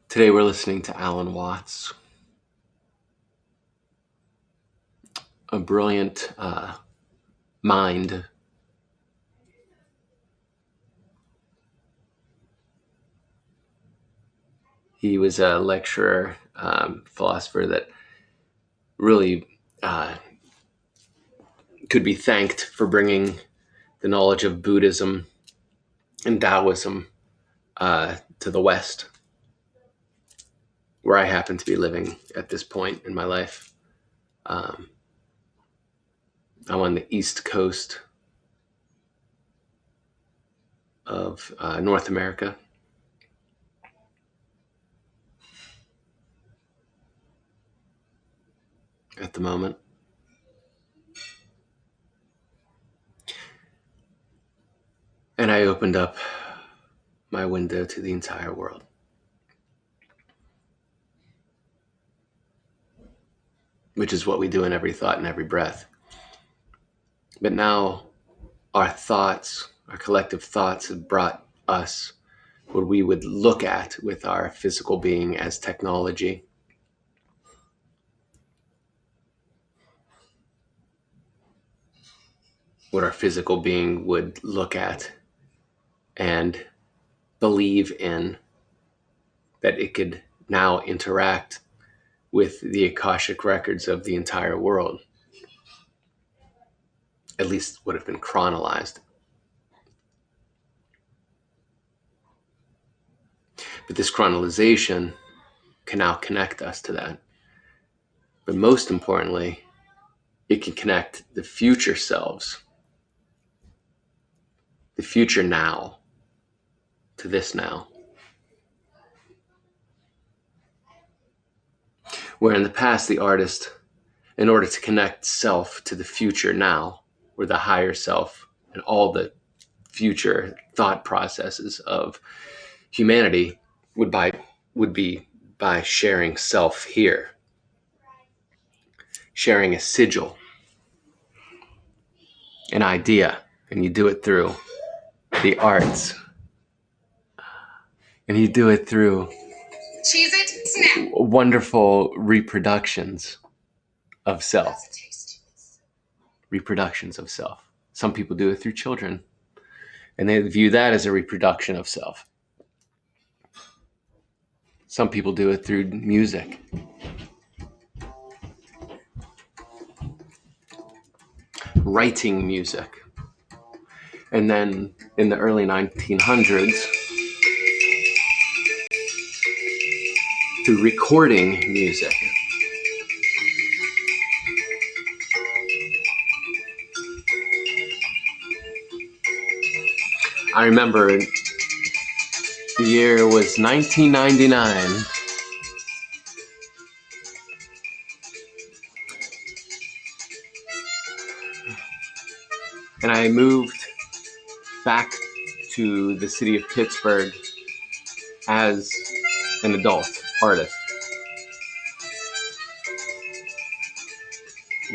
Today we're listening to Alan Watts, a brilliant mind. He was a lecturer, philosopher that really could be thanked for bringing the knowledge of Buddhism and Taoism to the West, where I happen to be living at this point in my life. I'm on the East Coast of North America. At the moment. And I opened up my window to the entire world. Which is what we do in every thought and every breath. But now our thoughts, our collective thoughts, have brought us what we would look at with our physical being as technology. What our physical being would look at and believe in, that it could now interact with the Akashic records of the entire world, at least would have been chronologized. But this chronalization can now connect us to that. But most importantly, it can connect the future selves, the future now, to this now. Where in the past, the artist, in order to connect self to the future now, or the higher self, and all the future thought processes of humanity, would be by sharing self here, sharing a sigil, an idea, and you do it through the arts, and you do it through wonderful reproductions of self. Reproductions of self. Some people do it through children, and they view that as a reproduction of self. Some people do it through music. Writing music. And then in the early 1900s, through recording music. I remember the year was 1999. And I moved back to the city of Pittsburgh as an adult artist.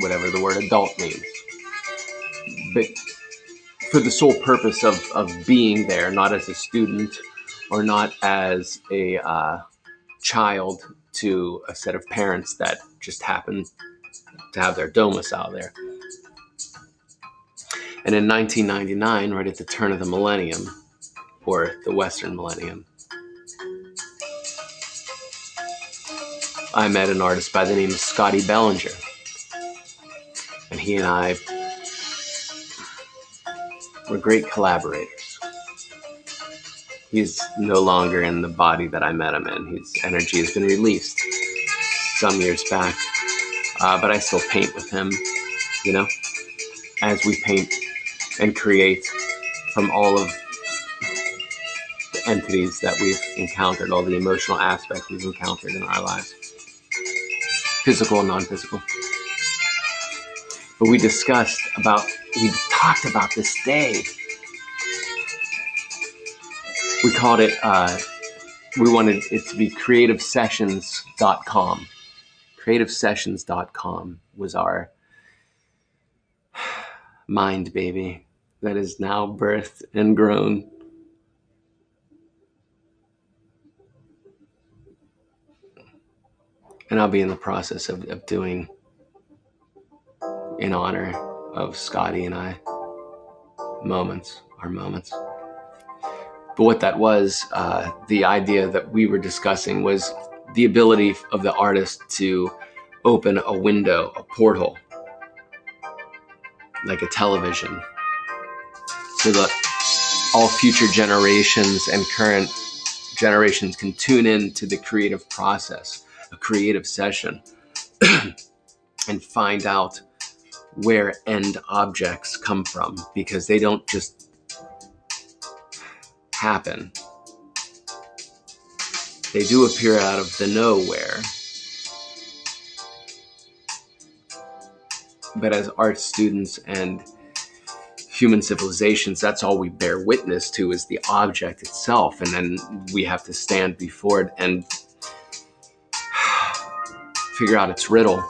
Whatever the word adult means. But for the sole purpose of being there, not as a student or not as a child to a set of parents that just happened to have their domicile there. And in 1999, right at the turn of the millennium, or the Western millennium, I met an artist by the name of Scotty Bellinger. And he and I were great collaborators. He's no longer in the body that I met him in. His energy has been released some years back. But I still paint with him, as we paint and create from all of the entities that we've encountered, all the emotional aspects we've encountered in our lives, physical and non-physical. But we talked about this day. We called it, we wanted it to be creativesessions.com. Creativesessions.com was our mind baby that is now birthed and grown. And I'll be in the process of doing, in honor of Scotty and I, our moments. But what that was, the idea that we were discussing was the ability of the artist to open a window, a portal, like a television, so that all future generations and current generations can tune in to the creative process, a creative session, and find out where end objects come from, because they don't just happen. They do appear out of the nowhere. But as art students and human civilizations, that's all we bear witness to is the object itself. And then we have to stand before it and figure out its riddle.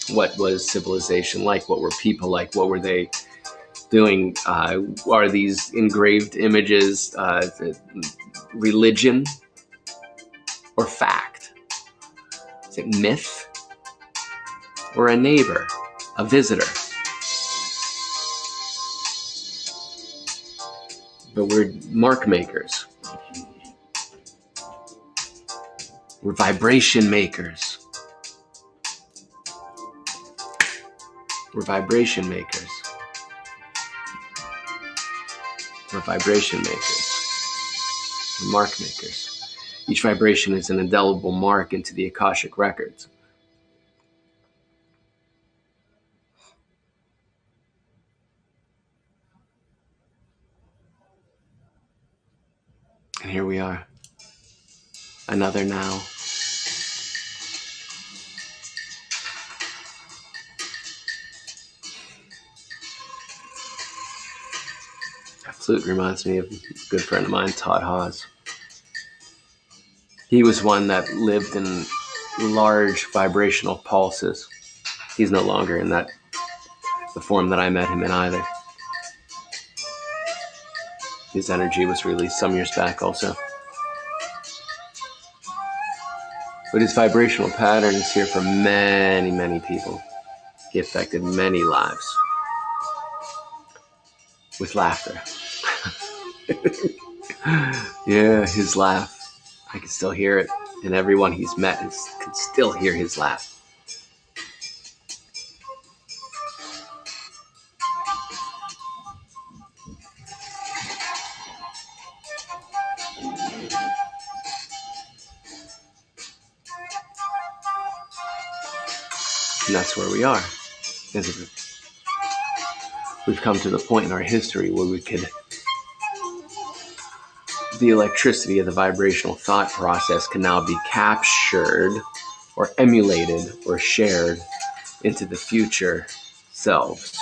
What was civilization like? What were people like? What were they doing? Are these engraved images religion or fact? Is it myth or a neighbor, a visitor? But we're mark makers. We're vibration makers. We're vibration makers. We're vibration makers. We're mark makers. Each vibration is an indelible mark into the Akashic records. And here we are. Another now. That flute reminds me of a good friend of mine, Todd Hawes. He was one that lived in large vibrational pulses. He's no longer in the form that I met him in either. His energy was released some years back also. But his vibrational pattern is here for many, many people. He affected many lives with laughter. Yeah, his laugh. I can still hear it. And everyone he's met can still hear his laugh. And that's where we are. We've come to the point in our history where the electricity of the vibrational thought process can now be captured or emulated or shared into the future selves,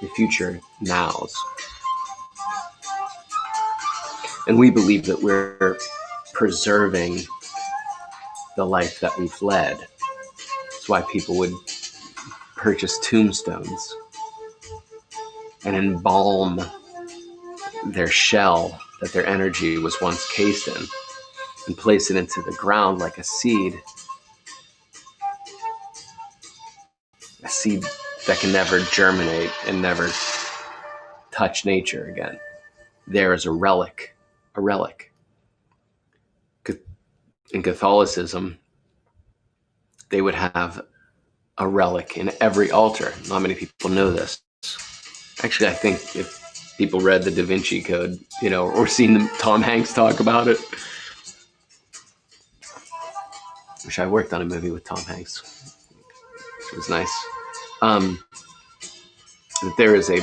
the future nows. And we believe that we're preserving the life that we've led. That's why people would purchase tombstones and embalm their shell that their energy was once cased in and place it into the ground like a seed that can never germinate and never touch nature again. There is a relic. In Catholicism, they would have a relic in every altar. Not many people know this. Actually, I think if people read the Da Vinci Code, or seen Tom Hanks talk about it. Wish I worked on a movie with Tom Hanks. It was nice. That there is a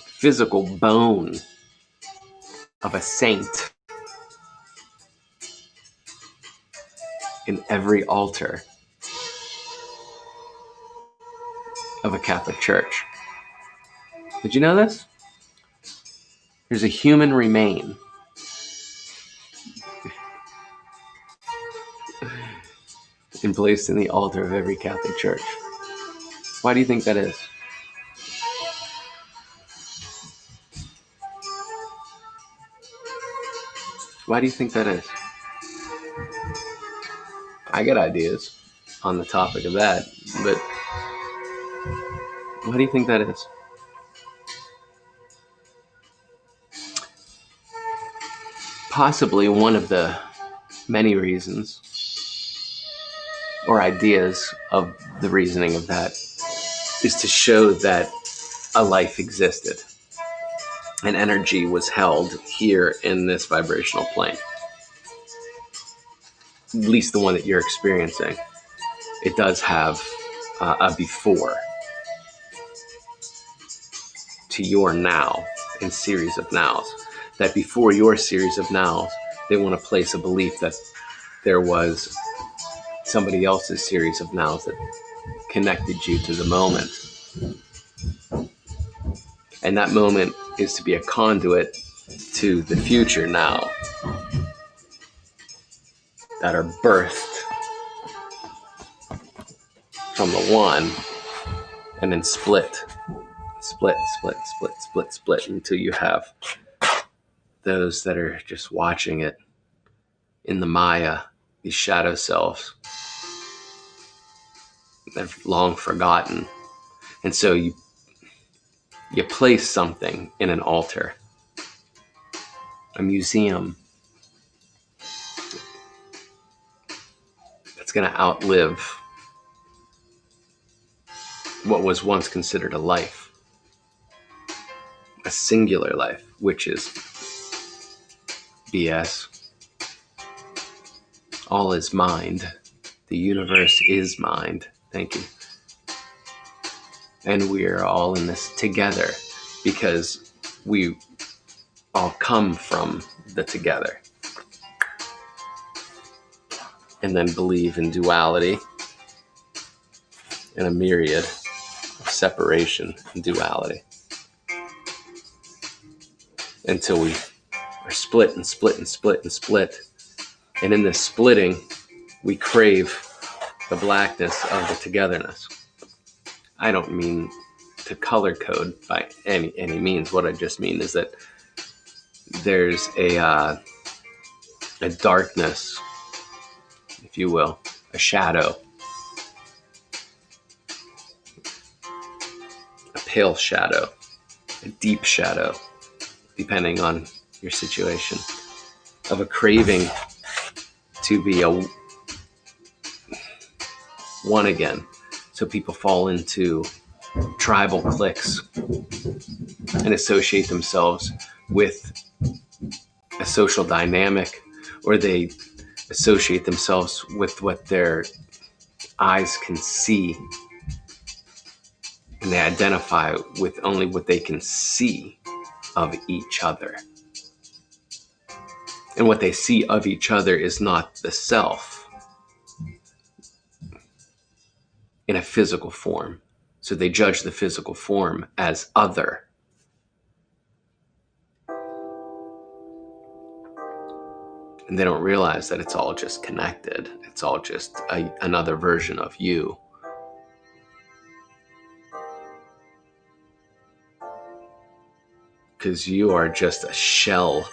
physical bone of a saint in every altar of a Catholic church. Did you know this? There's a human remain placed in the altar of every Catholic church. Why do you think that is? Why do you think that is? I got ideas on the topic of that, but why do you think that is? Possibly one of the many reasons or ideas of the reasoning of that is to show that a life existed. And energy was held here in this vibrational plane. At least the one that you're experiencing. It does have a before to your now in series of nows. That before your series of nows, they want to place a belief that there was somebody else's series of nows that connected you to the moment. And that moment is to be a conduit to the future now that are birthed from the one, and then split until you have those that are just watching it in the Maya, these shadow selves that have long forgotten. And so you place something in an altar, a museum that's going to outlive what was once considered a life, a singular life, which is BS. All is mind. The universe is mind. Thank you. And we are all in this together because we all come from the together. And then believe in duality and a myriad of separation and duality until we are split. And in this splitting, we crave the blackness of the togetherness. I don't mean to color code by any means. What I just mean is that there's a darkness, if you will, a shadow, a pale shadow, a deep shadow, depending on your situation, of a craving to be a one again. So people fall into tribal cliques and associate themselves with a social dynamic, or they associate themselves with what their eyes can see, and they identify with only what they can see of each other. And what they see of each other is not the self in a physical form. So they judge the physical form as other. And they don't realize that it's all just connected. It's all just another version of you. Because you are just a shell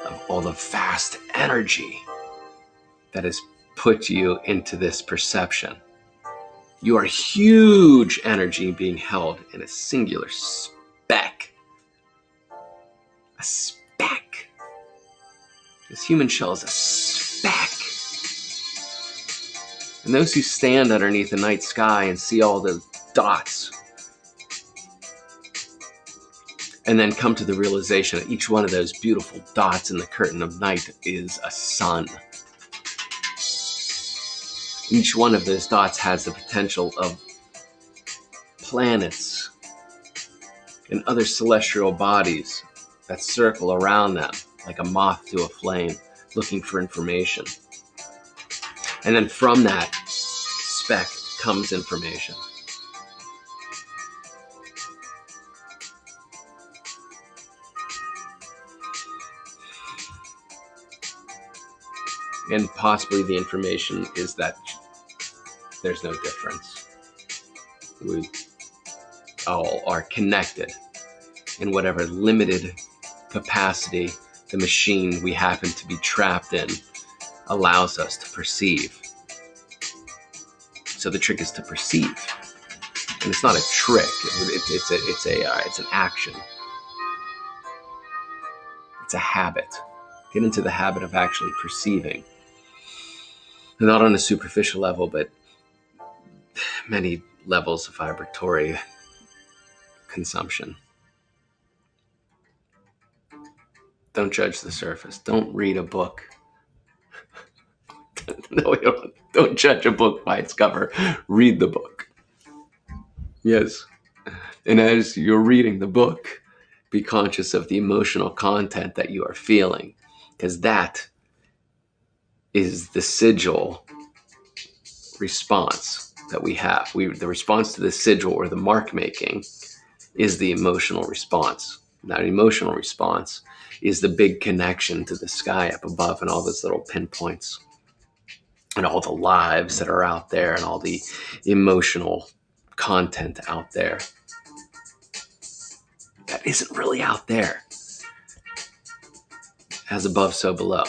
of all the vast energy that has put you into this perception. You are huge energy being held in a singular speck. A speck. This human shell is a speck. And those who stand underneath the night sky and see all the dots, and then come to the realization that each one of those beautiful dots in the curtain of night is a sun. Each one of those dots has the potential of planets and other celestial bodies that circle around them like a moth to a flame, looking for information. And then from that speck comes information. And possibly the information is that there's no difference. We all are connected in whatever limited capacity the machine we happen to be trapped in allows us to perceive. So the trick is to perceive. And it's not a trick, it's an action. It's a habit. Get into the habit of actually perceiving. Not on a superficial level, but many levels of vibratory consumption. Don't judge the surface. Don't read a book. No, don't judge a book by its cover. Read the book. Yes. And as you're reading the book, be conscious of the emotional content that you are feeling, because that is the sigil response that we have. The response to the sigil, or the mark making, is the emotional response. That emotional response is the big connection to the sky up above and all those little pinpoints. and all the lives that are out there and all the emotional content out there that isn't really out there. As above, so below.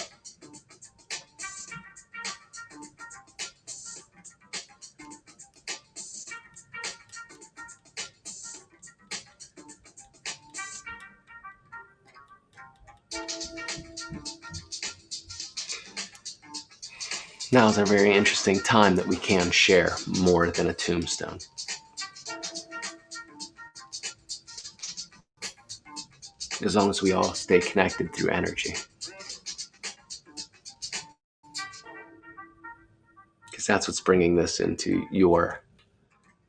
Now is a very interesting time that we can share more than a tombstone. As long as we all stay connected through energy. Because that's what's bringing this into your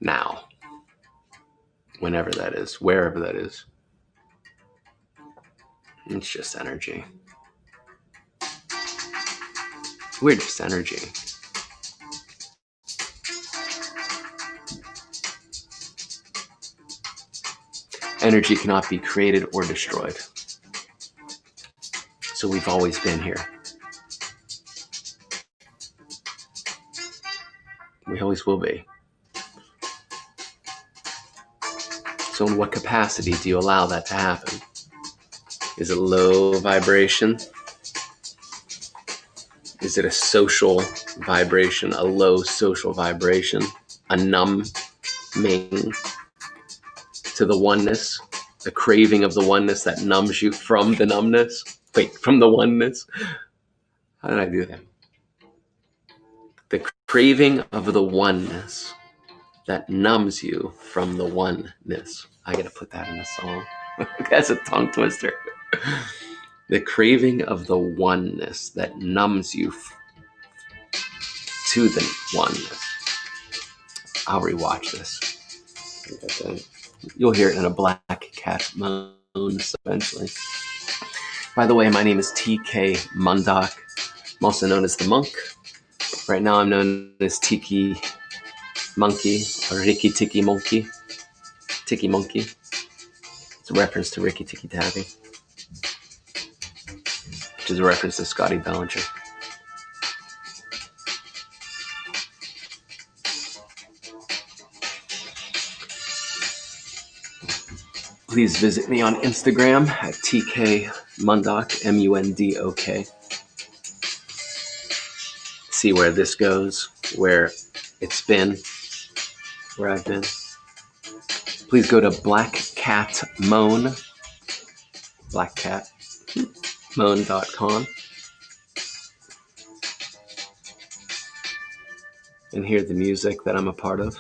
now. Whenever that is, wherever that is. It's just energy. We're just energy. Energy cannot be created or destroyed. So we've always been here. We always will be. So in what capacity do you allow that to happen? Is it low vibration? Is it a social vibration, a low social vibration, a numbing to the oneness, the craving of the oneness that numbs you from the numbness? Wait, from the oneness? How did I do that? The craving of the oneness that numbs you from the oneness. I gotta put that in a song. That's a tongue twister. The craving of the oneness that numbs you to the oneness. I'll rewatch this. You'll hear it in a black cat moan eventually. By the way, my name is TK Mundok. I'm also known as the Monk. Right now I'm known as Tiki Monkey or Ricky Tiki Monkey. Tiki Monkey. It's a reference to Ricky Tiki Tavi, which is a reference to Scotty Bellinger. Please visit me on Instagram at TK Mundok, M-U-N-D-O-K. See where this goes, where it's been, where I've been. Please go to Black Cat Moan, blackcatmoan.com, and hear the music that I'm a part of.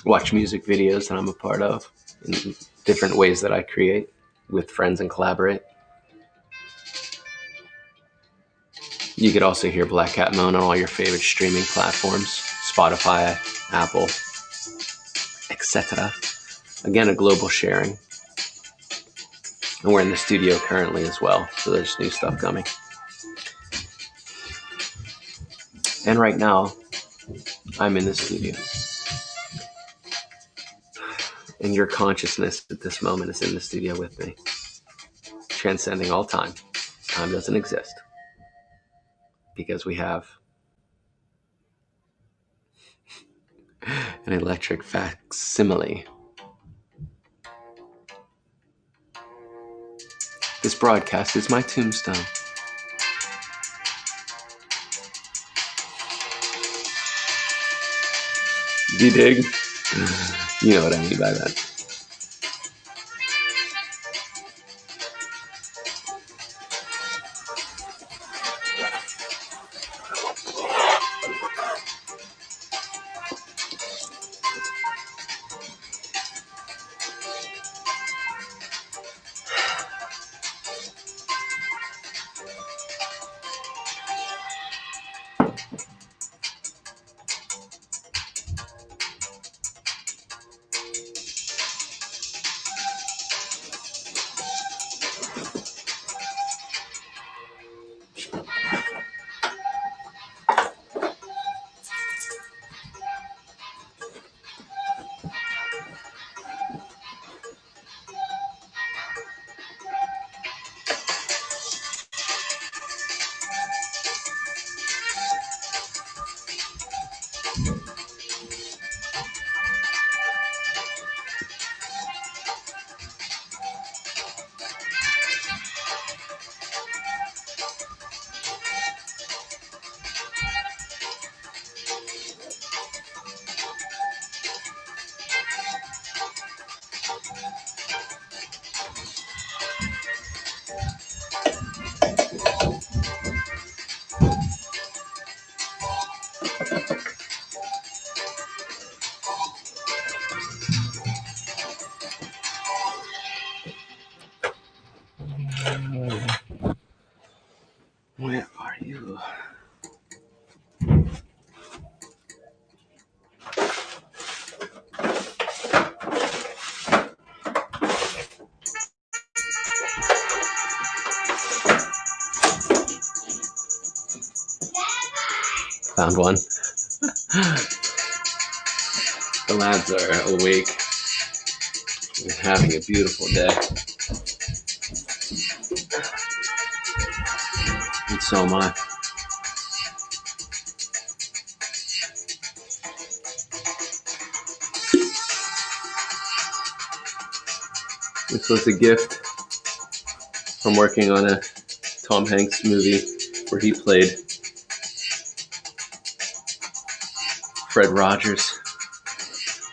Watch music videos that I'm a part of in different ways that I create with friends and collaborate. You could also hear Black Cat Moan on all your favorite streaming platforms, Spotify, Apple, etc. Again, a global sharing. And we're in the studio currently as well, so there's new stuff coming. And right now, I'm in the studio. And your consciousness at this moment is in the studio with me, transcending all time. Time doesn't exist because we have an electric facsimile. This broadcast is my tombstone. Do you dig? You know what I mean by that. Where are you? Found one. The lads are awake and having a beautiful day. And so am I. This was a gift from working on a Tom Hanks movie where he played Fred Rogers.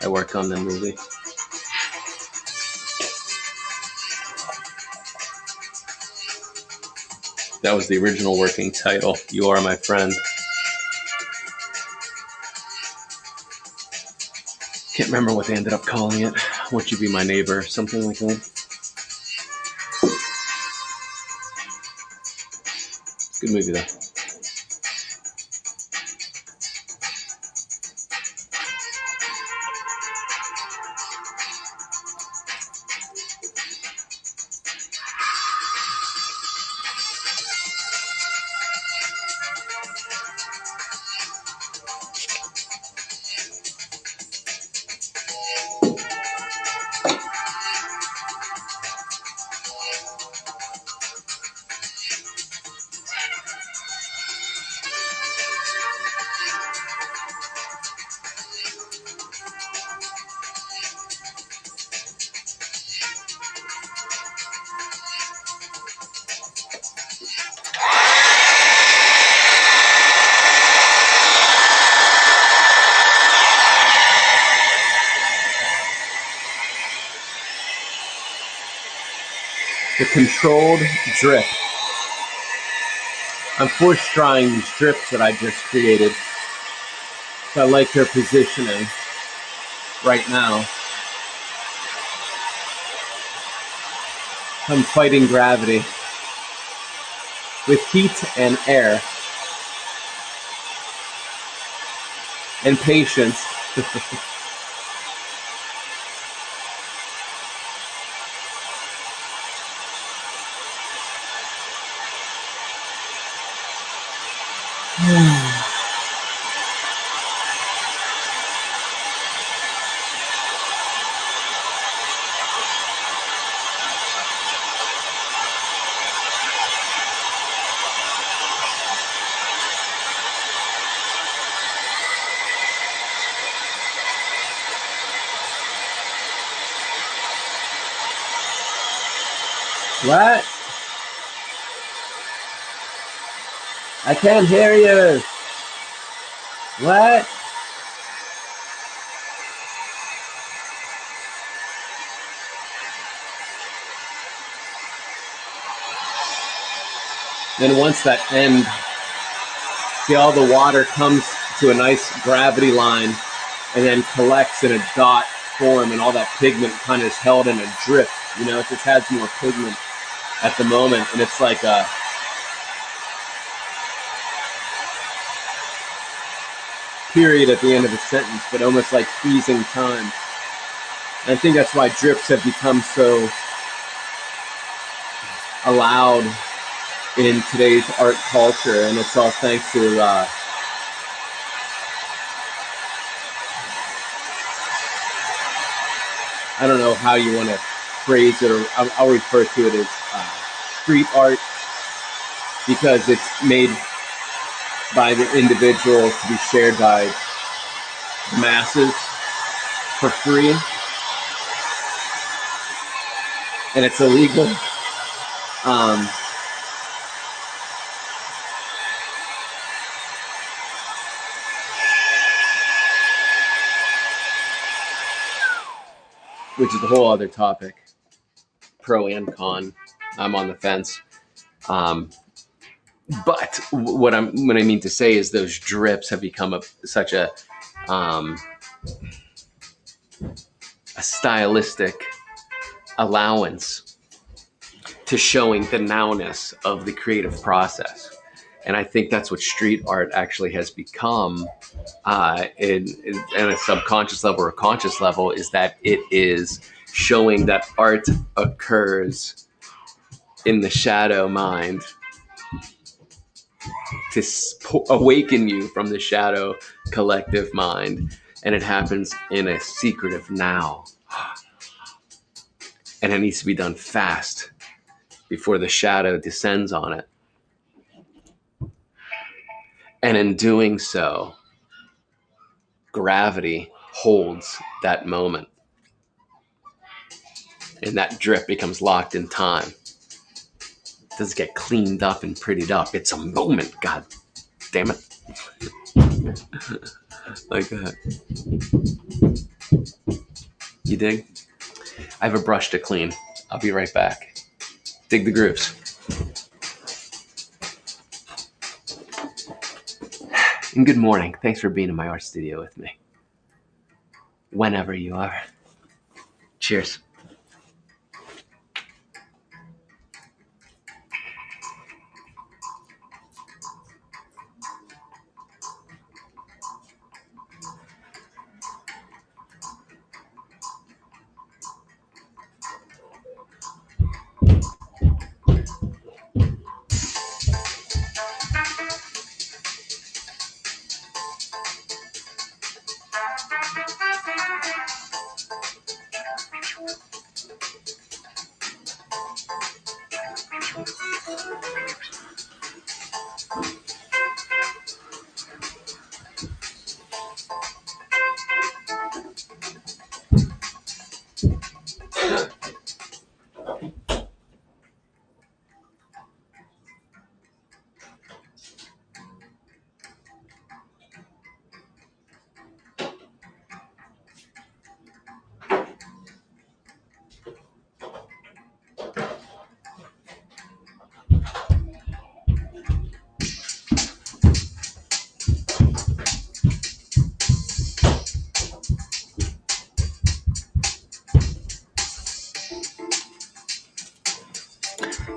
I worked on the movie. That was the original working title, You Are My Friend. Can't remember what they ended up calling it. Would You Be My Neighbor? Something like that. Good movie though. The controlled drip. I'm force drying these drips that I just created. So I like their positioning right now. I'm fighting gravity with heat and air and patience. What? I can't hear you. What? Then once that end, see, all the water comes to a nice gravity line and then collects in a dot form, and all that pigment kind of is held in a drip. You know, it just has more pigment at the moment, and it's like a period at the end of a sentence, but almost like freezing time. And I think that's why drips have become so allowed in today's art culture, and it's all thanks to I don't know how you want to phrase it, or I'll refer to it as street art, because it's made by the individual to be shared by the masses for free, and it's illegal. Which is a whole other topic. pro and con. I'm on the fence. But what I mean to say is those drips have become such a stylistic allowance to showing the nowness of the creative process. And I think that's what street art actually has become in a subconscious level or a conscious level, is that it is showing that art occurs in the shadow mind to awaken you from the shadow collective mind. And it happens in a secretive now. And it needs to be done fast before the shadow descends on it. And in doing so, gravity holds that moment. And that drip becomes locked in time. It doesn't get cleaned up and prettied up. It's a moment, god damn it. Like that. You dig? I have a brush to clean. I'll be right back. Dig the grooves. And good morning. Thanks for being in my art studio with me. Whenever you are. Cheers.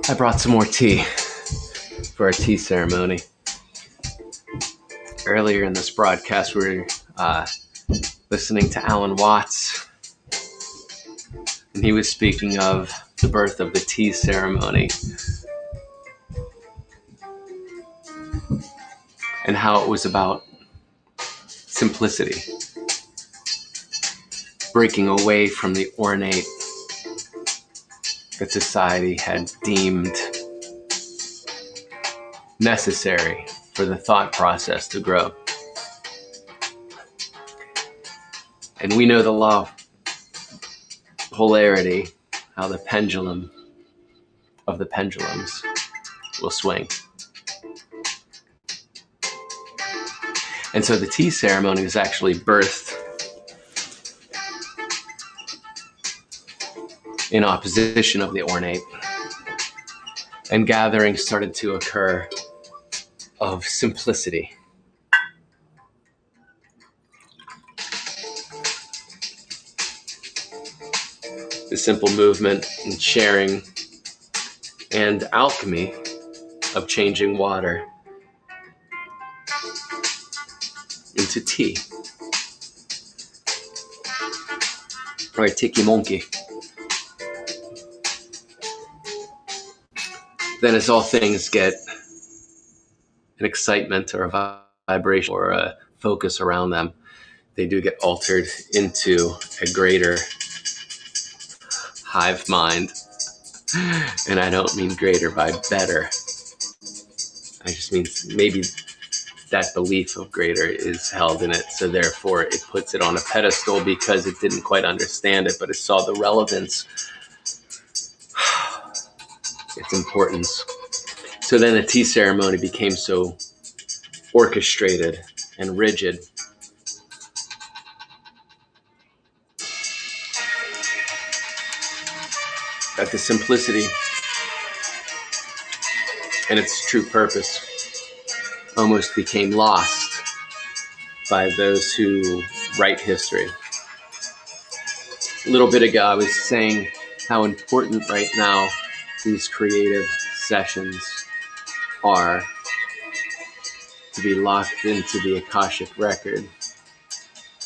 I brought some more tea for our tea ceremony. Earlier in this broadcast, we were listening to Alan Watts, and he was speaking of the birth of the tea ceremony and how it was about simplicity, breaking away from the ornate that society had deemed necessary for the thought process to grow. And we know the law of polarity, how the pendulum of the pendulums will swing. And so the tea ceremony was actually birthed in opposition of the ornate, and gatherings started to occur of simplicity. The simple movement and sharing and alchemy of changing water into tea. Or a tiki monkey. Then as all things get an excitement or a vibration or a focus around them, they do get altered into a greater hive mind. And I don't mean greater by better. I just mean maybe that belief of greater is held in it, so therefore it puts it on a pedestal because it didn't quite understand it, but it saw the relevance, its importance. So then the tea ceremony became so orchestrated and rigid. that the simplicity and its true purpose almost became lost by those who write history. A little bit ago, I was saying how important right now these creative sessions are to be locked into the Akashic record.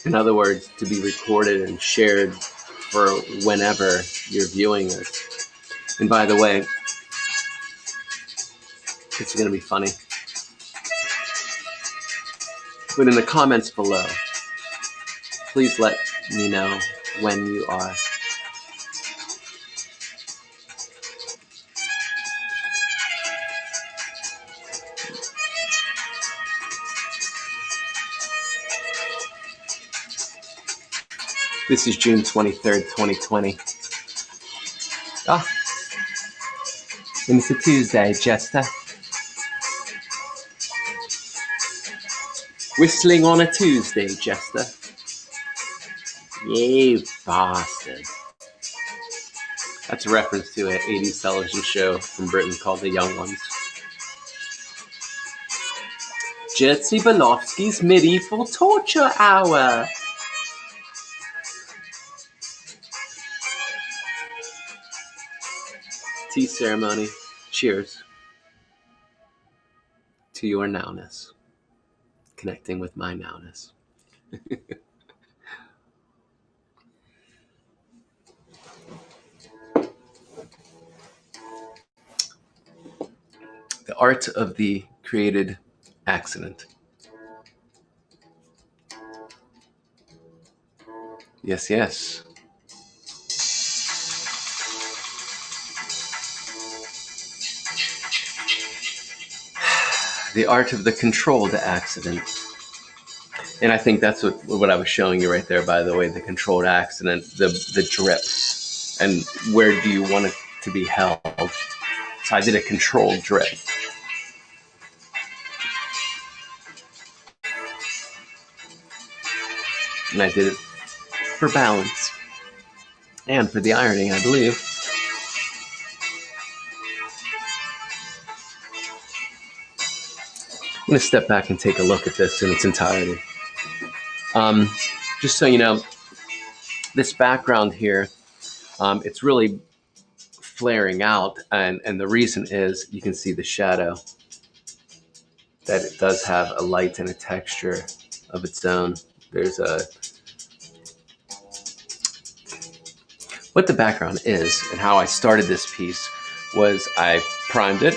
In other words, to be recorded and shared for whenever you're viewing it. And by the way, it's going to be funny. But in the comments below, please let me know when you are. This is June 23rd, 2020. Ah, and it's a Tuesday, Jester. Whistling on a Tuesday, Jester. You bastard. That's a reference to an 80s television show from Britain called The Young Ones. Jerzy Bolofsky's Medieval Torture Hour. Tea ceremony. Cheers to your nowness. Connecting with my nowness. The art of the created accident. Yes, yes. The art of the controlled accident. And I think that's what I was showing you right there, by the way, the controlled accident, the drip. And where do you want it to be held? So I did a controlled drip. And I did it for balance. And for the irony, I believe. I'm going to step back and take a look at this in its entirety. Just so you know, this background here, it's really flaring out. And the reason is you can see the shadow, that it does have a light and a texture of its own. There's what the background is and how I started this piece was I primed it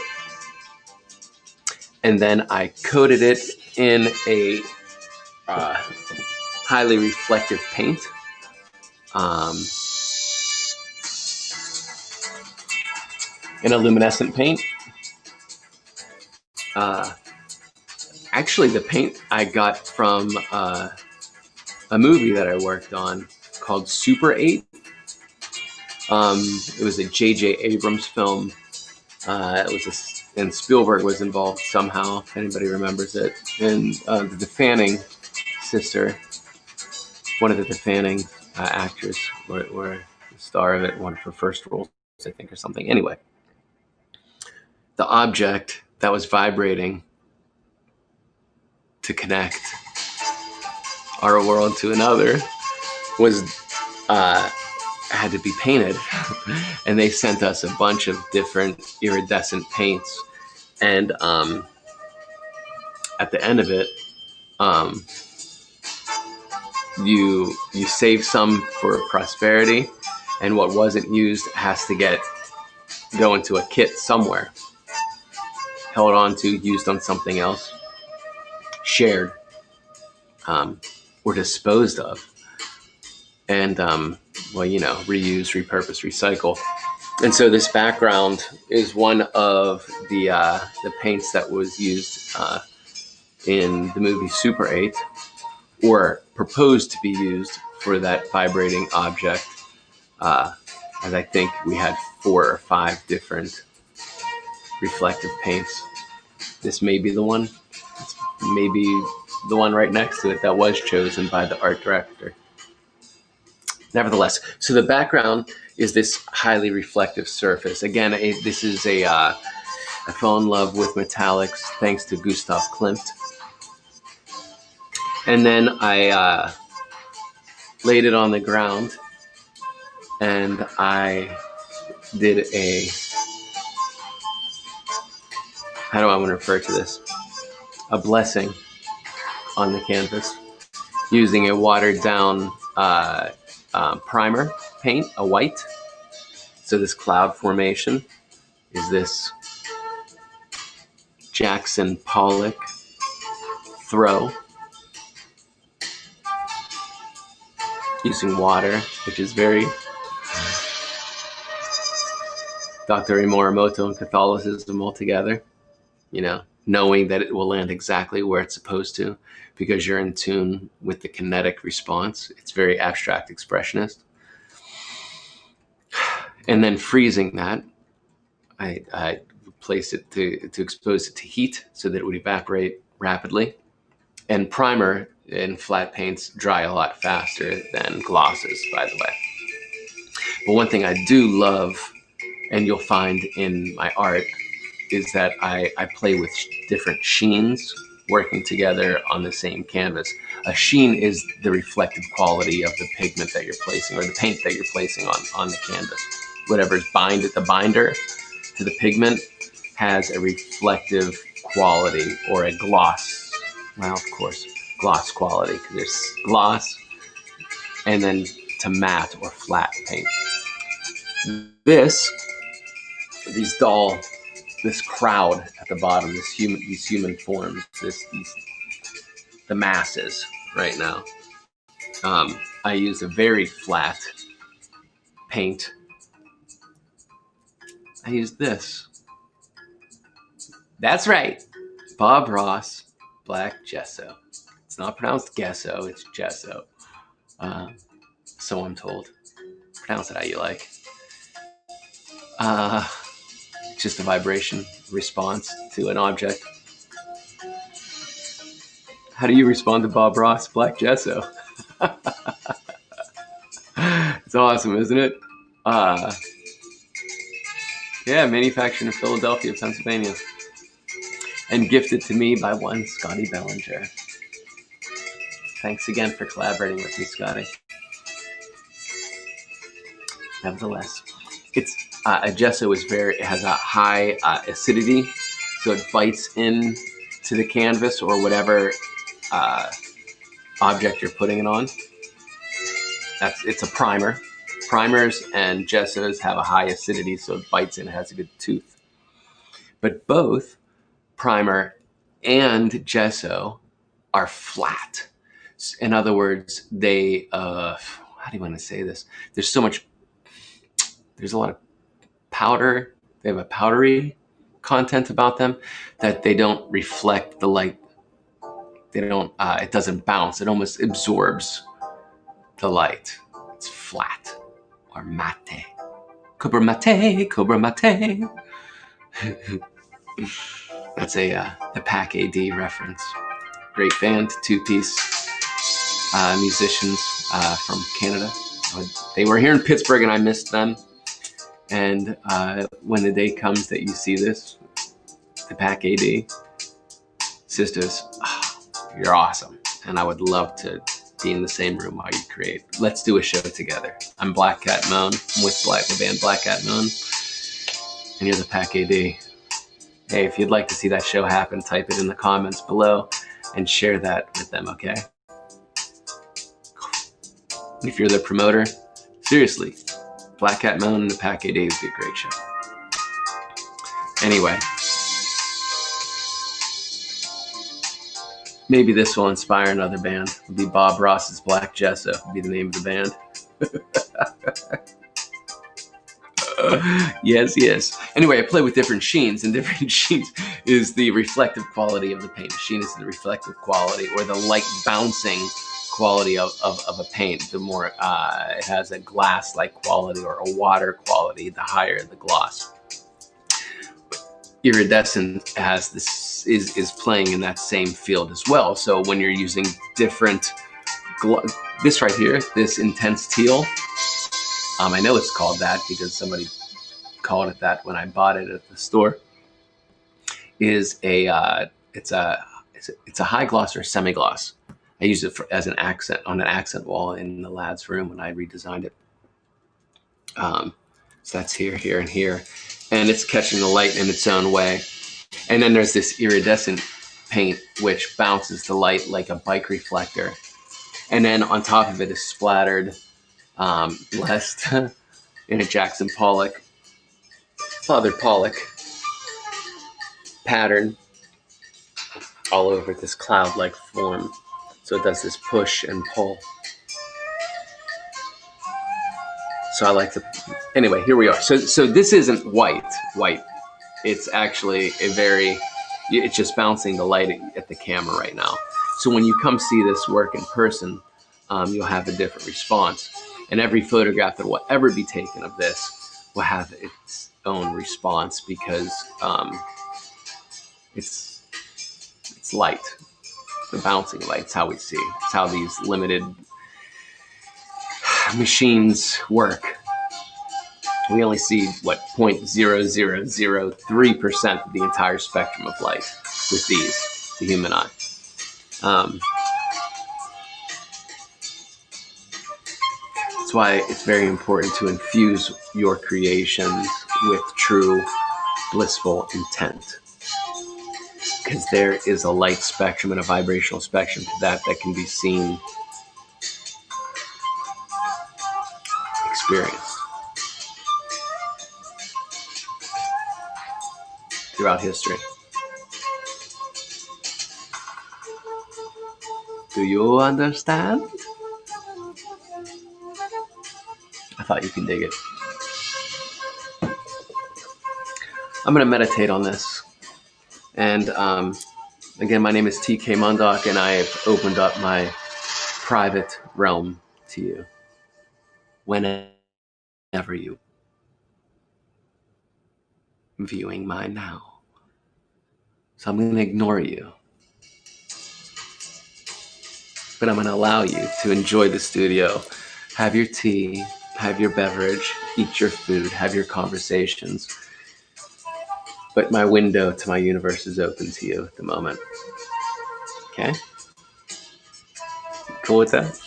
and then I coated it in a highly reflective paint. An luminescent paint. Actually, the paint I got from a movie that I worked on called Super 8. It was a J.J. Abrams film. And Spielberg was involved somehow, if anybody remembers it. And the DeFanning sister, one of the DeFanning actors, were the star of it, one of her first roles, I think, or something. Anyway, the object that was vibrating to connect our world to another was had to be painted. And they sent us a bunch of different iridescent paints. And at the end of it, you save some for prosperity, and what wasn't used has to go into a kit somewhere, held on to, used on something else, shared, or disposed of. And reuse, repurpose, recycle. And so this background is one of the paints that was used in the movie Super 8, or proposed to be used for that vibrating object. As I think we had 4 or 5 different reflective paints. This may be the one. It's maybe the one right next to it that was chosen by the art director. Nevertheless, so the background is this highly reflective surface. Again, this is I fell in love with metallics thanks to Gustav Klimt. And then I laid it on the ground, and I did how do I want to refer to this? A blessing on the canvas using a watered down primer paint, a white. So this cloud formation is this Jackson Pollock throw using water, which is very Dr. Morimoto and Catholicism altogether, knowing that it will land exactly where it's supposed to because you're in tune with the kinetic response. It's very abstract expressionist. And then freezing that, I placed it to expose it to heat so that it would evaporate rapidly. And primer and flat paints dry a lot faster than glosses, by the way. But one thing I do love, and you'll find in my art, is that I play with different sheens working together on the same canvas. A sheen is the reflective quality of the pigment that you're placing, or the paint that you're placing on the canvas. Whatever's the binder to the pigment has a reflective quality, or a gloss. Well, of course, gloss quality, because there's gloss and then to matte or flat paint. This crowd at the bottom, these human forms, the masses right now. I use a very flat paint. I use this. That's right, Bob Ross Black Gesso. It's not pronounced gesso, it's gesso. So I'm told. Pronounce it how you like. Just a vibration response to an object. How do you respond to Bob Ross Black Gesso? It's awesome, isn't it? Yeah, manufactured in Philadelphia, Pennsylvania. And gifted to me by one Scotty Bellinger. Thanks again for collaborating with me, Scotty. Nevertheless, it's a gesso has a high acidity, so it bites in to the canvas or whatever object you're putting it on. It's a primer. Primers and gessos have a high acidity, so it bites in, it has a good tooth. But both primer and gesso are flat. In other words, they how do you want to say this? There's a lot of powder. They have a powdery content about them that they don't reflect the light. It doesn't bounce. It almost absorbs the light. It's flat, or mate. Cobra mate, cobra mate. That's the Pac AD reference. Great band, two-piece musicians from Canada. They were here in Pittsburgh and I missed them. And when the day comes that you see this, the Pac AD sisters, you're awesome. And I would love to be in the same room while you create. Let's do a show together. I'm Black Cat Moan. I'm with the band Black Cat Moan. And you're the Pac AD. Hey, if you'd like to see that show happen, type it in the comments below and share that with them, okay? If you're the promoter, seriously, Black Cat Moan and the Pac AD would be a great show. Anyway, maybe this will inspire another band. It'll be Bob Ross's Black Gesso, would be the name of the band. Yes. Anyway, I play with different sheens, and different sheens is the reflective quality of the paint. A sheen is the reflective quality, or the light bouncing quality of a paint. The more it has a glass-like quality or a water quality, the higher the gloss. Iridescent has this is playing in that same field as well. So when you're using different this right here, this intense teal, I know it's called that because somebody called it that when I bought it at the store, is it's a high gloss or semi gloss. I used it as an accent on an accent wall in the lad's room when I redesigned it. So that's here, here, and here, and it's catching the light in its own way. And then there's this iridescent paint which bounces the light like a bike reflector, and then on top of it is splattered, blessed in a Jackson Pollock, Father Pollock pattern all over this cloud-like form. So it does this push and pull. So I like to. Anyway, here we are. So this isn't white. It's actually a very. It's just bouncing the light at the camera right now. So when you come see this work in person, you'll have a different response. And every photograph that will ever be taken of this will have its own response because it's light, the bouncing light. It's how we see. It's how these limited machines work. We only see what 0.0003% of the entire spectrum of light with these, the human eye. That's why it's very important to infuse your creations with true blissful intent, because there is a light spectrum and a vibrational spectrum to that can be seen, experienced throughout history. Do you understand? I thought you can dig it. I'm going to meditate on this. And again, my name is TK Mundok, and I have opened up my private realm to you whenever you viewing mine now. So I'm going to ignore you, but I'm going to allow you to enjoy the studio, have your tea, have your beverage, eat your food, have your conversations. But my window to my universe is open to you at the moment. Okay? Cool with that?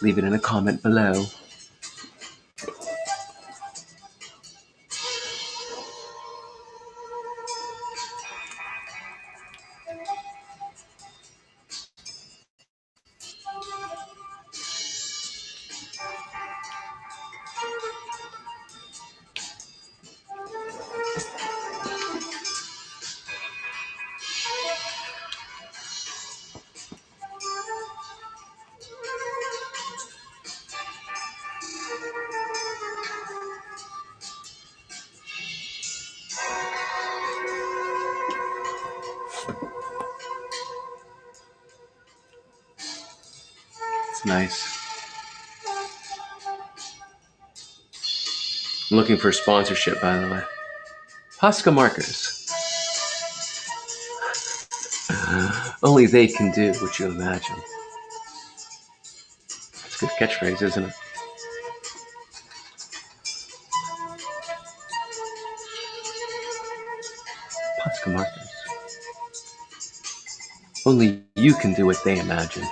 Leave it in a comment below. It's nice. I'm looking for sponsorship, by the way. Posca markers. Only they can do what you imagine. It's a good catchphrase, isn't it? Posca markers. Only you can do what they imagine.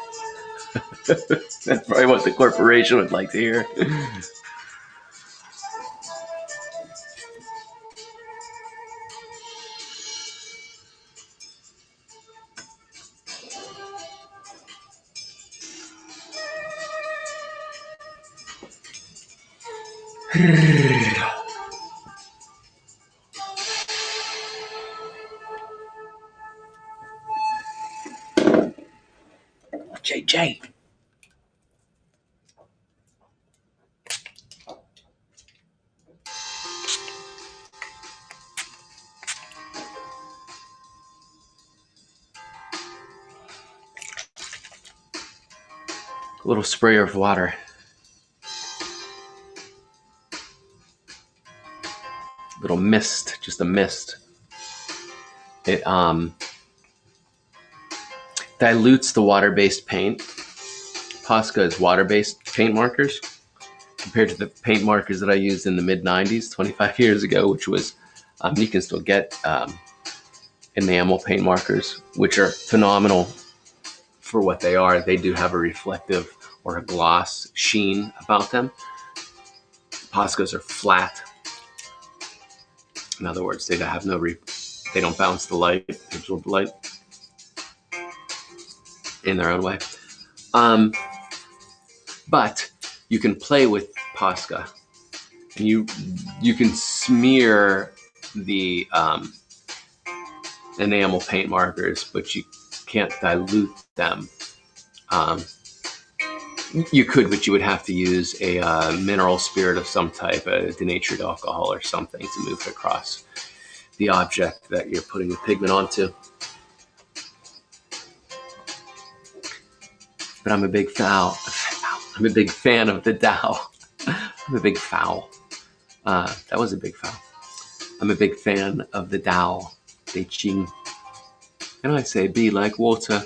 That's probably what the corporation would like to hear. JJ. A little sprayer of water. A little mist, just a mist. It dilutes the water-based paint, Posca is water-based paint markers compared to the paint markers that I used in the mid-90s, 25 years ago, which was, you can still get enamel paint markers, which are phenomenal for what they are. They do have a reflective or a gloss sheen about them. Poscas are flat. In other words, they have they don't bounce the light, they absorb the light in their own way. But you can play with Posca. You can smear the enamel paint markers, but you can't dilute them. You could, but you would have to use a mineral spirit of some type, a denatured alcohol or something, to move it across the object that you're putting the pigment onto. But I'm a big foul. I'm a big fan of the Tao. I'm a big foul. That was a big foul. I'm a big fan of the Tao Te Ching. And I say, be like water.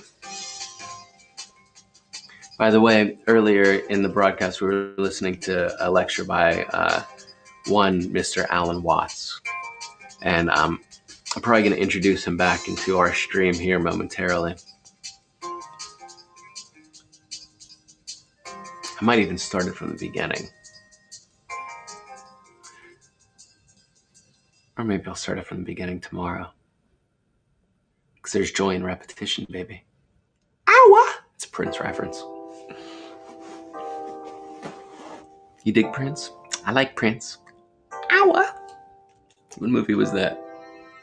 By the way, earlier in the broadcast, we were listening to a lecture by one Mr. Alan Watts. And I'm probably going to introduce him back into our stream here momentarily. I might even start it from the beginning. Or maybe I'll start it from the beginning tomorrow. Because there's joy in repetition, baby. Ow! It's a Prince reference. You dig Prince? I like Prince. Ow! What movie was that?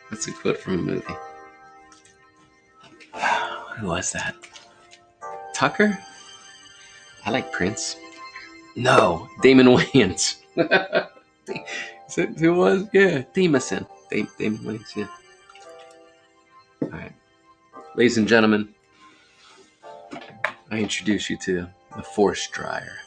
That's a quote from a movie. Who was that? Tucker? I like Prince. No, Damon Wayans. Is that who it was? Yeah, Damon Wayans, yeah. All right. Ladies and gentlemen, I introduce you to the Force Dryer.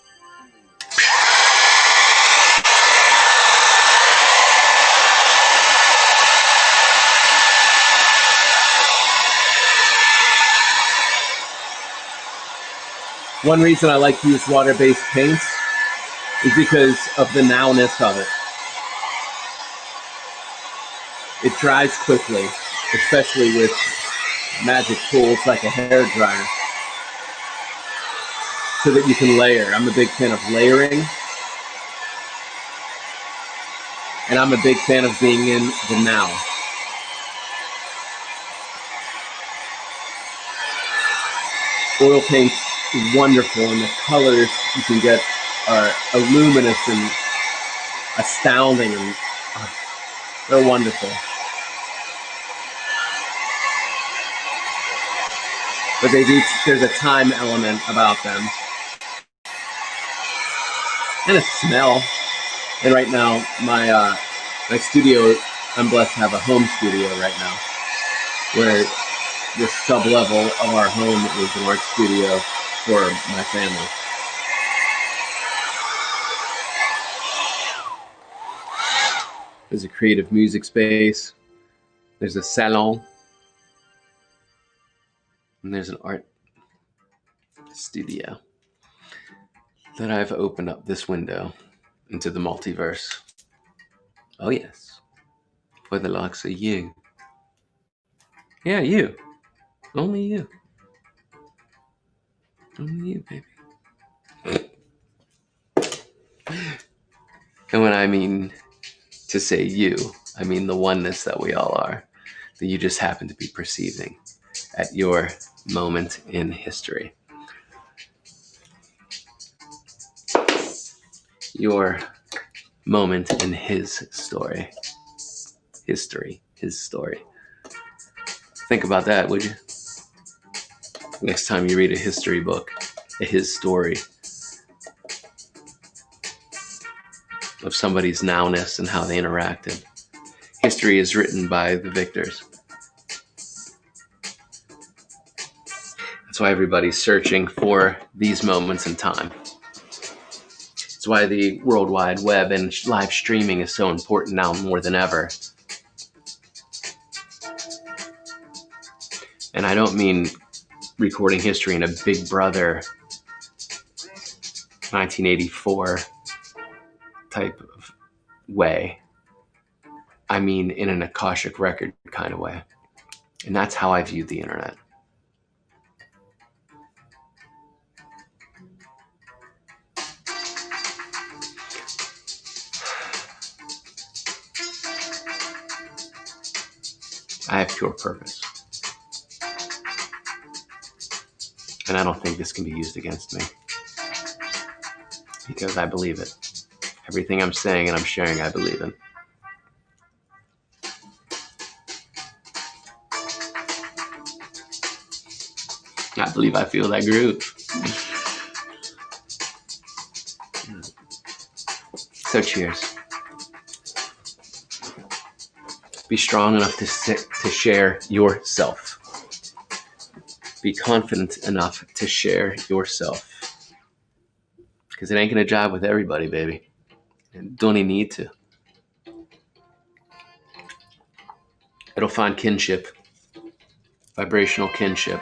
One reason I like to use water-based paints is because of the nowness of it. It dries quickly, especially with magic tools like a hair dryer, so that you can layer. I'm a big fan of layering, and I'm a big fan of being in the now. Oil paint's wonderful, and the colors you can get are luminous and astounding, and they're wonderful. But there's a time element about them. And a smell. And right now, my studio, I'm blessed to have a home studio right now, where the sub-level of our home is an art studio for my family. There's a creative music space. There's a salon. And there's an art studio that I've opened up this window into the multiverse. Oh yes, for the likes of you. Yeah, you. Only you. Only you, baby. And when I mean to say you, I mean the oneness that we all are, that you just happen to be perceiving at your moment in history. Your moment in his story. History, his story. Think about that, would you? Next time you read a history book, his story of somebody's nowness and how they interacted. History is written by the victors. That's why everybody's searching for these moments in time. It's why the World Wide Web and live streaming is so important now more than ever. And I don't mean recording history in a Big Brother 1984 type of way. I mean, in an Akashic record kind of way. And that's how I view the internet. I have pure purpose. And I don't think this can be used against me. Because I believe it. Everything I'm saying and I'm sharing, I believe in. I believe I feel that groove. So cheers. Be strong enough to share yourself. Be confident enough to share yourself. Because it ain't going to jive with everybody, baby. And don't even need to. It'll find kinship. Vibrational kinship.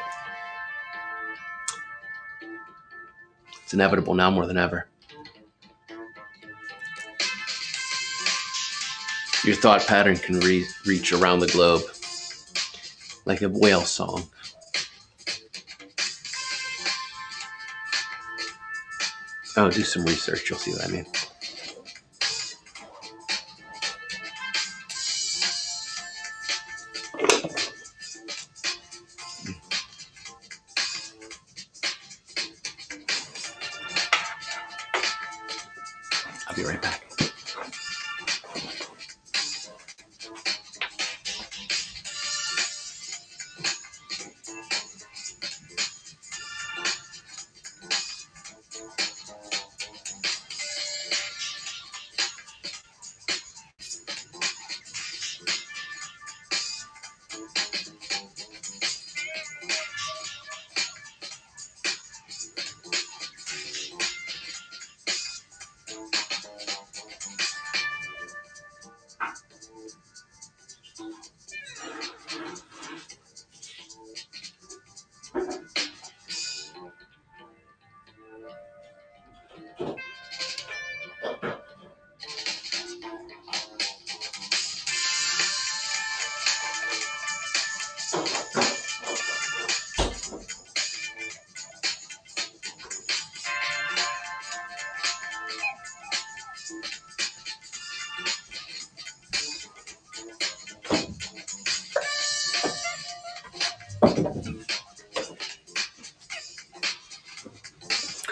It's inevitable now more than ever. Your thought pattern can reach around the globe like a whale song. Oh, do some research. You'll see what I mean. I'll be right back.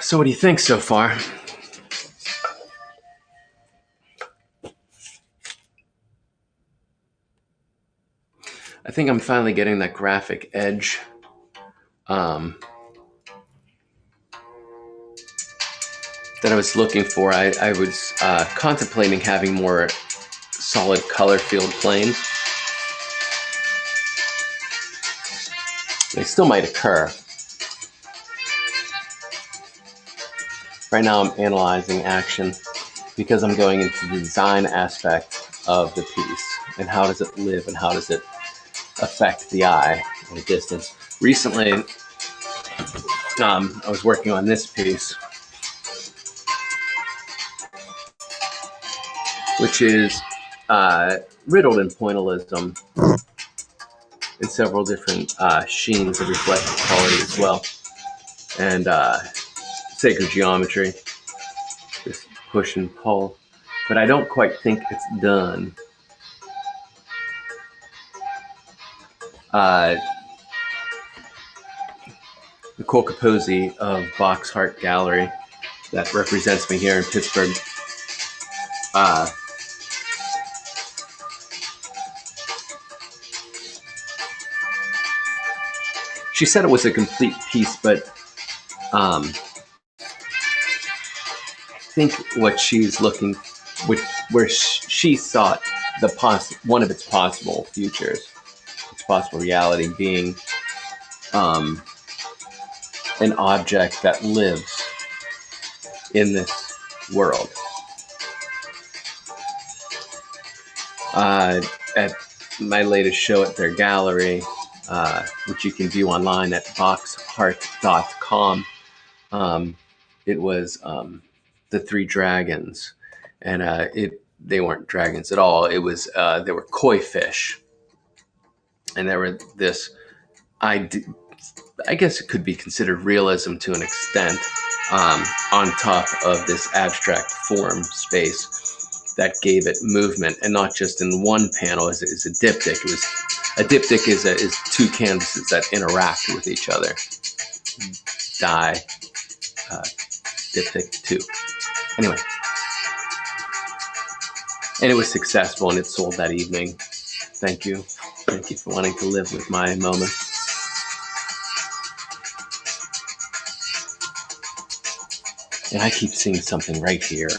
So what do you think so far? I think I'm finally getting that graphic edge. That I was looking for. I was contemplating having more solid color field planes. They still might occur. Right now I'm analyzing action because I'm going into the design aspect of the piece and how does it live and how does it affect the eye at a distance. Recently, I was working on this piece, which is riddled in pointillism in several different sheens of reflective quality as well, and sacred geometry, just push and pull. But I don't quite think it's done. Nicole Capozzi of Box Heart Gallery, that represents me here in Pittsburgh, she said it was a complete piece, but I think what she's looking, where she thought one of its possible futures, its possible reality being an object that lives in this world. At my latest show at their gallery, which you can view online at boxheart.com, It was the three dragons, and they weren't dragons at all. It was they were koi fish, and they were this. I guess it could be considered realism to an extent, on top of this abstract form space that gave it movement, and not just in one panel as a diptych. It was a diptych is two canvases that interact with each other. Diptych 2. Anyway, and it was successful, and it sold that evening. Thank you for wanting to live with my moment. And I keep seeing something right here.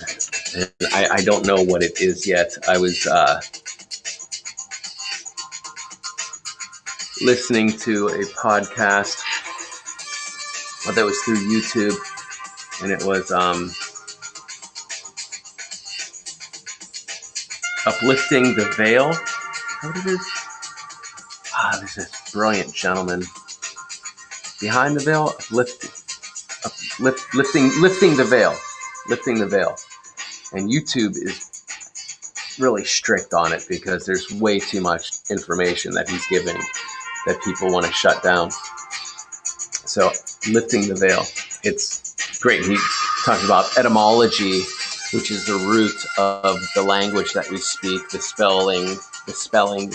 And I don't know what it is yet. I was listening to a podcast that was through YouTube, and it was Uplifting the Veil. Is that what it is? There's this brilliant gentleman behind the veil, lifting the veil. And YouTube is really strict on it because there's way too much information that he's giving that people want to shut down. So lifting the veil, it's great. He talks about etymology, which is the root of the language that we speak, the spelling, the spells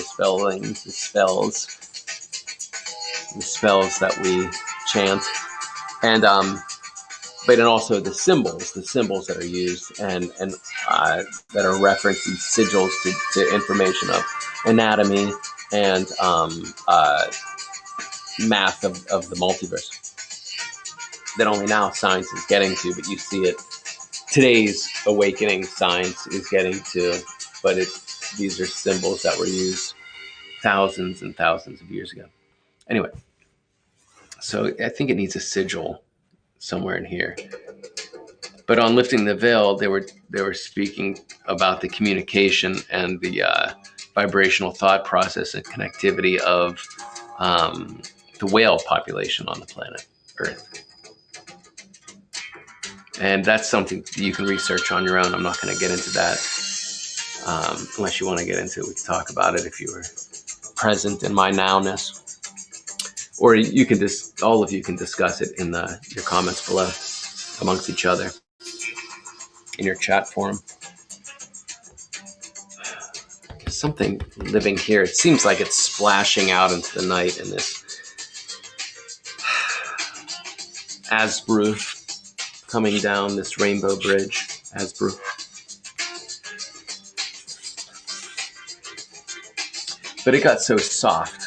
that we chant, and but also the symbols that are used and that are referenced in sigils to information of anatomy and math of the multiverse that only now science is getting to, but you see it. Today's awakening science is getting to, but these are symbols that were used thousands and thousands of years ago. Anyway, so I think it needs a sigil somewhere in here. But on Lifting the Veil, they were speaking about the communication and the vibrational thought process and connectivity of the whale population on the planet Earth. And that's something you can research on your own. I'm not going to get into that. Unless you want to get into it, we can talk about it if you were present in my nowness. Or you can all of you can discuss it in your comments below amongst each other in your chat forum. There's something living here. It seems like it's splashing out into the night in this Asbru coming down this rainbow bridge. Asbru. But it got so soft.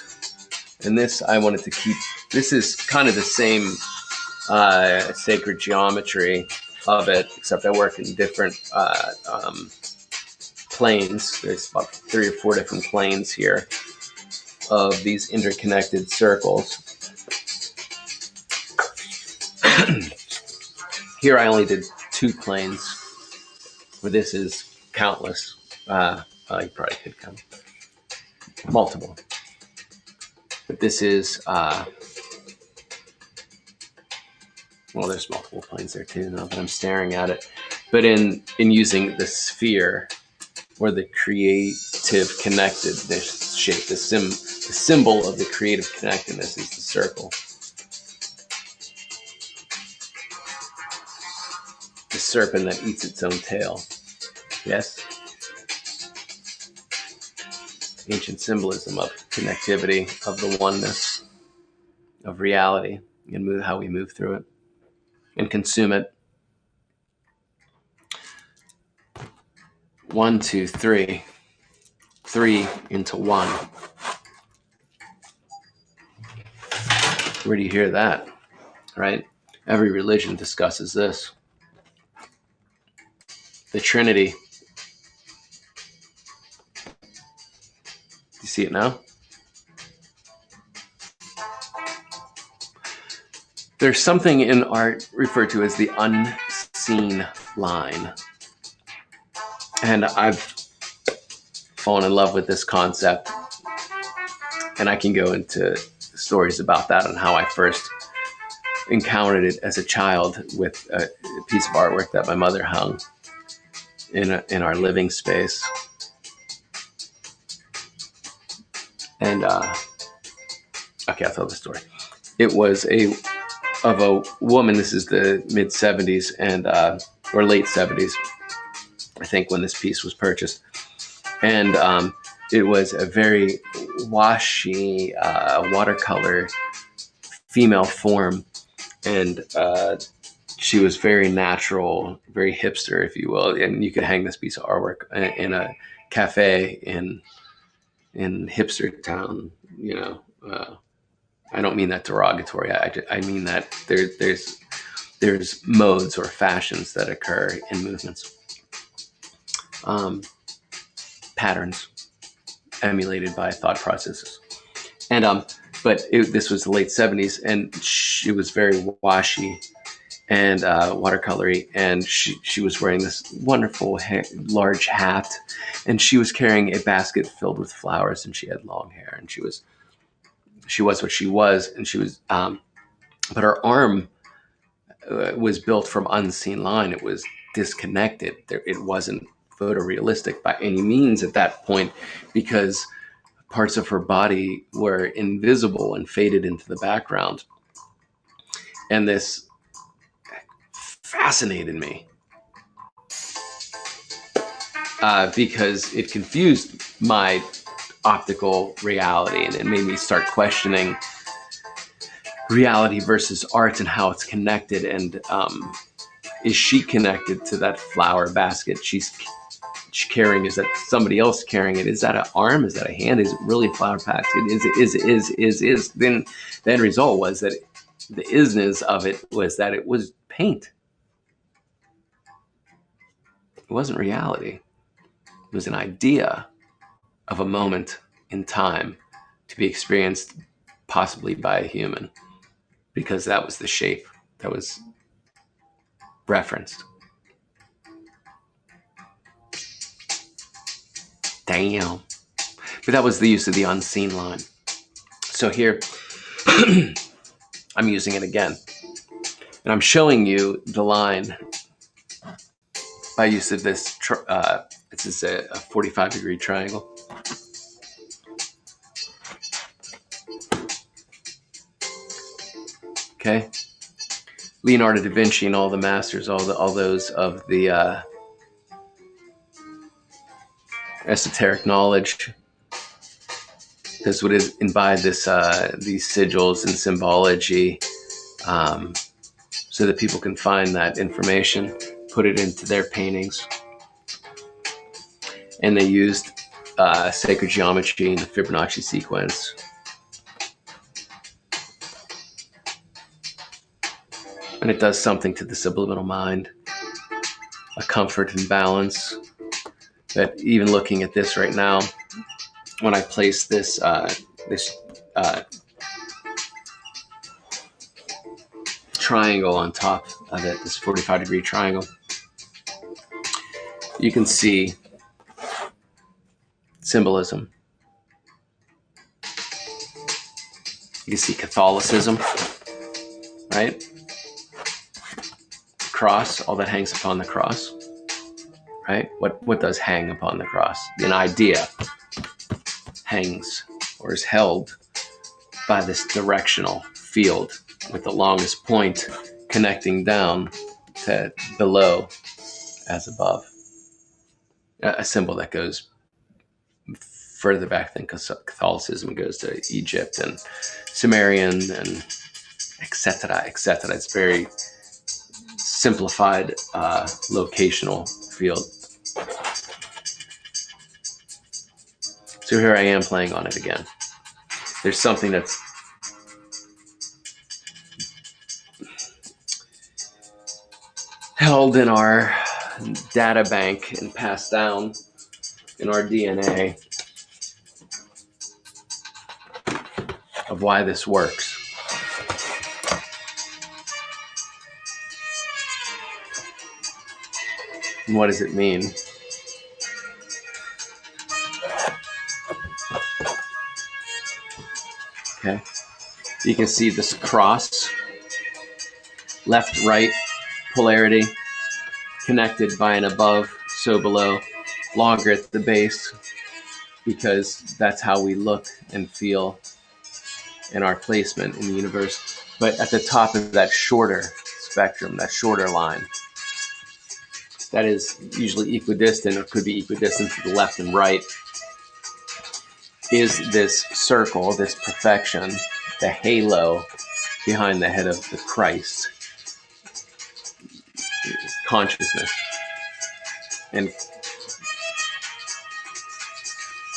And this, I wanted to keep, this is kind of the same sacred geometry of it, except I work in different planes. There's about 3 or 4 different planes here of these interconnected circles. Here I only did 2 planes, where this is countless. You probably could count multiple. But this is, there's multiple planes there too now that I'm staring at it. But in using the sphere, or the creative connectedness shape, the symbol of the creative connectedness is the circle. The serpent that eats its own tail. Yes? Ancient symbolism of connectivity, of the oneness, of reality, and how we move through it and consume it. 1, 2, 3. 3 into 1. Where do you hear that? Right? Every religion discusses this. The Trinity. You see it now? There's something in art referred to as the unseen line. And I've fallen in love with this concept. And I can go into stories about that and how I first encountered it as a child with a piece of artwork that my mother hung in our living space. And okay, I'll tell the story. It was of a woman. This is the mid 70s and or late 70s, I think, when this piece was purchased. And it was a very washy watercolor female form, and she was very natural, very hipster, if you will. And you could hang this piece of artwork in a cafe in hipster town. You know, I don't mean that derogatory. I mean that there's modes or fashions that occur in movements, patterns emulated by thought processes. And but this was the late 70s, and she was very washy and watercolory, and she was wearing this wonderful large hat, and she was carrying a basket filled with flowers, and she had long hair, and she was what she was, and she was but her arm was built from unseen line. It was disconnected. It wasn't photorealistic by any means at that point, because parts of her body were invisible and faded into the background. And this fascinated me because it confused my optical reality, and it made me start questioning reality versus art and how it's connected. And is she connected to that flower basket she's carrying? Is that somebody else carrying it? Is that an arm? Is that a hand? Is it really a flower basket? Is then the end result was that the isness of it was that it was paint. It wasn't reality. It was an idea of a moment in time to be experienced possibly by a human, because that was the shape that was referenced. Damn. But that was the use of the unseen line. So here, I'm using it again. And I'm showing you the line by use of this, this is a 45-degree triangle. Okay. Leonardo da Vinci and all the masters, all those of the esoteric knowledge, this would imbibe this these sigils and symbology, so that people can find that information, put it into their paintings. And they used sacred geometry and the Fibonacci sequence. And it does something to the subliminal mind, a comfort and balance that even looking at this right now, when I place this triangle on top of it, this 45-degree triangle, you can see symbolism. You can see Catholicism, right? Cross, all that hangs upon the cross, right? What does hang upon the cross? An idea hangs or is held by this directional field with the longest point connecting down to below as above. A symbol that goes further back than Catholicism, goes to Egypt and Sumerian and etc. etc. It's very simplified locational field. So here I am playing on it again. There's something that's held in our data bank and passed down in our DNA of why this works. And what does it mean? Okay. You can see this cross left-right polarity, connected by an above, so below, longer at the base, because that's how we look and feel in our placement in the universe. But at the top of that shorter spectrum, that shorter line, that is usually equidistant, or could be equidistant to the left and right, is this circle, this perfection, the halo behind the head of the Christ consciousness. And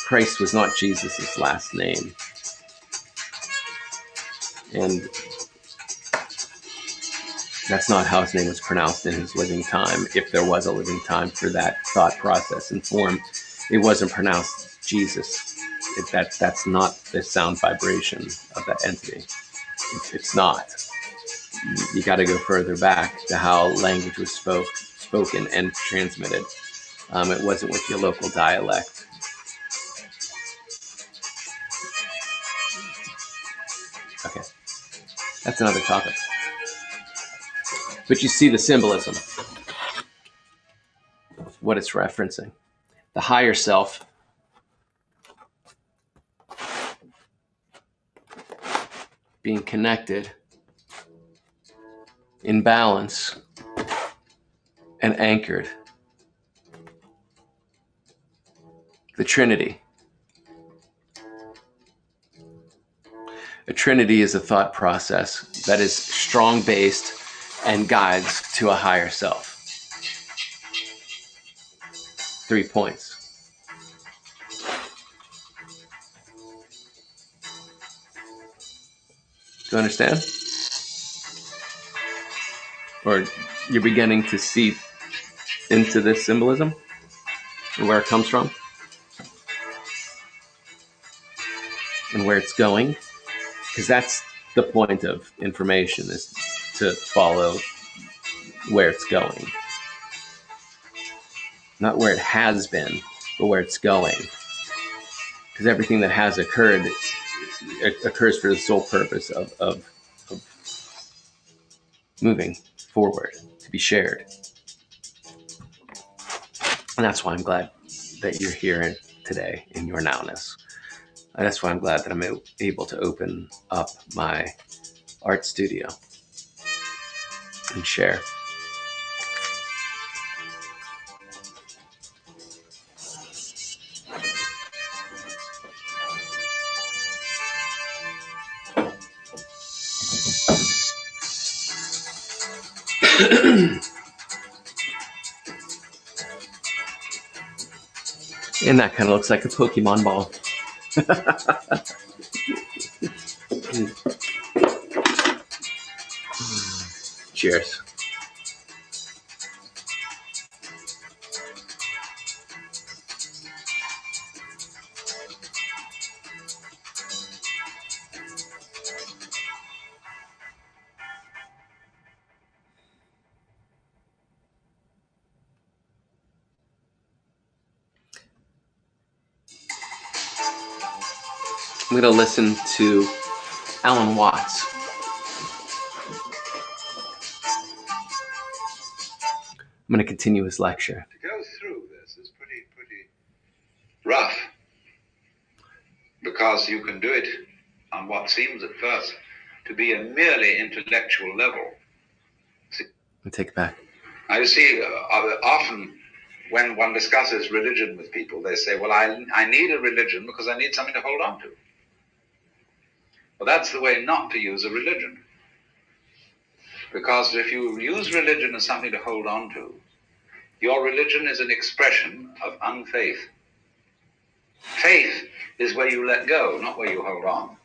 Christ was not Jesus' last name. And that's not how his name was pronounced in his living time. If there was a living time for that thought process and form, it wasn't pronounced Jesus. That's not the sound vibration of that entity. It's not. You got to go further back to how language was spoken and transmitted. It wasn't with your local dialect. Okay, that's another topic. But you see the symbolism, what it's referencing. The higher self being connected, in balance, and anchored. The Trinity. A Trinity is a thought process that is strong-based and guides to a higher self. 3 points. Do you understand? Or you're beginning to see into this symbolism and where it comes from and where it's going? Because that's the point of information, is to follow where it's going. Not where it has been, but where it's going. Because everything that has occurred, it occurs for the sole purpose of moving forward, to be shared. And that's why I'm glad that you're here today in your nowness. And that's why I'm glad that I'm able to open up my art studio and share. And that kind of looks like a Pokemon ball. Cheers. I'm going to listen to Alan Watts. I'm going to continue his lecture. To go through this is pretty rough, because you can do it on what seems at first to be a merely intellectual level. Take it back. Now, you see, often when one discusses religion with people, they say, well, I need a religion because I need something to hold on to. Well, that's the way not to use a religion. Because if you use religion as something to hold on to, your religion is an expression of unfaith. Faith is where you let go, not where you hold on.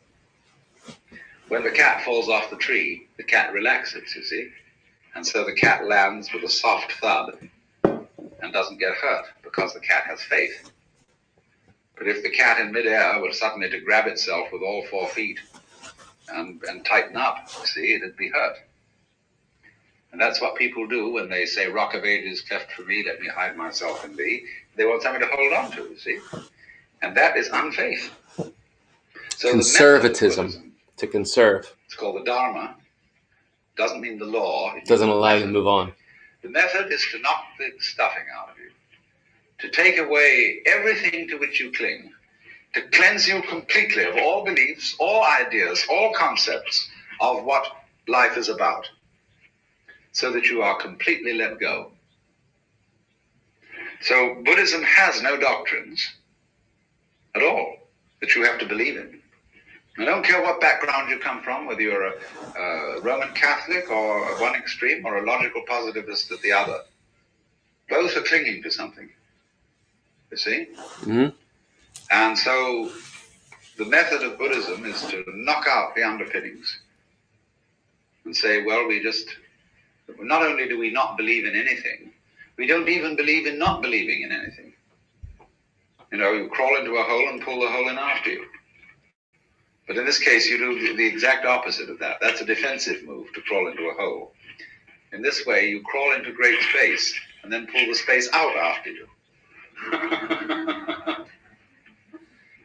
When the cat falls off the tree, the cat relaxes, you see. And so the cat lands with a soft thud and doesn't get hurt because the cat has faith. But if the cat in midair were suddenly to grab itself with all 4 feet and tighten up, you see, it'd be hurt. And that's what people do when they say, rock of ages cleft for me, let me hide myself in thee. They want something to hold on to, you see. And that is unfaith. So conservatism, to conserve. It's called the Dharma. Doesn't mean the law. It Doesn't means the allow you to method. move on. The method is to knock the stuffing out of you, to take away everything to which you cling, to cleanse you completely of all beliefs, all ideas, all concepts of what life is about, so that you are completely let go. So Buddhism has no doctrines at all that you have to believe in. I don't care what background you come from, whether you're a Roman Catholic or one extreme or a logical positivist at the other. Both are clinging to something, you see? Mm-hmm. And so the method of Buddhism is to knock out the underpinnings and say, well, not only do we not believe in anything, we don't even believe in not believing in anything. You know, you crawl into a hole and pull the hole in after you. But in this case, you do the exact opposite of that. That's a defensive move, to crawl into a hole. In this way, you crawl into great space and then pull the space out after you.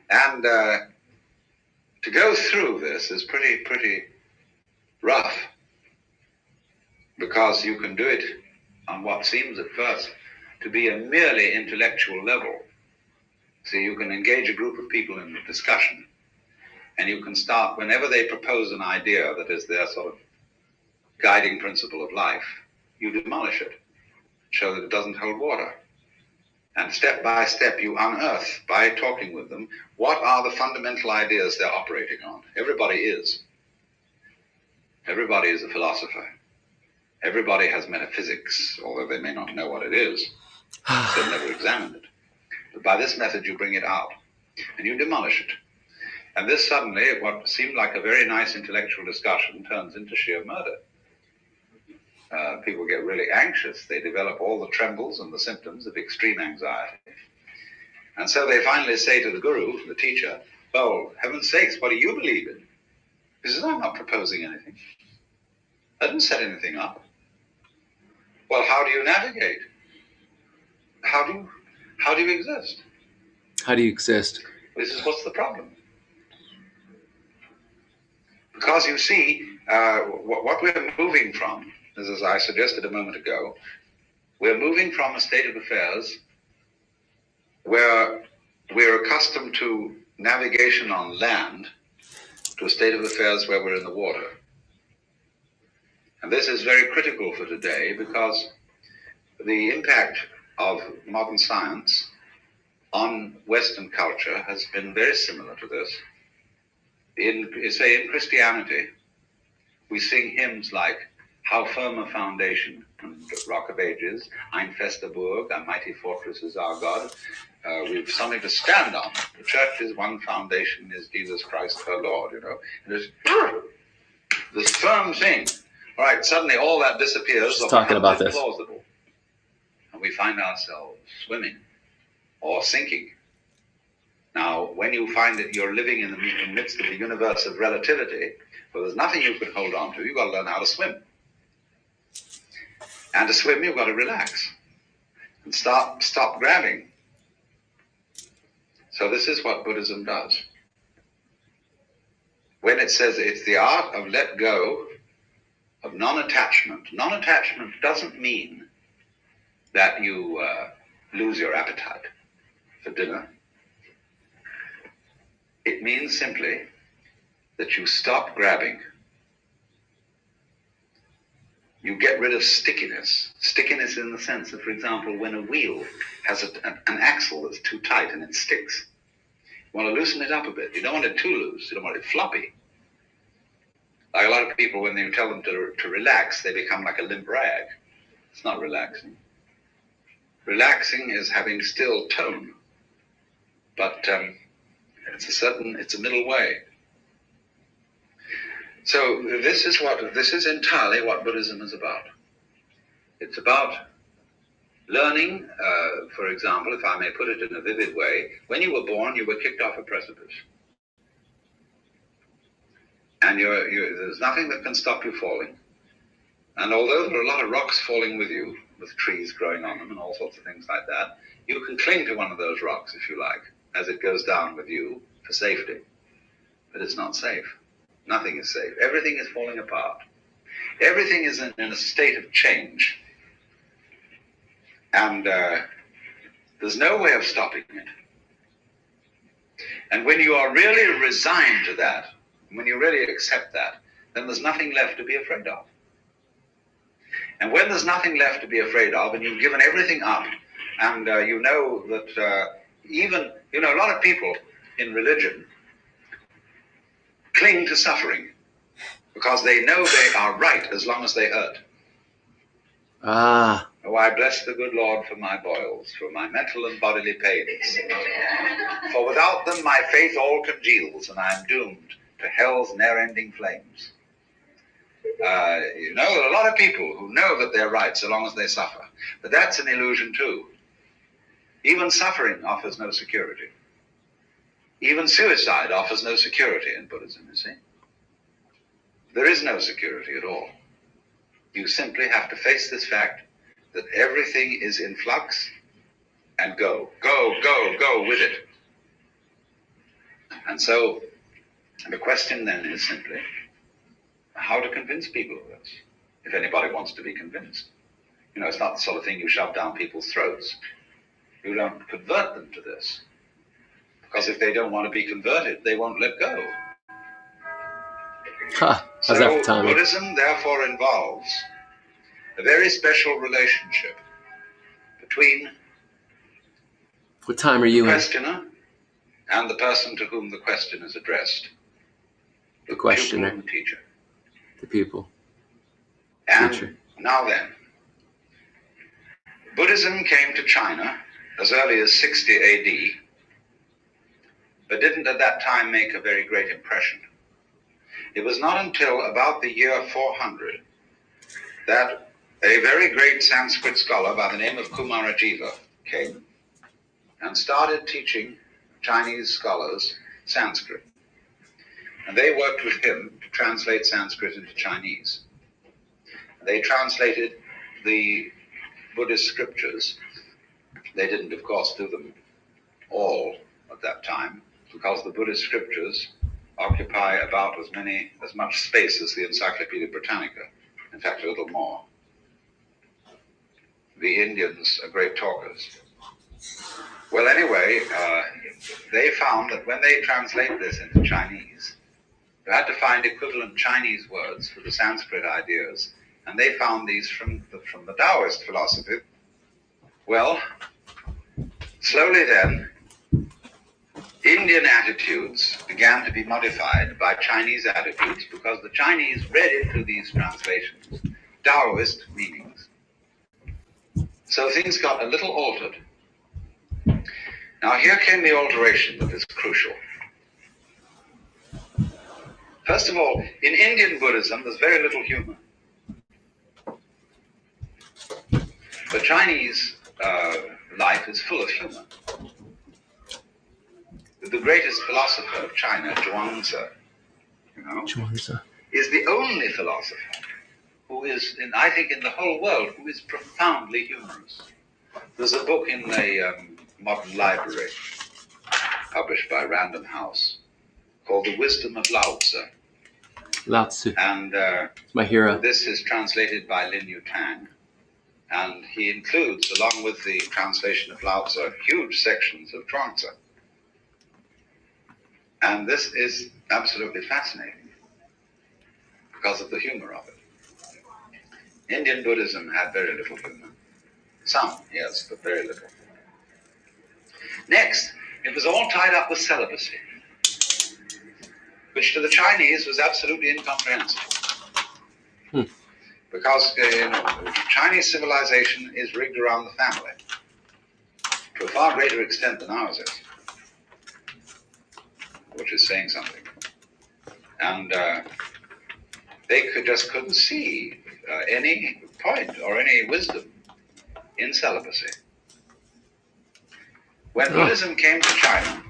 And to go through this is pretty rough, because you can do it on what seems at first to be a merely intellectual level. So you can engage a group of people in a discussion, and you can start, whenever they propose an idea that is their sort of guiding principle of life, you demolish it, show that it doesn't hold water. And step by step you unearth, by talking with them, what are the fundamental ideas they're operating on. Everybody is. Everybody is a philosopher. Everybody has metaphysics, although they may not know what it is. They've never examined it. But by this method you bring it out, and you demolish it. And this suddenly, what seemed like a very nice intellectual discussion, turns into sheer murder. People get really anxious. They develop all the trembles and the symptoms of extreme anxiety. And so they finally say to the guru, the teacher, oh, heaven's sakes, what do you believe in? He says, I'm not proposing anything. I didn't set anything up. Well, how do you navigate? How do you exist? How do you exist? This is what's the problem. Because you see, what we're moving from, as I suggested a moment ago, we're moving from a state of affairs where we're accustomed to navigation on land to a state of affairs where we're in the water. And this is very critical for today, because the impact of modern science on Western culture has been very similar to this. In Christianity, we sing hymns like How Firm a Foundation and Rock of Ages, Ein fester Burg, a mighty fortress is our God. We've something to stand on. The church's one foundation is Jesus Christ her Lord, you know. And there's this firm thing. All right, suddenly all that disappears. Just talking about this. Plausible. And we find ourselves swimming or sinking. Now, when you find that you're living in the midst of the universe of relativity, well, there's nothing you can hold on to. You've got to learn how to swim. And to swim, you've got to relax and stop grabbing. So this is what Buddhism does. When it says it's the art of let go, of non-attachment. Non-attachment doesn't mean that you lose your appetite for dinner. It means simply that you stop grabbing. You get rid of stickiness. Stickiness in the sense that, for example, when a wheel has an axle that's too tight and it sticks, you want to loosen it up a bit. You don't want it too loose. You don't want it floppy. Like a lot of people, when you tell them to relax, they become like a limp rag. It's not relaxing. Relaxing is having still tone. But it's a middle way. So this is entirely what Buddhism is about. It's about learning, for example, if I may put it in a vivid way, when you were born, you were kicked off a precipice. And there's nothing that can stop you falling. And although there are a lot of rocks falling with you, with trees growing on them and all sorts of things like that, you can cling to one of those rocks, if you like, as it goes down with you for safety. But it's not safe. Nothing is safe. Everything is falling apart. Everything is in a state of change. And there's no way of stopping it. And when you are really resigned to that, when you really accept that, then there's nothing left to be afraid of. And when there's nothing left to be afraid of, and you've given everything up, and you know that even, a lot of people in religion cling to suffering because they know they are right as long as they hurt. Ah. Oh, I bless the good Lord for my boils, for my mental and bodily pains. For without them my faith all congeals, and I am doomed to hell's ne'er-ending flames. There are a lot of people who know that they're right so long as they suffer. But that's an illusion too. Even suffering offers no security. Even suicide offers no security in Buddhism, you see. There is no security at all. You simply have to face this fact that everything is in flux and go with it. And so the question then is simply how to convince people of this, if anybody wants to be convinced. It's not the sort of thing you shove down people's throats. You don't convert them to this. Because if they don't want to be converted, they won't let go. How's that for timing? Buddhism therefore involves a very special relationship between what time are you the in? questioner and the person to whom the question is addressed. The questioner. And the teacher. The pupil. And teacher. Now then, Buddhism came to China as early as 60 AD, but didn't at that time make a very great impression. It was not until about the year 400 that a very great Sanskrit scholar by the name of Kumarajiva came and started teaching Chinese scholars Sanskrit. And they worked with him to translate Sanskrit into Chinese. They translated the Buddhist scriptures. They didn't, of course, do them all at that time, because the Buddhist scriptures occupy about as much space as the Encyclopedia Britannica. In fact, a little more. The Indians are great talkers. Well, anyway, they found that when they translate this into Chinese, you had to find equivalent Chinese words for the Sanskrit ideas, and they found these from the Taoist philosophy. Well, slowly then, Indian attitudes began to be modified by Chinese attitudes because the Chinese read into these translations Taoist meanings. So things got a little altered. Now here came the alteration that is crucial. First of all, in Indian Buddhism, there's very little humor. The Chinese life is full of humor. The greatest philosopher of China, Zhuangzi, is the only philosopher who is, I think, in the whole world, who is profoundly humorous. There's a book in the modern library, published by Random House, called The Wisdom of Lao Tzu. Lao Tzu. And my hero. This is translated by Lin Yu Tang. And he includes, along with the translation of Lao Tzu, huge sections of Chuang Tzu. And this is absolutely fascinating because of the humor of it. Indian Buddhism had very little humor. Some, yes, but very little. Next, it was all tied up with celibacy, which to the Chinese was absolutely incomprehensible. Because Chinese civilization is rigged around the family to a far greater extent than ours is, which is saying something. And they just couldn't see any point or any wisdom in celibacy. When Buddhism came to China,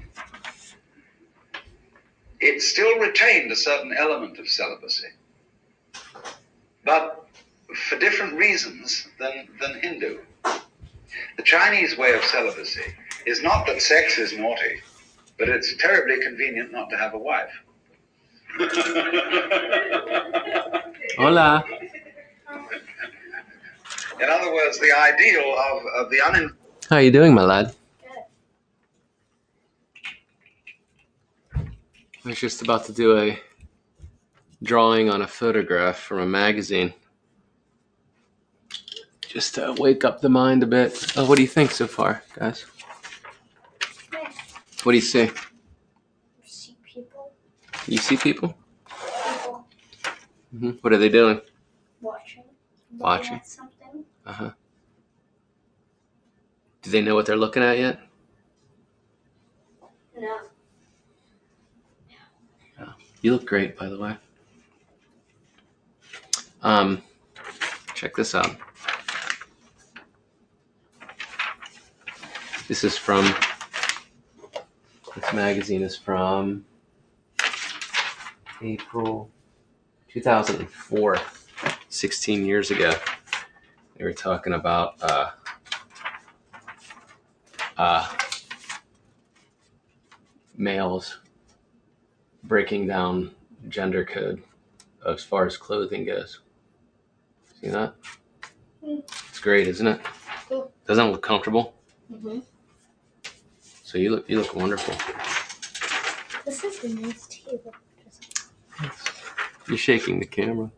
it still retained a certain element of celibacy, but for different reasons than Hindu. The Chinese way of celibacy is not that sex is naughty, but it's terribly convenient not to have a wife. Hola. In other words, the ideal of the How you doing, my lad? I was just about to do a drawing on a photograph from a magazine. Just to wake up the mind a bit. Oh, what do you think so far, guys? What do you see? See people. You see people? People What are they doing? watching. Watching. At something. Uh-huh. Do they know what they're looking at yet? No. Oh, you look great, by the way. Check this out. This magazine is from April 2004, 16 years ago. They were talking about males breaking down gender code as far as clothing goes. See that? It's great, isn't it? Cool. Doesn't it look comfortable? Mm-hmm. So you look wonderful. This is a nice table. You're shaking the camera.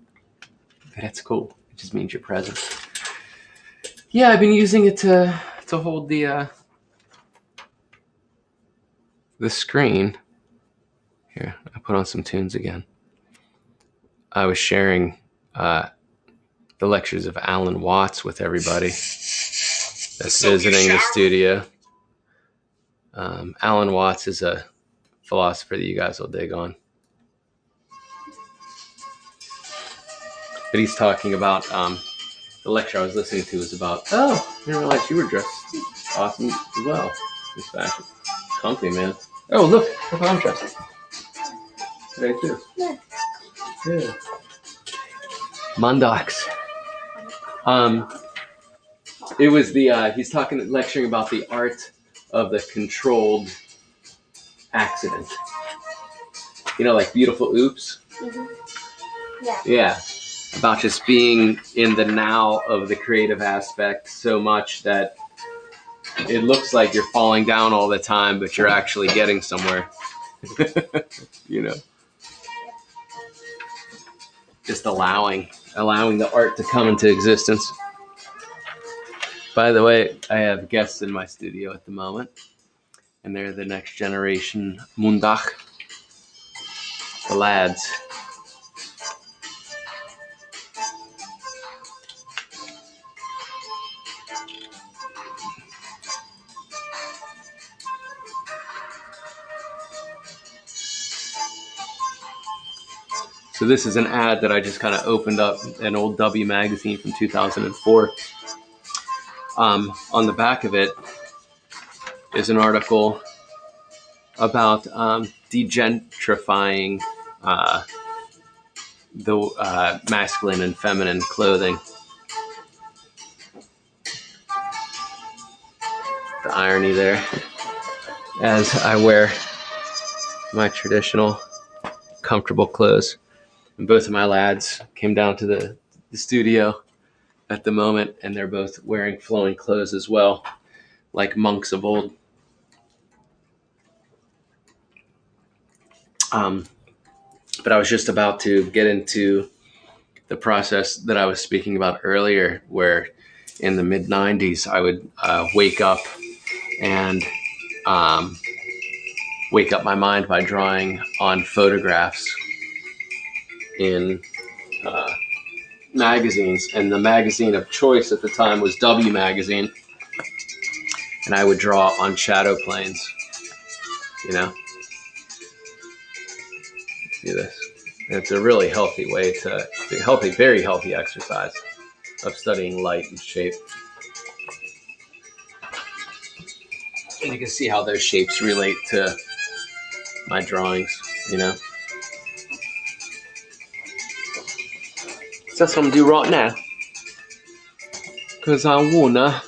That's cool. It just means you're present. Yeah, I've been using it to hold the screen. Here, I put on some tunes again. I was sharing the lectures of Alan Watts with everybody that's visiting the studio. Alan Watts is a philosopher that you guys will dig on. But he's talking about the lecture I was listening to was about, oh, I didn't realize you were dressed awesome as well. This fashion. Comfy, man. Oh, look how I'm dressed. Today, too. Yeah. Mundoks. It was he's lecturing about the art of the controlled accident. You know, like Beautiful Oops? Mm-hmm. Yeah. Yeah. About just being in the now of the creative aspect so much that it looks like you're falling down all the time, but you're actually getting somewhere. You know? Just allowing the art to come into existence. By the way, I have guests in my studio at the moment, and they're the next generation Mundok, the lads. So this is an ad that I just kind of opened up, an old W magazine from 2004. On the back of it is an article about degentrifying the masculine and feminine clothing. The irony there, as I wear my traditional comfortable clothes. And both of my lads came down to the studio at the moment, and they're both wearing flowing clothes as well, like monks of old. But I was just about to get into the process that I was speaking about earlier, where in the mid 90s, I would wake up and wake up my mind by drawing on photographs in magazines. And the magazine of choice at the time was W Magazine. And I would draw on shadow planes, you know? Do this. And it's a really healthy way very healthy exercise of studying light and shape. And you can see how those shapes relate to my drawings, you know? So that's what I'm gonna do right now. Because I wanna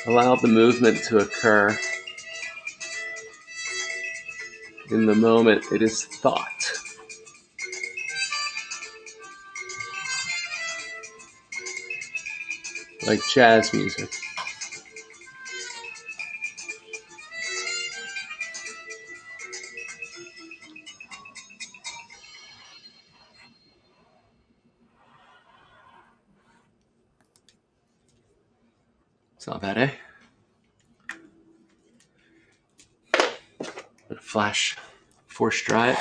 Allow the movement to occur. In the moment, it is thought. Like jazz music. It's not bad, eh? Flash force dry it.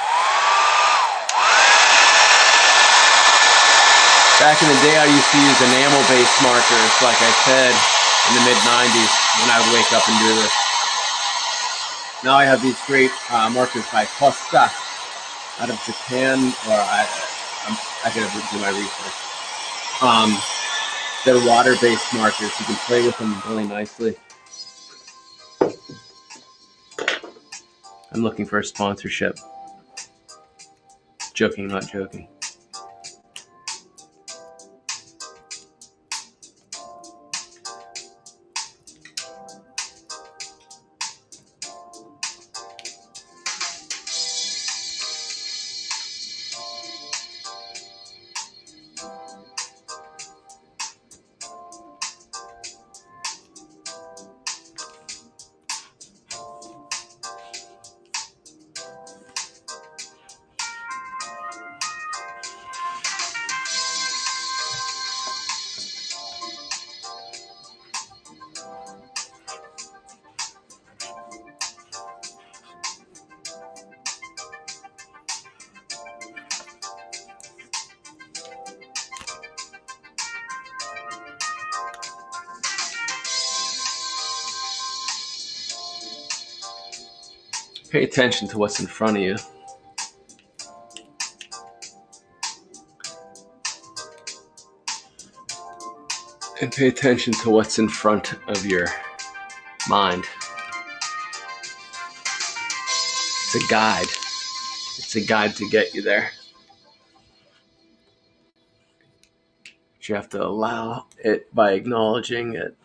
Back in the day, I used to use enamel-based markers, like I said, in the mid-90s when I would wake up and do this. Now I have these great markers by Costa out of Japan, or I gotta do my research. They're water-based markers. You can play with them really nicely. I'm looking for a sponsorship. Joking, not joking. Pay attention to what's in front of you. And pay attention to what's in front of your mind. It's a guide. It's a guide to get you there. But you have to allow it by acknowledging it.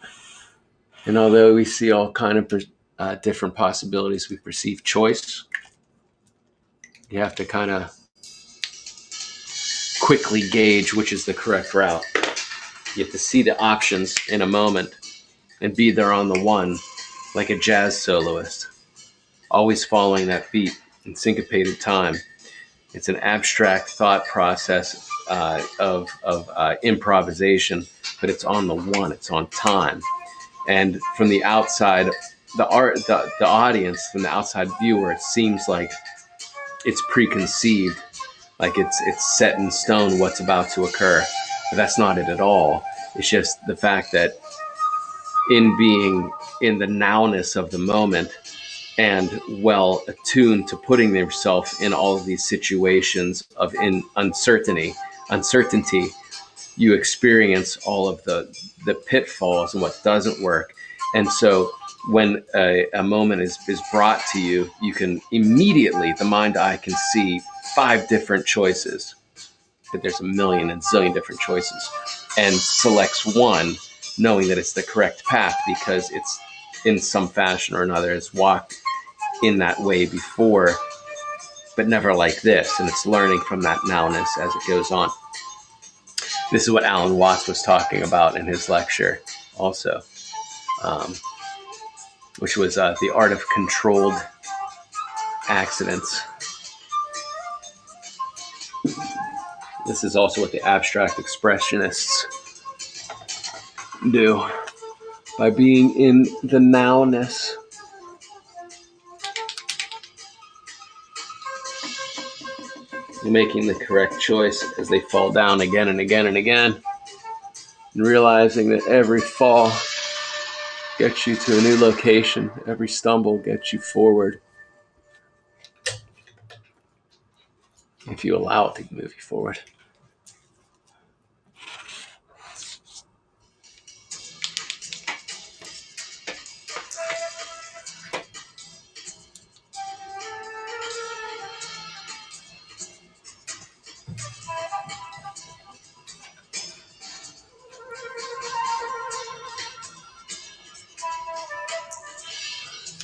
And although we see all kind of different possibilities, we perceive choice. You have to kind of quickly gauge which is the correct route. You have to see the options in a moment and be there on the one, like a jazz soloist, always following that beat in syncopated time. It's an abstract thought process of improvisation, but it's on the one, it's on time. And from the outside, the audience, from the outside viewer, it seems like it's preconceived, like it's set in stone what's about to occur. But that's not it at all. It's just the fact that in being in the nowness of the moment and well attuned to putting yourself in all of these situations of uncertainty, you experience all of the pitfalls and what doesn't work. And so when a moment is brought to you, you can immediately, the mind eye can see 5 different choices, but there's a million and zillion different choices, and selects one, knowing that it's the correct path because it's in some fashion or another, it's walked in that way before, but never like this. And it's learning from that nowness as it goes on. This is what Alan Watts was talking about in his lecture also, which was the art of controlled accidents. This is also what the abstract expressionists do. By being in the nowness, making the correct choice as they fall down again and again and again, and realizing that every fall gets you to a new location. Every stumble gets you forward. If you allow it to move you forward.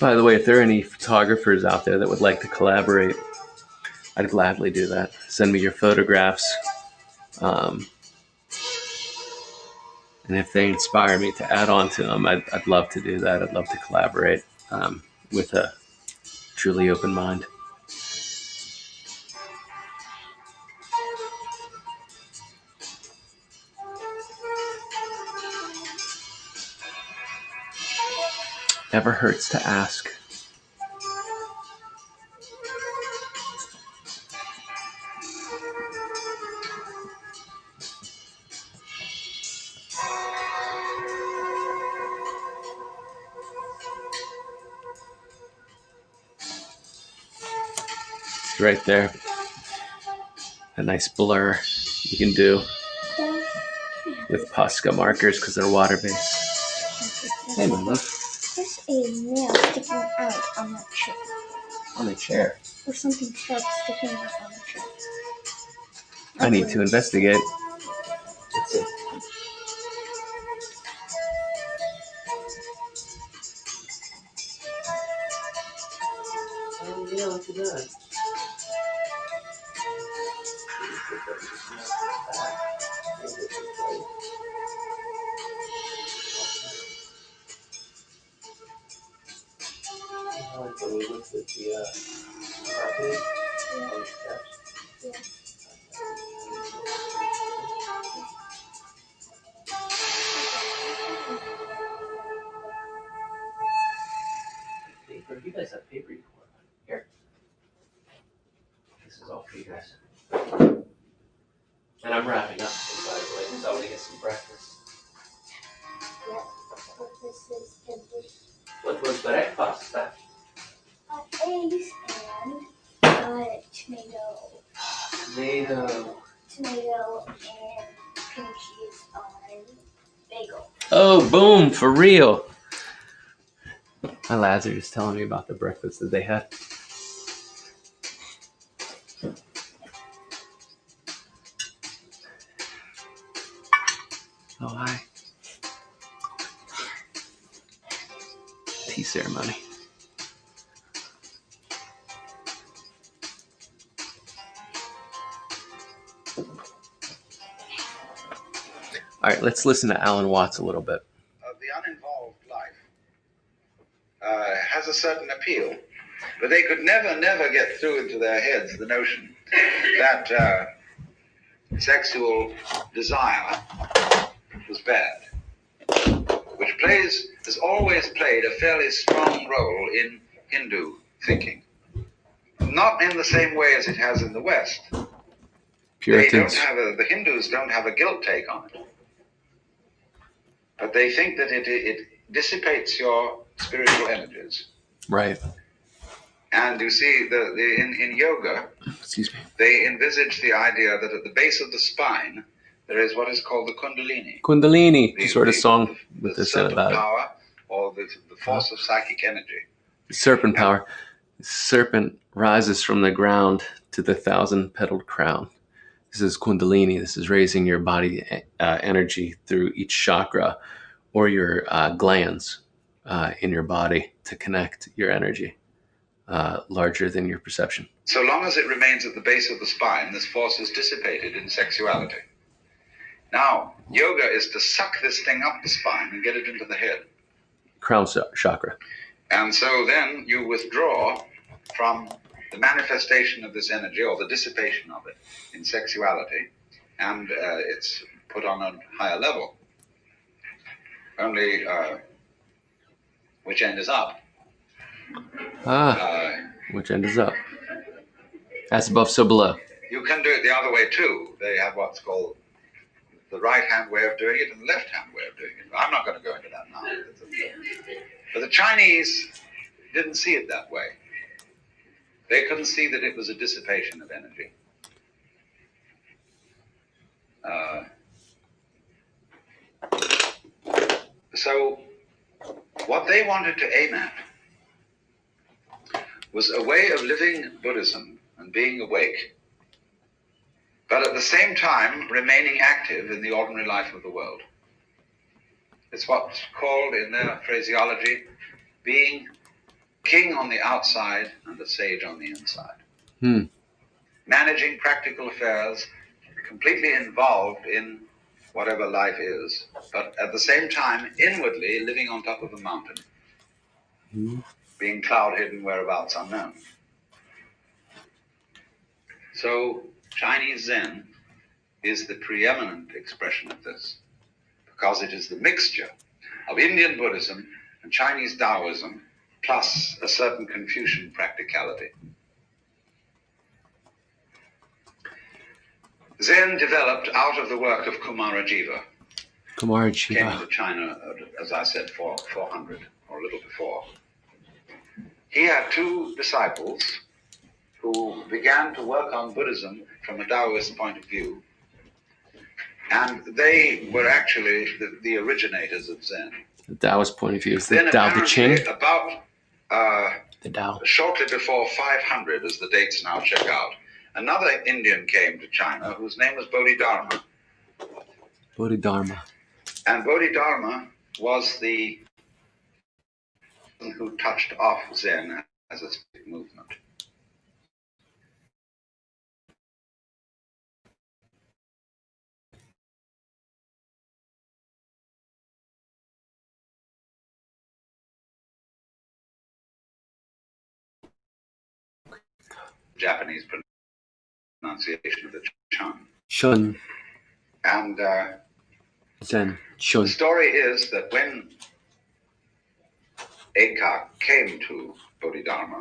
By the way, if there are any photographers out there that would like to collaborate, I'd gladly do that. Send me your photographs. And if they inspire me to add on to them, I'd love to do that. I'd love to collaborate with a truly open mind. Never hurts to ask. It's right there. A nice blur you can do with Posca markers because they're water-based. Hey, my love. There's a nail sticking out on that chair. On the chair. Or something sharp sticking out on the chair. I need to investigate. Let's see. Oh, yeah, look at that. Paper. You guys have paper you can work on. Here. This is all for you guys. And I'm wrapping up, by the way, because I want to get some breakfast. Yep. This is good. What was breakfast? Eggs and tomato. Tomato and cream cheese on bagel. Oh, boom, for real. My lads are just telling me about the breakfast that they had. Oh, hi. Tea ceremony. All right, let's listen to Alan Watts a little bit. The uninvolved life has a certain appeal, but they could never get through into their heads the notion that sexual desire was bad, which has always played a fairly strong role in Hindu thinking. Not in the same way as it has in the West. Puritans. The Hindus don't have a guilt take on it. But they think that it dissipates your spiritual energies. Right. And you see, in yoga, Excuse me. they envisage the idea that at the base of the spine, there is what is called the Kundalini. Kundalini. You sort of song with this in about power, or the force of psychic energy. it. Serpent power. The serpent rises from the ground to the 1,000-petaled crown. This is Kundalini. This is raising your body energy through each chakra or your glands in your body to connect your energy larger than your perception. So long as it remains at the base of the spine, this force is dissipated in sexuality. Now, yoga is to suck this thing up the spine and get it into the head. Crown chakra. And so then you withdraw from the manifestation of this energy or the dissipation of it in sexuality, and it's put on a higher level. Only which end is up. Which end is up? As above, so below. You can do it the other way too. They have what's called the right-hand way of doing it and the left-hand way of doing it. I'm not going to go into that now. But the Chinese didn't see it that way. They couldn't see that it was a dissipation of energy. So what they wanted to aim at was a way of living Buddhism and being awake, but at the same time remaining active in the ordinary life of the world. It's what's called, in their phraseology, being king on the outside and a sage on the inside. Managing practical affairs, completely involved in whatever life is, but at the same time inwardly living on top of a mountain, being cloud-hidden, whereabouts unknown. So Chinese Zen is the preeminent expression of this, because it is the mixture of Indian Buddhism and Chinese Taoism, plus a certain Confucian practicality. Zen developed out of the work of Kumarajiva. Came into China, as I said, 400 or a little before. He had two disciples who began to work on Buddhism from a Taoist point of view, and they were actually the originators of Zen. The Taoist point of view is the Then Tao Te Ching. About The Tao. shortly before 500, as the dates now check out, another Indian came to China whose name was Bodhidharma. Bodhidharma. And Bodhidharma was the one who touched off Zen as a movement. Japanese pronunciation of the Chun. Shun. And Zen. Shun. the story is that when Eka came to Bodhidharma,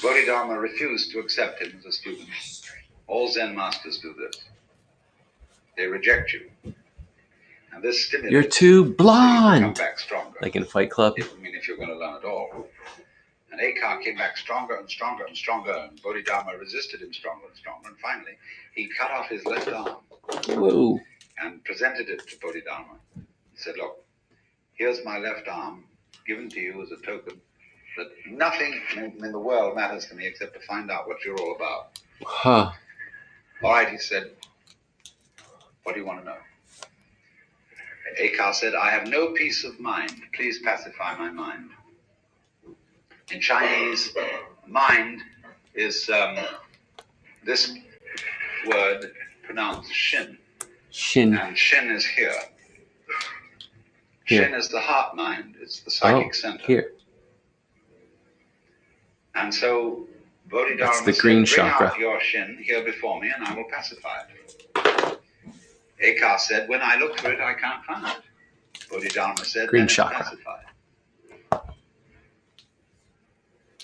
Bodhidharma refused to accept him as a student. All Zen masters do this. They reject you. And this stimulates You're too you to blonde. come back stronger. Like in Fight Club. If you're going to learn at all. And Eka came back stronger and stronger and stronger, and Bodhidharma resisted him stronger and stronger, and finally he cut off his left arm. Whoa. And presented it to Bodhidharma. He said, look, here's my left arm, given to you as a token that nothing in the world matters to me except to find out what you're all about. Huh. All right, he said, what do you want to know? Eka said, I have no peace of mind. Please pacify my mind. In Chinese, mind is this word pronounced shin. Shin. And shin is here. Here. Shin is the heart mind. It's the psychic center. Here. And so Bodhidharma That's the green said, bring chakra. out your shin here before me and I will pacify it. Eka said, when I look for it, I can't find it. Bodhidharma said, Green then it's chakra. pacified.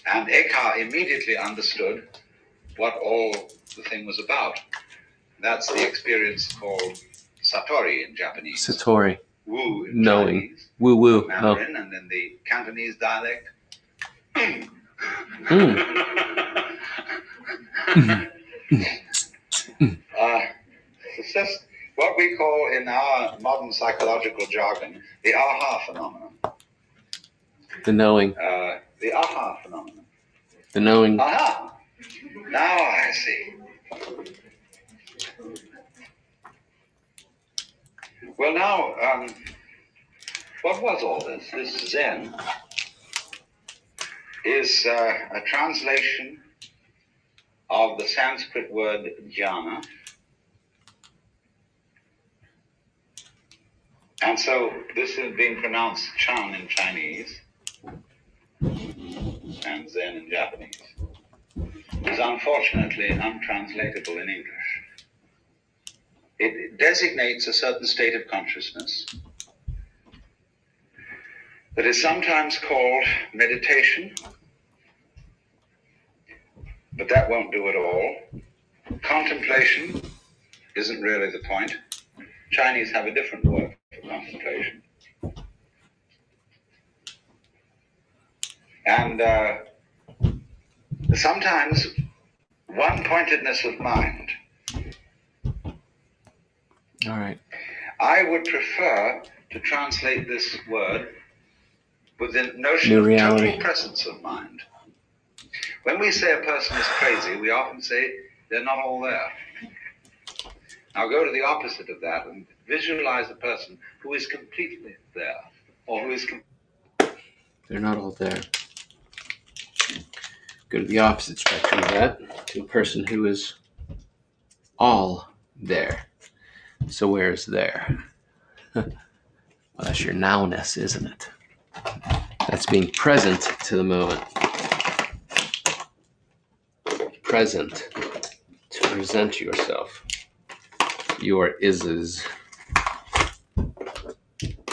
And Eka immediately understood what all the thing was about. That's the experience called Satori in Japanese. Satori. Wu in Knowing. Chinese. Woo woo. Mandarin, and in the Cantonese dialect. It's just what we call in our modern psychological jargon the aha phenomenon. The knowing. The aha phenomenon. The knowing. Aha! Now I see. Well, now, what was all this? This Zen is a translation of the Sanskrit word jhana. And so this is being pronounced Chan in Chinese and Zen in Japanese. It is unfortunately untranslatable in English. It designates a certain state of consciousness that is sometimes called meditation, but that won't do it all. Contemplation, isn't really the point. Chinese have a different word for contemplation. And sometimes one-pointedness of mind. All right. I would prefer to translate this word with the notion New of reality. total presence of mind. When we say a person is crazy, we often say they're not all there. Now go to the opposite of that and visualize a person who is completely there, or who is They're not all there. Go to the opposite spectrum of that, to a person who is all there. So where's there? Well, that's your nowness, isn't it? That's being present to the moment. Present to present yourself. Your ises.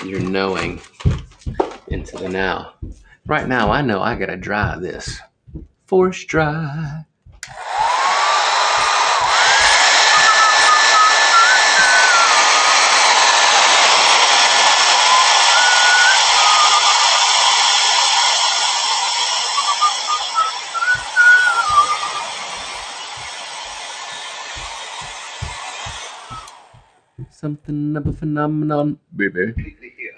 Your knowing into the now. Right now, I know I gotta dry this. Force dry. Something of a phenomenon, baby. completely here.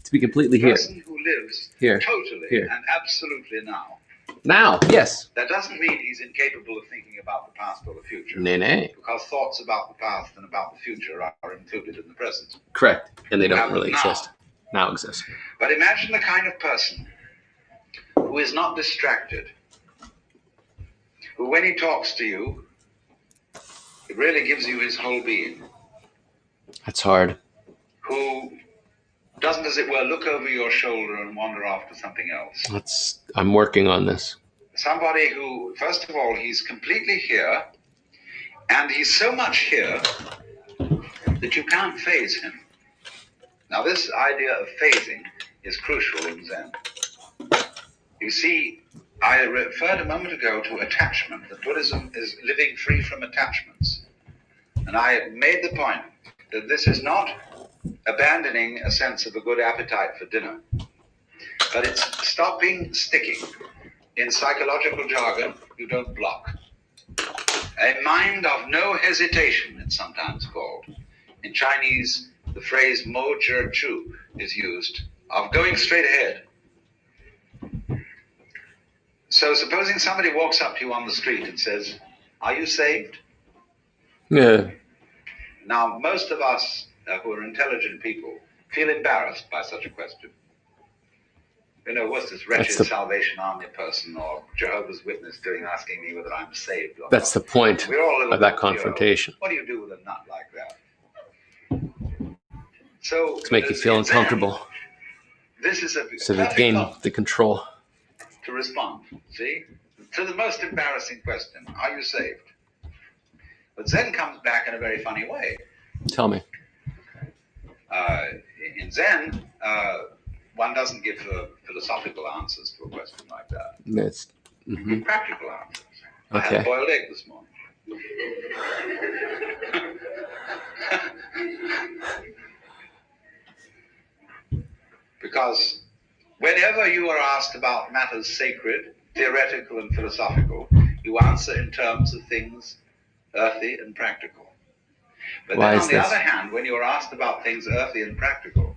To be completely A here. person who lives Here. totally Here. and absolutely now. Now, yes. That doesn't mean he's incapable of thinking about the past or the future. Nay. Because thoughts about the past and about the future are included in the present. Correct. And they don't Happen really now. exist. Now exist. But imagine the kind of person who is not distracted, who when he talks to you, it really gives you his whole being, That's hard. who doesn't, as it were, look over your shoulder and wander off to something else. I'm working on this. Somebody who, first of all, he's completely here, and he's so much here that you can't phase him. Now, this idea of phasing is crucial in Zen. You see, I referred a moment ago to attachment, that Buddhism is living free from attachments. And I made the point that this is not abandoning a sense of a good appetite for dinner, but it's stopping sticking. In psychological jargon, you don't block. A mind of no hesitation, it's sometimes called. In Chinese, the phrase mo zhi chu is used, of going straight ahead. So supposing somebody walks up to you on the street and says, "Are you saved?" Yeah. Now, most of us who are intelligent people feel embarrassed by such a question. You know, what's this wretched Salvation Army person or Jehovah's Witness doing asking me whether I'm saved or That's not? the point We're all a little of that bit, confrontation. What do you do with a nut like that? So To make you feel uncomfortable. This is a So they gain the control. to respond, see? To the most embarrassing question, are you saved? But Zen comes back in a very funny way. Tell me. In Zen, one doesn't give philosophical answers to a question like that. It's Give practical answers. Okay. I had a boiled egg this morning. Because whenever you are asked about matters sacred, theoretical and philosophical, you answer in terms of things earthy and practical. But Why then is on the this? other hand, when you are asked about things earthy and practical,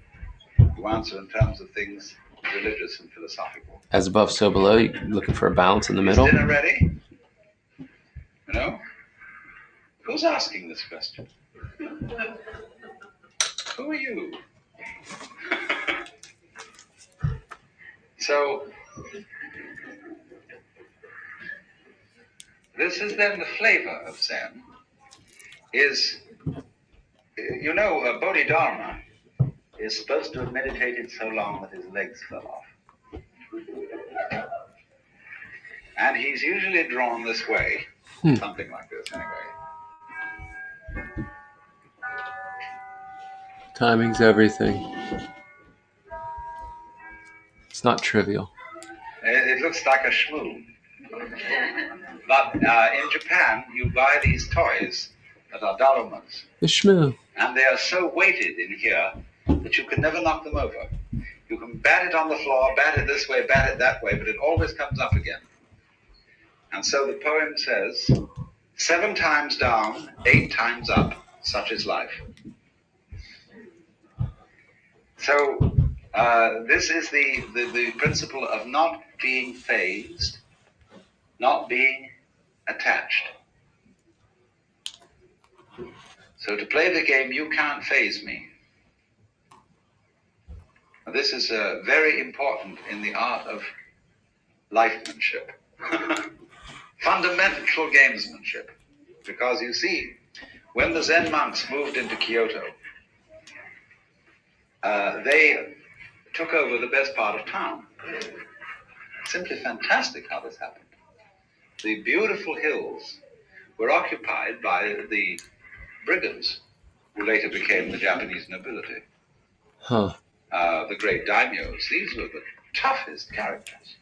you answer in terms of things religious and philosophical. As above, so below. You're looking for a balance in the middle. Is dinner ready? You know? Who's asking this question? Who are you? So, this is then the flavor of Zen, is, you know, Bodhidharma is supposed to have meditated so long that his legs fell off. And he's usually drawn this way, something like this anyway. Timing's everything. It's not trivial. It looks like a shmoo. But in Japan, you buy these toys that are Darumans. The shmoo. And they are so weighted in here that you can never knock them over. You can bat it on the floor, bat it this way, bat it that way, but it always comes up again. And so the poem says, 7 times down, 8 times up, such is life. So this is the principle of not being phased, not being attached. So to play the game, you can't phase me. Now, this is very important in the art of lifemanship. Fundamental gamesmanship. Because you see, when the Zen monks moved into Kyoto, they took over the best part of town. Simply fantastic how this happened. The beautiful hills were occupied by the brigands, who later became the Japanese nobility. Huh. The great daimyos. These were the toughest characters.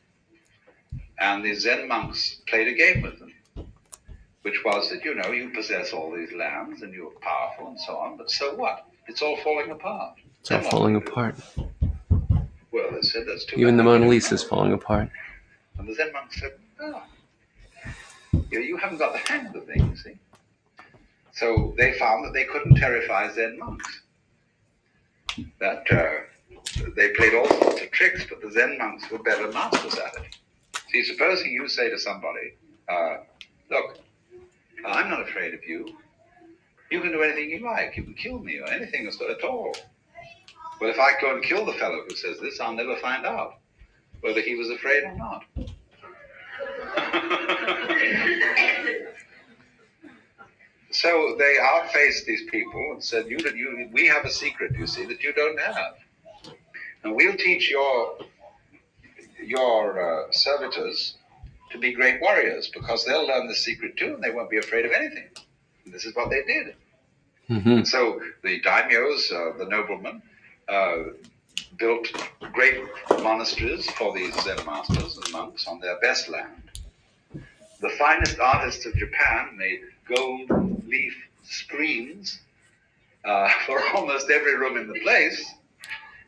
And the Zen monks played a game with them, which was that, you possess all these lands and you're powerful and so on, but so what? It's all falling apart. It's all falling apart. Well, they said that's too Even bad. the Mona Lisa is falling apart. And the Zen monks said, you haven't got the hang of the thing, you see. So they found that they couldn't terrify Zen monks. That they played all sorts of tricks, but the Zen monks were better masters at it. See, supposing you say to somebody, look, I'm not afraid of you. You can do anything you like. You can kill me or anything at all. Well, if I go and kill the fellow who says this, I'll never find out whether he was afraid or not. So they outfaced these people and said, we have a secret, you see, that you don't have. And we'll teach your servitors to be great warriors, because they'll learn the secret too, and they won't be afraid of anything. And this is what they did. Mm-hmm. So the daimyos, the noblemen, built great monasteries for these Zen masters and monks on their best land. The finest artists of Japan made gold leaf screens for almost every room in the place.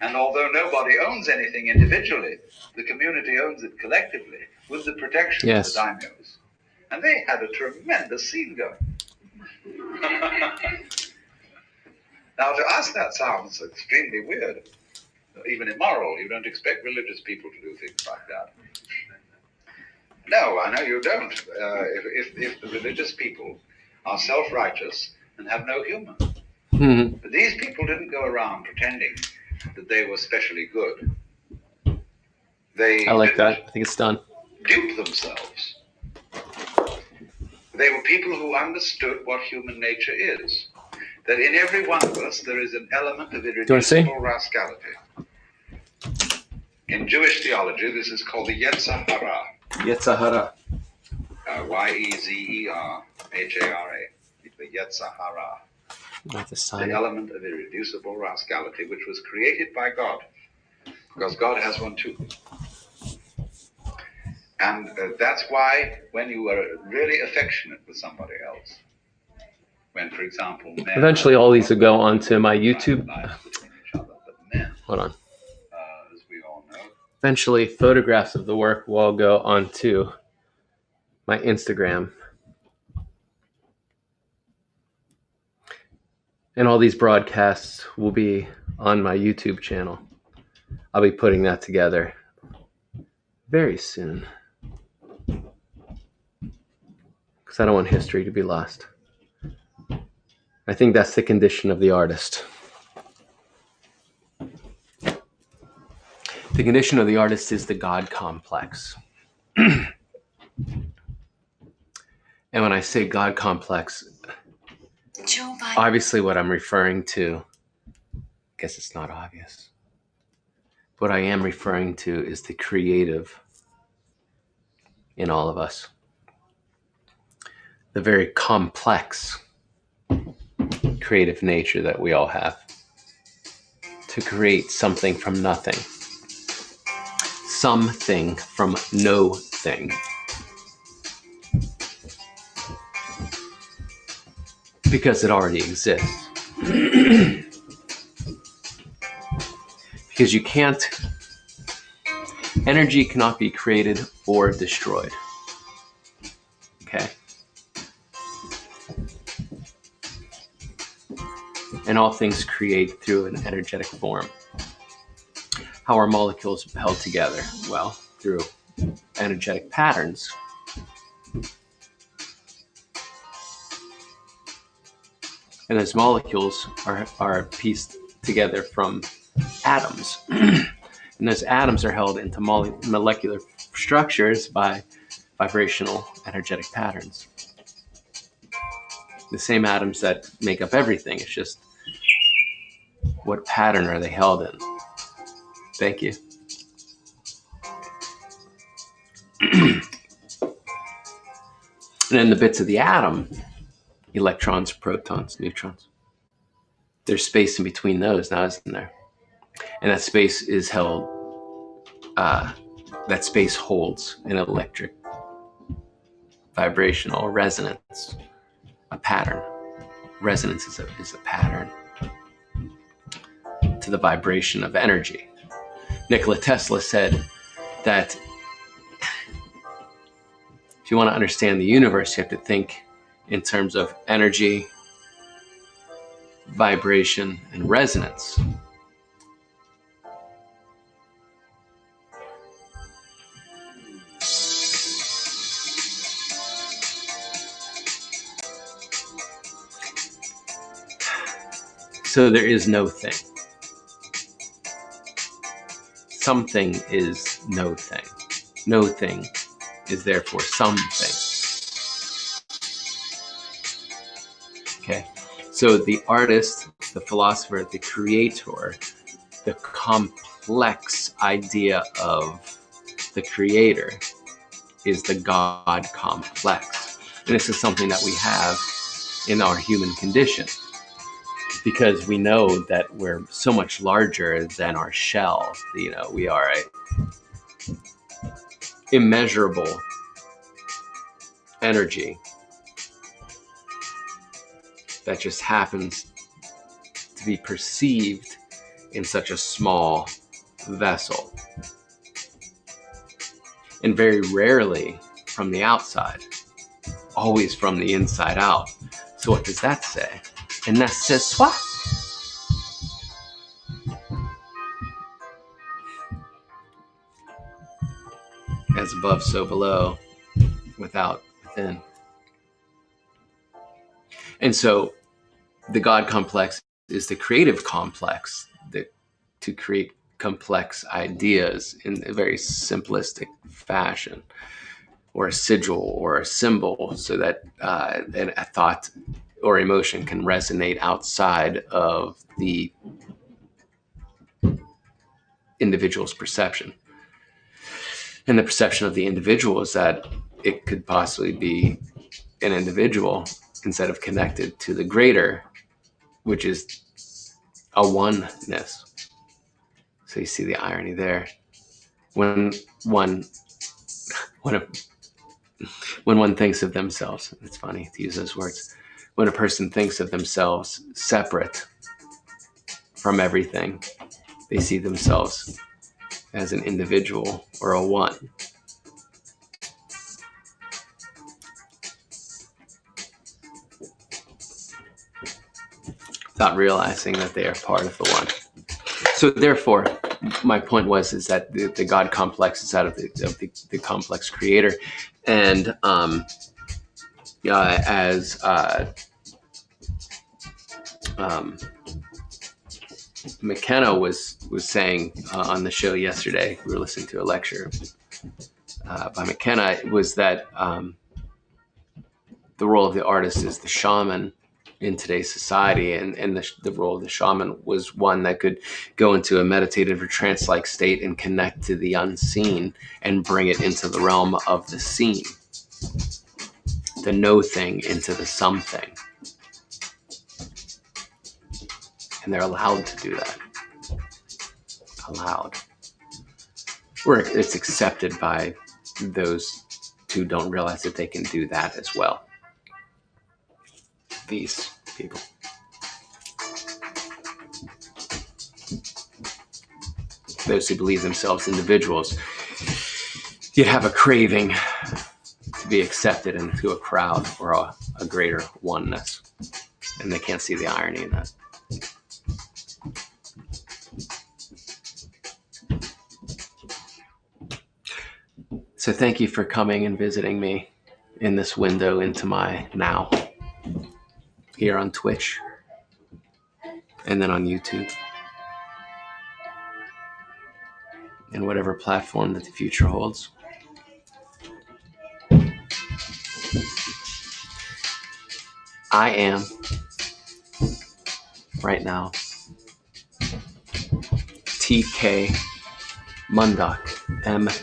And although nobody owns anything individually, the community owns it collectively with the protection of the daimyos. And they had a tremendous scene going. Now, to us, that sounds extremely weird, even immoral. You don't expect religious people to do things like that. No, I know you don't. If the religious people are self-righteous and have no humor. Mm-hmm. But these people didn't go around pretending that they were specially good. I like that. I think it's done. Dupe themselves. They were people who understood what human nature is. That in every one of us there is an element of irreducible rascality. In Jewish theology, this is called the Yetzer Hara. Yetzer Hara. Yezerhara. The Yetzer Hara. The element of irreducible rascality, which was created by God. Because God has one too. And that's why when you are really affectionate with somebody else, when, for example, men... Eventually all these will go onto my YouTube. Hold on. As we all know. Eventually photographs of the work will go onto my Instagram. And all these broadcasts will be on my YouTube channel. I'll be putting that together very soon. Because I don't want history to be lost. I think that's the condition of the artist. The condition of the artist is the God complex. And when I say God complex, obviously what I'm referring to, I guess it's not obvious. What I am referring to is the creative in all of us. The very complex creative nature that we all have to create something from nothing. Something from no thing. because it already exists. Because energy cannot be created or destroyed. Okay? And all things create through an energetic form. How are molecules held together? Well, through energetic patterns. And those molecules are pieced together from atoms. And those atoms are held into molecular structures by vibrational energetic patterns. The same atoms that make up everything. It's just what pattern are they held in? Thank you. And then the bits of the atom, electrons, protons, neutrons. There's space in between those now, isn't there? And that space is held, that space holds an electric vibrational resonance, a pattern. Resonance is a pattern to the vibration of energy. Nikola Tesla said that if you want to understand the universe, you have to think in terms of energy, vibration, and resonance. So there is no thing. Something is no thing. No thing is therefore something. Okay, so the artist, the philosopher, the creator, the complex idea of the creator is the God complex. And this is something that we have in our human condition, because we know that we're so much larger than our shell. You know, we are a immeasurable energy that just happens to be perceived in such a small vessel, and very rarely from the outside, always from the inside out. So what does that say? And that says soi. As above, so below, without, within. And so the God complex is the creative complex, to create complex ideas in a very simplistic fashion, or a sigil or a symbol, so that a thought or emotion can resonate outside of the individual's perception. And the perception of the individual is that it could possibly be an individual instead of connected to the greater, which is a oneness. So you see the irony there. When one thinks of themselves, it's funny to use those words, when a person thinks of themselves separate from everything, they see themselves as an individual or a one. Without realizing that they are part of the one. So therefore, my point is that the God complex is out of the complex creator. And as McKenna was saying on the show yesterday, we were listening to a lecture by McKenna, was that the role of the artist is the shaman in today's society, and the role of the shaman was one that could go into a meditative or trance-like state and connect to the unseen and bring it into the realm of the seen, the no thing into the something. And they're allowed to do that. Allowed. Or it's accepted by those who don't realize that they can do that as well. Peace. people. Those who believe themselves individuals, yet have a craving to be accepted into a crowd or a greater oneness. And they can't see the irony in that. So thank you for coming and visiting me in this window into my now, here on Twitch and then on YouTube and whatever platform that the future holds. I am right now TK Mundok, Mundok.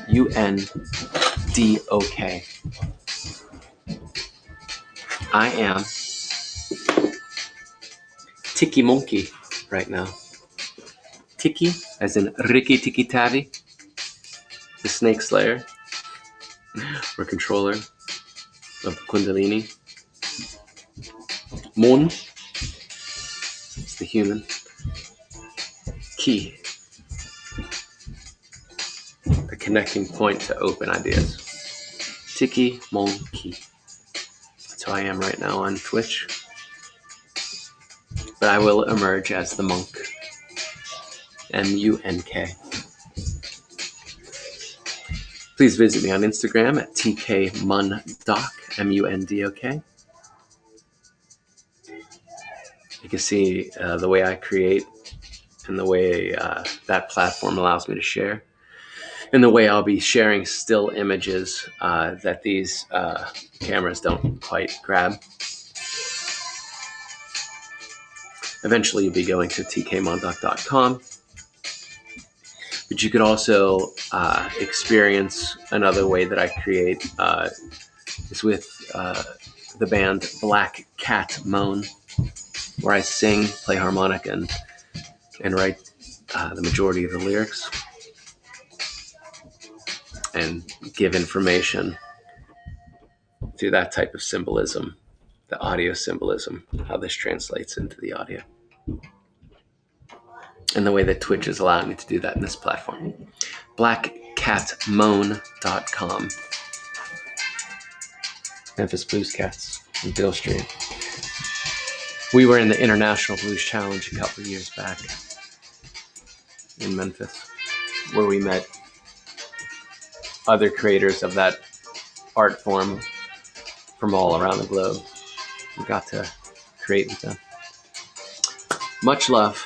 I am Tiki Monkey right now. Tiki, as in Riki Tiki Tavi, the snake slayer, or controller of Kundalini. Mon, it's the human. Ki, the connecting point to open ideas. Tiki Mon Ki. That's who I am right now on Twitch. But I will emerge as the monk. MUNK. Please visit me on Instagram at TKMundok, MUNDOK. You can see the way I create and the way that platform allows me to share, and the way I'll be sharing still images that these cameras don't quite grab. Eventually you'll be going to tkmundok.com, but you could also experience another way that I create is with the band Black Cat Moan, where I sing, play harmonica, and write the majority of the lyrics and give information through that type of symbolism, the audio symbolism, how this translates into the audio. And the way that Twitch is allowing me to do that in this platform. blackcatmoan.com. Memphis Blues Cats in Bill Street. We were in the International Blues Challenge a couple of years back in Memphis, where we met other creators of that art form from all around the globe. We got to create with them. Much love.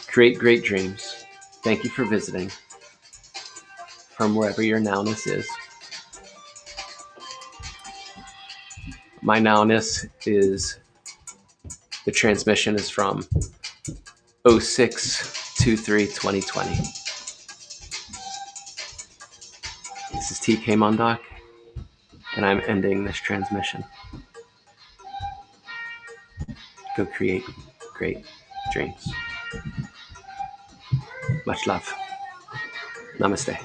Create great dreams. Thank you for visiting from wherever your nowness is. My nowness is, the transmission is from 06/23/2020. This is TK Mundok, and I'm ending this transmission. Go create great dreams. Much love. Namaste.